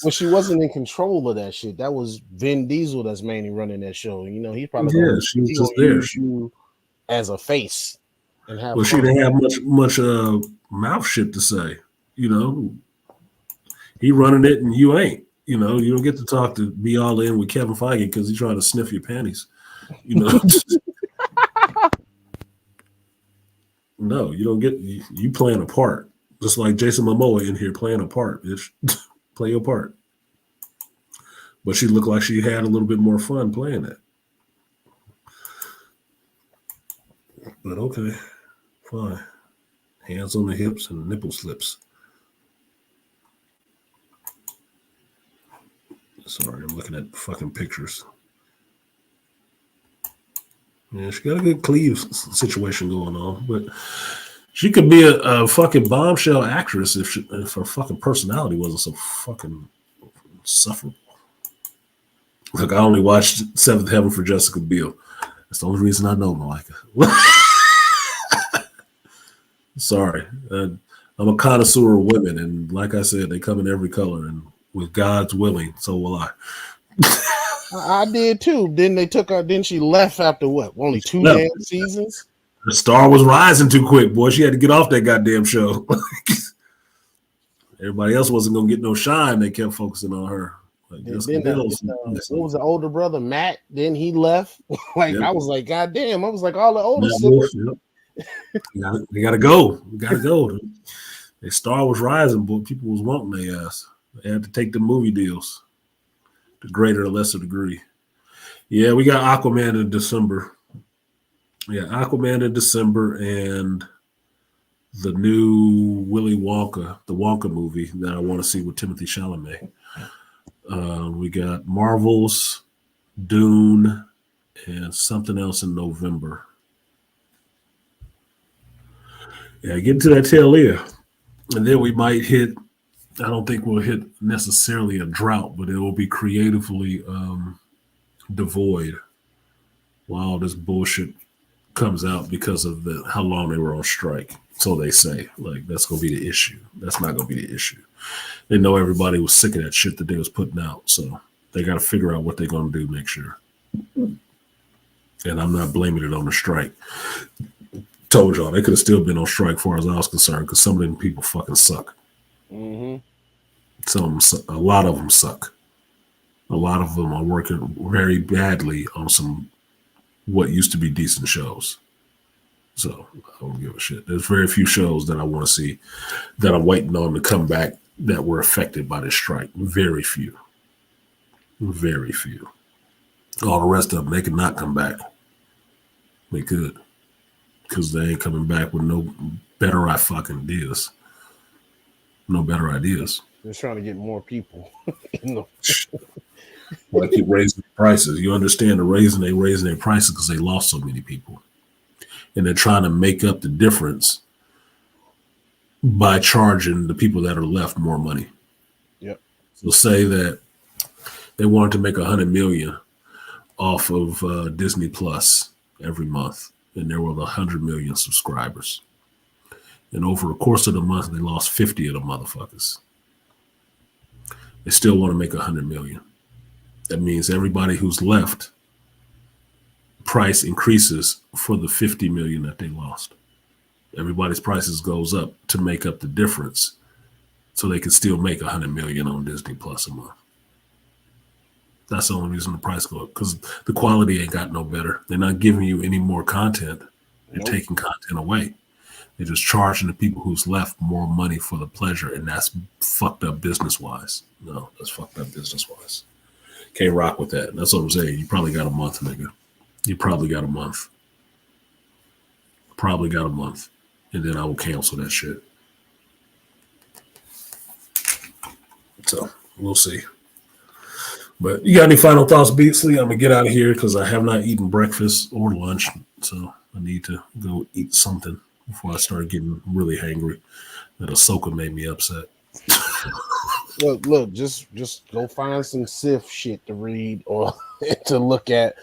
Well, she wasn't in control of that shit. That was Vin Diesel that's mainly running that show. You know, he's probably she was just there. You as a face and have. Well, she didn't have much mouth shit to say. You know, he running it and you ain't. You know, you don't get to be all in with Kevin Feige because he's trying to sniff your panties. You know. No, you don't get you playing a part. Just like Jason Momoa in here playing a part, bitch. Play your part. But she looked like she had a little bit more fun playing it. But okay, fine. Hands on the hips and nipple slips. Sorry, I'm looking at fucking pictures. Yeah, she got a good cleave situation going on, but she could be a fucking bombshell actress if her fucking personality wasn't so fucking insufferable. Look, I only watched Seventh Heaven for Jessica Biel. That's the only reason I know Malika. Sorry. I'm a connoisseur of women, and like I said, they come in every color, and with God's willing, so will I. I did too. Then they took her. Then she left after what? Only 2 damn seasons. The star was rising too quick, boy. She had to get off that goddamn show. Everybody else wasn't gonna get no shine. They kept focusing on her. Like, what was the older brother, Matt? Then he left. I was like, God damn! I was like, all the older siblings. They gotta go. We gotta go. Their star was rising, but people was wanting their ass. They had to take the movie deals. To greater or lesser degree. Yeah, we got Aquaman in December. Yeah, Aquaman in December and the new Willy Wonka, the Wonka movie that I want to see with Timothée Chalamet. We got Marvel's, Dune, and something else in November. Yeah, get to that tail end. And then we might hit, I don't think we'll hit necessarily a drought, but it will be creatively devoid while all this bullshit comes out because of how long they were on strike. So they say, like, that's going to be the issue. That's not going to be the issue. They know everybody was sick of that shit that they was putting out. So they got to figure out what they're going to do next year. And I'm not blaming it on the strike. Told y'all, they could have still been on strike as far as I was concerned because some of them people fucking suck. Mm-hmm. A lot of them suck. A lot of them are working very badly on some what used to be decent shows. So I don't give a shit. There's very few shows that I want to see that I'm waiting on to come back that were affected by this strike. Very few. Very few. All the rest of them, they could not come back. They could. because they ain't coming back with no better fucking ideas. No better ideas. They're trying to get more people. Why keep raising prices? You understand they raising their prices because they lost so many people. And they're trying to make up the difference by charging the people that are left more money. Yep. So say that they wanted to make $100 million off of Disney Plus every month, and there were 100 million subscribers. And over the course of the month, they lost 50 of the motherfuckers. They still want to make 100 million. That means everybody who's left, price increases for the 50 million that they lost. Everybody's prices goes up to make up the difference, so they can still make 100 million on Disney Plus a month. That's the only reason the price go up, because the quality ain't got no better. They're not giving you any more content. They're taking content away. They're just charging the people who's left more money for the pleasure, and that's fucked up business-wise. No, that's fucked up business-wise. Can't rock with that. That's what I'm saying. You probably got a month, nigga. You probably got a month. Probably got a month. And then I will cancel that shit. So, we'll see. But you got any final thoughts, Beatsley? I'm going to get out of here because I have not eaten breakfast or lunch. So, I need to go eat something before I start getting really hangry. That Ahsoka made me upset. Look, just go find some Sith shit to read or to look at.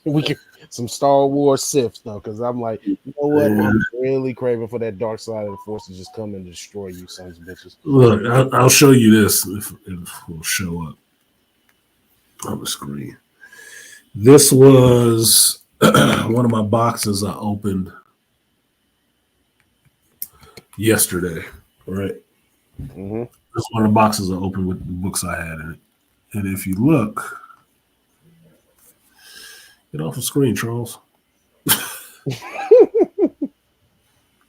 We can some Star Wars Sith stuff, because I'm like, you know what? I'm really craving for that dark side of the Force to just come and destroy you sons of bitches. Look, I'll show you this if it will show up on the screen. This was one of my boxes I opened yesterday, right? Mm-hmm. This is one of the boxes I opened with the books I had in it. And if you look, get off the screen, Charles.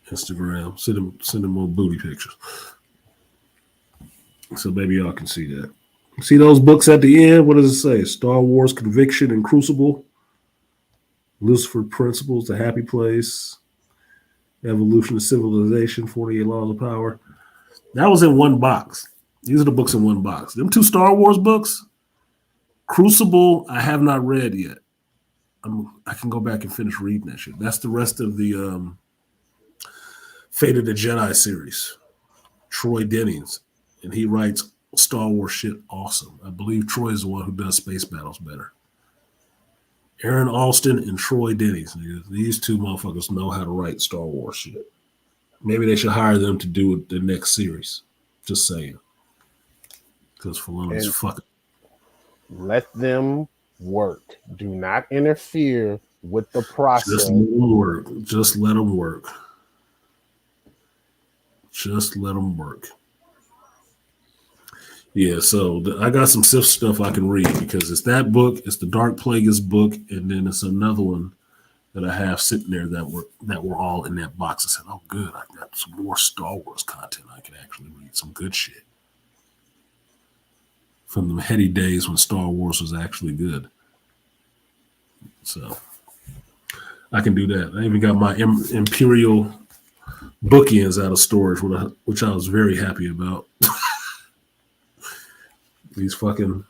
Instagram, send them more booty pictures. So maybe y'all can see that. See those books at the end? What does it say? Star Wars Conviction and Crucible, Lucifer Principles, The Happy Place, Evolution of Civilization, 48 Laws of Power. That was in one box. These are the books in one box. Them two Star Wars books, Crucible, I have not read yet. I can go back and finish reading that shit. That's the rest of the Fate of the Jedi series. Troy Dennings. And he writes Star Wars shit awesome. I believe Troy is the one who does space battles better. Aaron Alston and Troy Dennings. These two motherfuckers know how to write Star Wars shit. Maybe they should hire them to do the next series. Just saying. Because Filoni's fucking. Let them work. Do not interfere with the process. Just let them work. Just let them work. Just let them work. Yeah, so I got some Sith stuff I can read, because it's that book, it's the Dark Plagueis book, and then it's another one that I have sitting there that were all in that box. I said, oh, good, I got some more Star Wars content I can actually read, some good shit. From the heady days when Star Wars was actually good. So I can do that. I even got my Imperial bookends out of storage, which I was very happy about. These fucking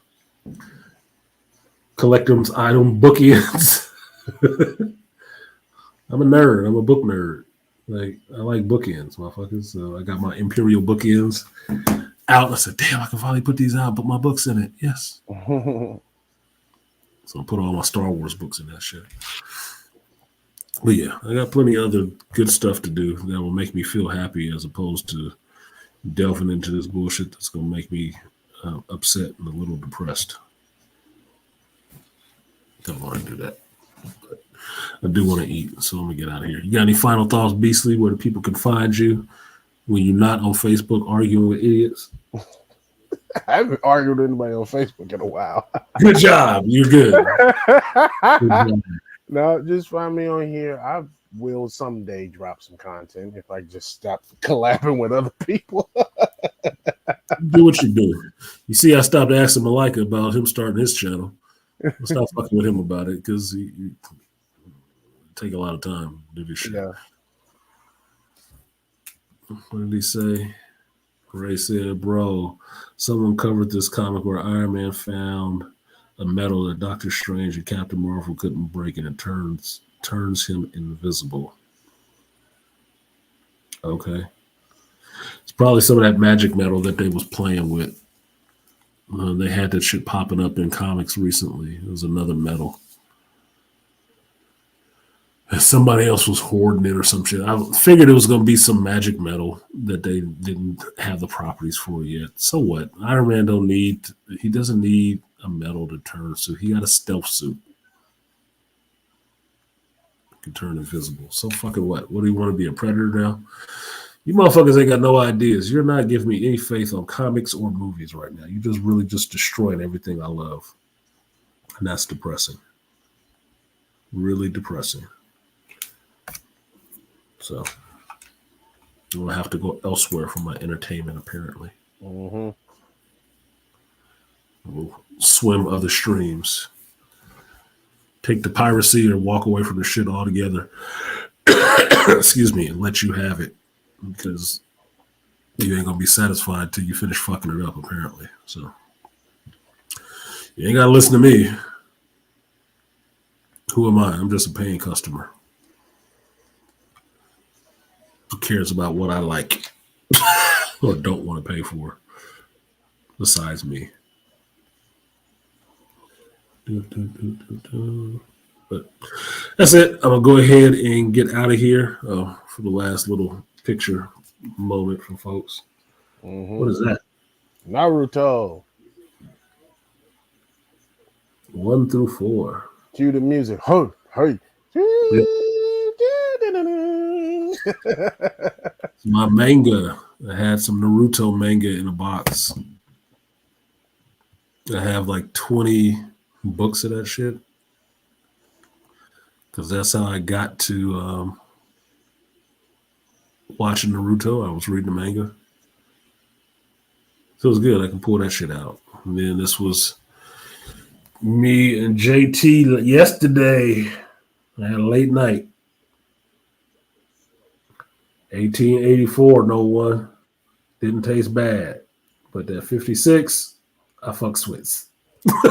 collector's item bookends. I'm a nerd. I'm a book nerd. Like, I like bookends, motherfuckers. So I got my Imperial bookends out. And I said, damn, I can finally put these out, put my books in it. Yes. So I put all my Star Wars books in that shit. But yeah, I got plenty of other good stuff to do that will make me feel happy, as opposed to delving into this bullshit that's going to make me upset and a little depressed. Don't want to do that. But I do want to eat, so I'm going to get out of here. You got any final thoughts, Beastly, where the people can find you when you're not on Facebook arguing with idiots? I haven't argued with anybody on Facebook in a while. Good job. You're good. Good job. No, just find me on here. I will someday drop some content if I just stop collabing with other people. Do what you do. You see, I stopped asking Malika about him starting his channel. I stopped fucking with him about it, because he take a lot of time to do this shit. Yeah. What did he say? Ray said, bro, someone covered this comic where Iron Man found a metal that Doctor Strange and Captain Marvel couldn't break, and it turns him invisible. Okay. It's probably some of that magic metal that they was playing with. They had that shit popping up in comics recently. It was another metal. Somebody else was hoarding it or some shit. I figured it was going to be some magic metal that they didn't have the properties for yet. So what? Iron Man he doesn't need a metal to turn suit. He got a stealth suit. He can turn invisible. So fucking what? What do you want to be, a predator now? You motherfuckers ain't got no ideas. You're not giving me any faith on comics or movies right now. You just really just destroying everything I love. And that's depressing. Really depressing. So I'm gonna have to go elsewhere for my entertainment, apparently. Mm-hmm. We'll swim other streams. Take the piracy or walk away from the shit altogether. Excuse me, and let you have it. Because you ain't gonna be satisfied till you finish fucking it up, apparently. So you ain't gotta listen to me. Who am I? I'm just a paying customer. Who cares about what I like or don't want to pay for besides me? But that's it. I'm gonna go ahead and get out of here for the last little picture moment from folks. Mm-hmm. What is that? Naruto. 1 through 4. Cue the music. Hey. Yep. My manga. I had some Naruto manga in a box. I have like 20 books of that shit. Because that's how I got to watching Naruto. I was reading the manga. So it was good. I can pull that shit out. And then this was me and JT yesterday. I had a late night. 1884, no one. Didn't taste bad. But that 56, I fucks with.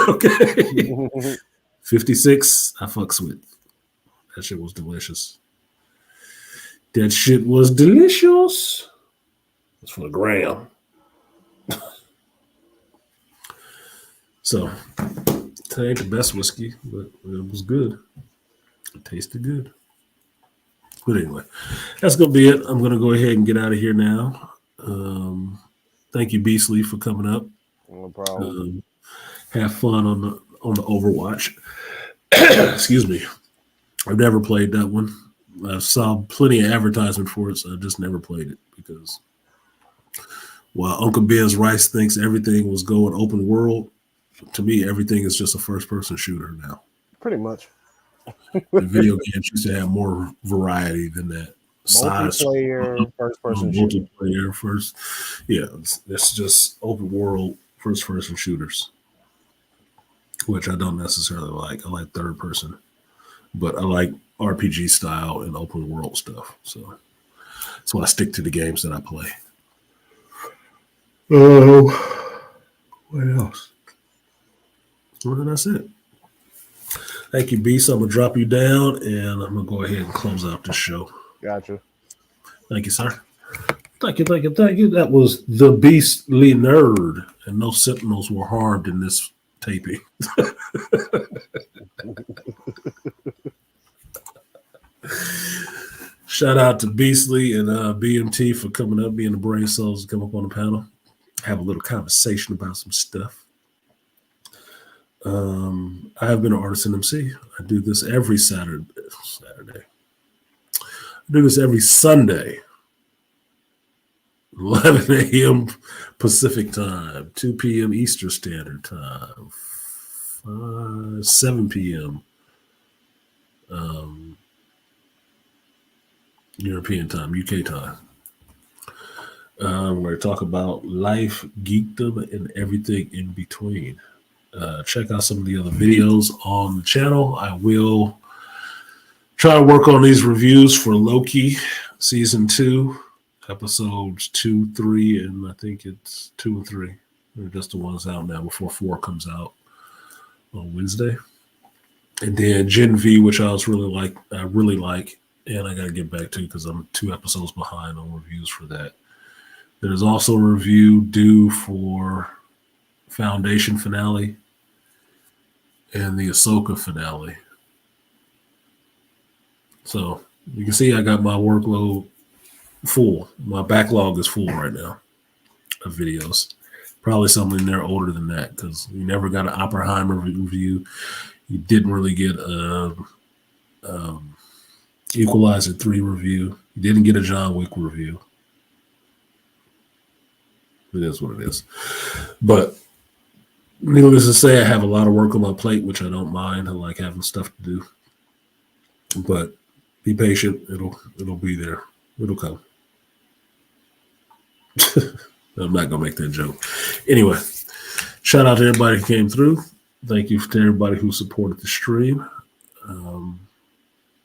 Okay. 56, I fucks with. That shit was delicious. That shit was delicious. It's for the gram. So, it ain't the best whiskey, but it was good. It tasted good. But anyway, that's going to be it. I'm going to go ahead and get out of here now. Thank you, Beastly, for coming up. No problem. Have fun on the Overwatch. Excuse me. I've never played that one. I saw plenty of advertisement for it, so I just never played it because while Uncle Ben's Rice thinks everything was going open world, to me, everything is just a first-person shooter now. Pretty much. The video games used to have more variety than that. Multiplayer, first-person shooter. Multiplayer, first. Yeah, it's just open world, first-person shooters, which I don't necessarily like. I like third-person. But I like RPG style and open world stuff. So that's why I stick to the games that I play. What else? Well, that's it. Thank you, Beast. I'm going to drop you down and I'm going to go ahead and close out this show. Gotcha. Thank you, sir. Thank you. That was the Beastly Nerd, and no Sentinels were harmed in this taping. Shout out to Beastly and BMT for coming up, being the brain cells to come up on the panel, have a little conversation about some stuff. I have been an artisan MC. I do this every Saturday. I do this every Sunday. 11 a.m. Pacific time, 2 p.m. Eastern Standard Time, 7 p.m. European time, UK time. We're going to talk about life, geekdom, and everything in between. Check out some of the other videos on the channel. I will try to work on these reviews for Loki Season 2. episodes 2, 3, and I think it's 2 and 3. They're just the ones out now before 4 comes out on Wednesday. And then Gen V, which I really like, and I gotta get back to because I'm 2 episodes behind on reviews for that. There's also a review due for Foundation finale and the Ahsoka finale. So you can see I got my workload full. My backlog is full right now of videos. Probably something in there older than that because you never got an Oppenheimer review. You didn't really get a Equalizer 3 review. You didn't get a John Wick review. It is what it is. But needless to say, I have a lot of work on my plate, which I don't mind. I like having stuff to do. But be patient. It'll be there. It'll come. I'm not gonna make that joke. Anyway, shout out to everybody who came through. Thank you to everybody who supported the stream.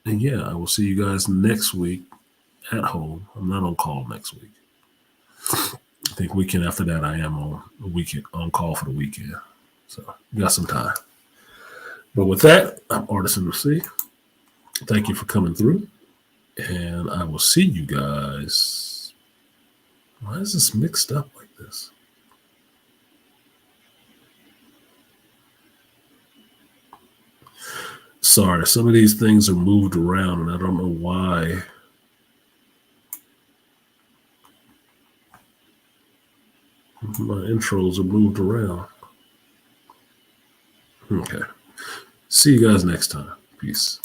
And yeah, I will see you guys next week at home. I'm not on call next week. I think weekend after that I am on call for the weekend. So you got some time. But with that, I'm Artisan MC. Thank you for coming through. And I will see you guys. Why is this mixed up like this? Sorry, some of these things are moved around and I don't know why. My intros are moved around. Okay. See you guys next time. Peace.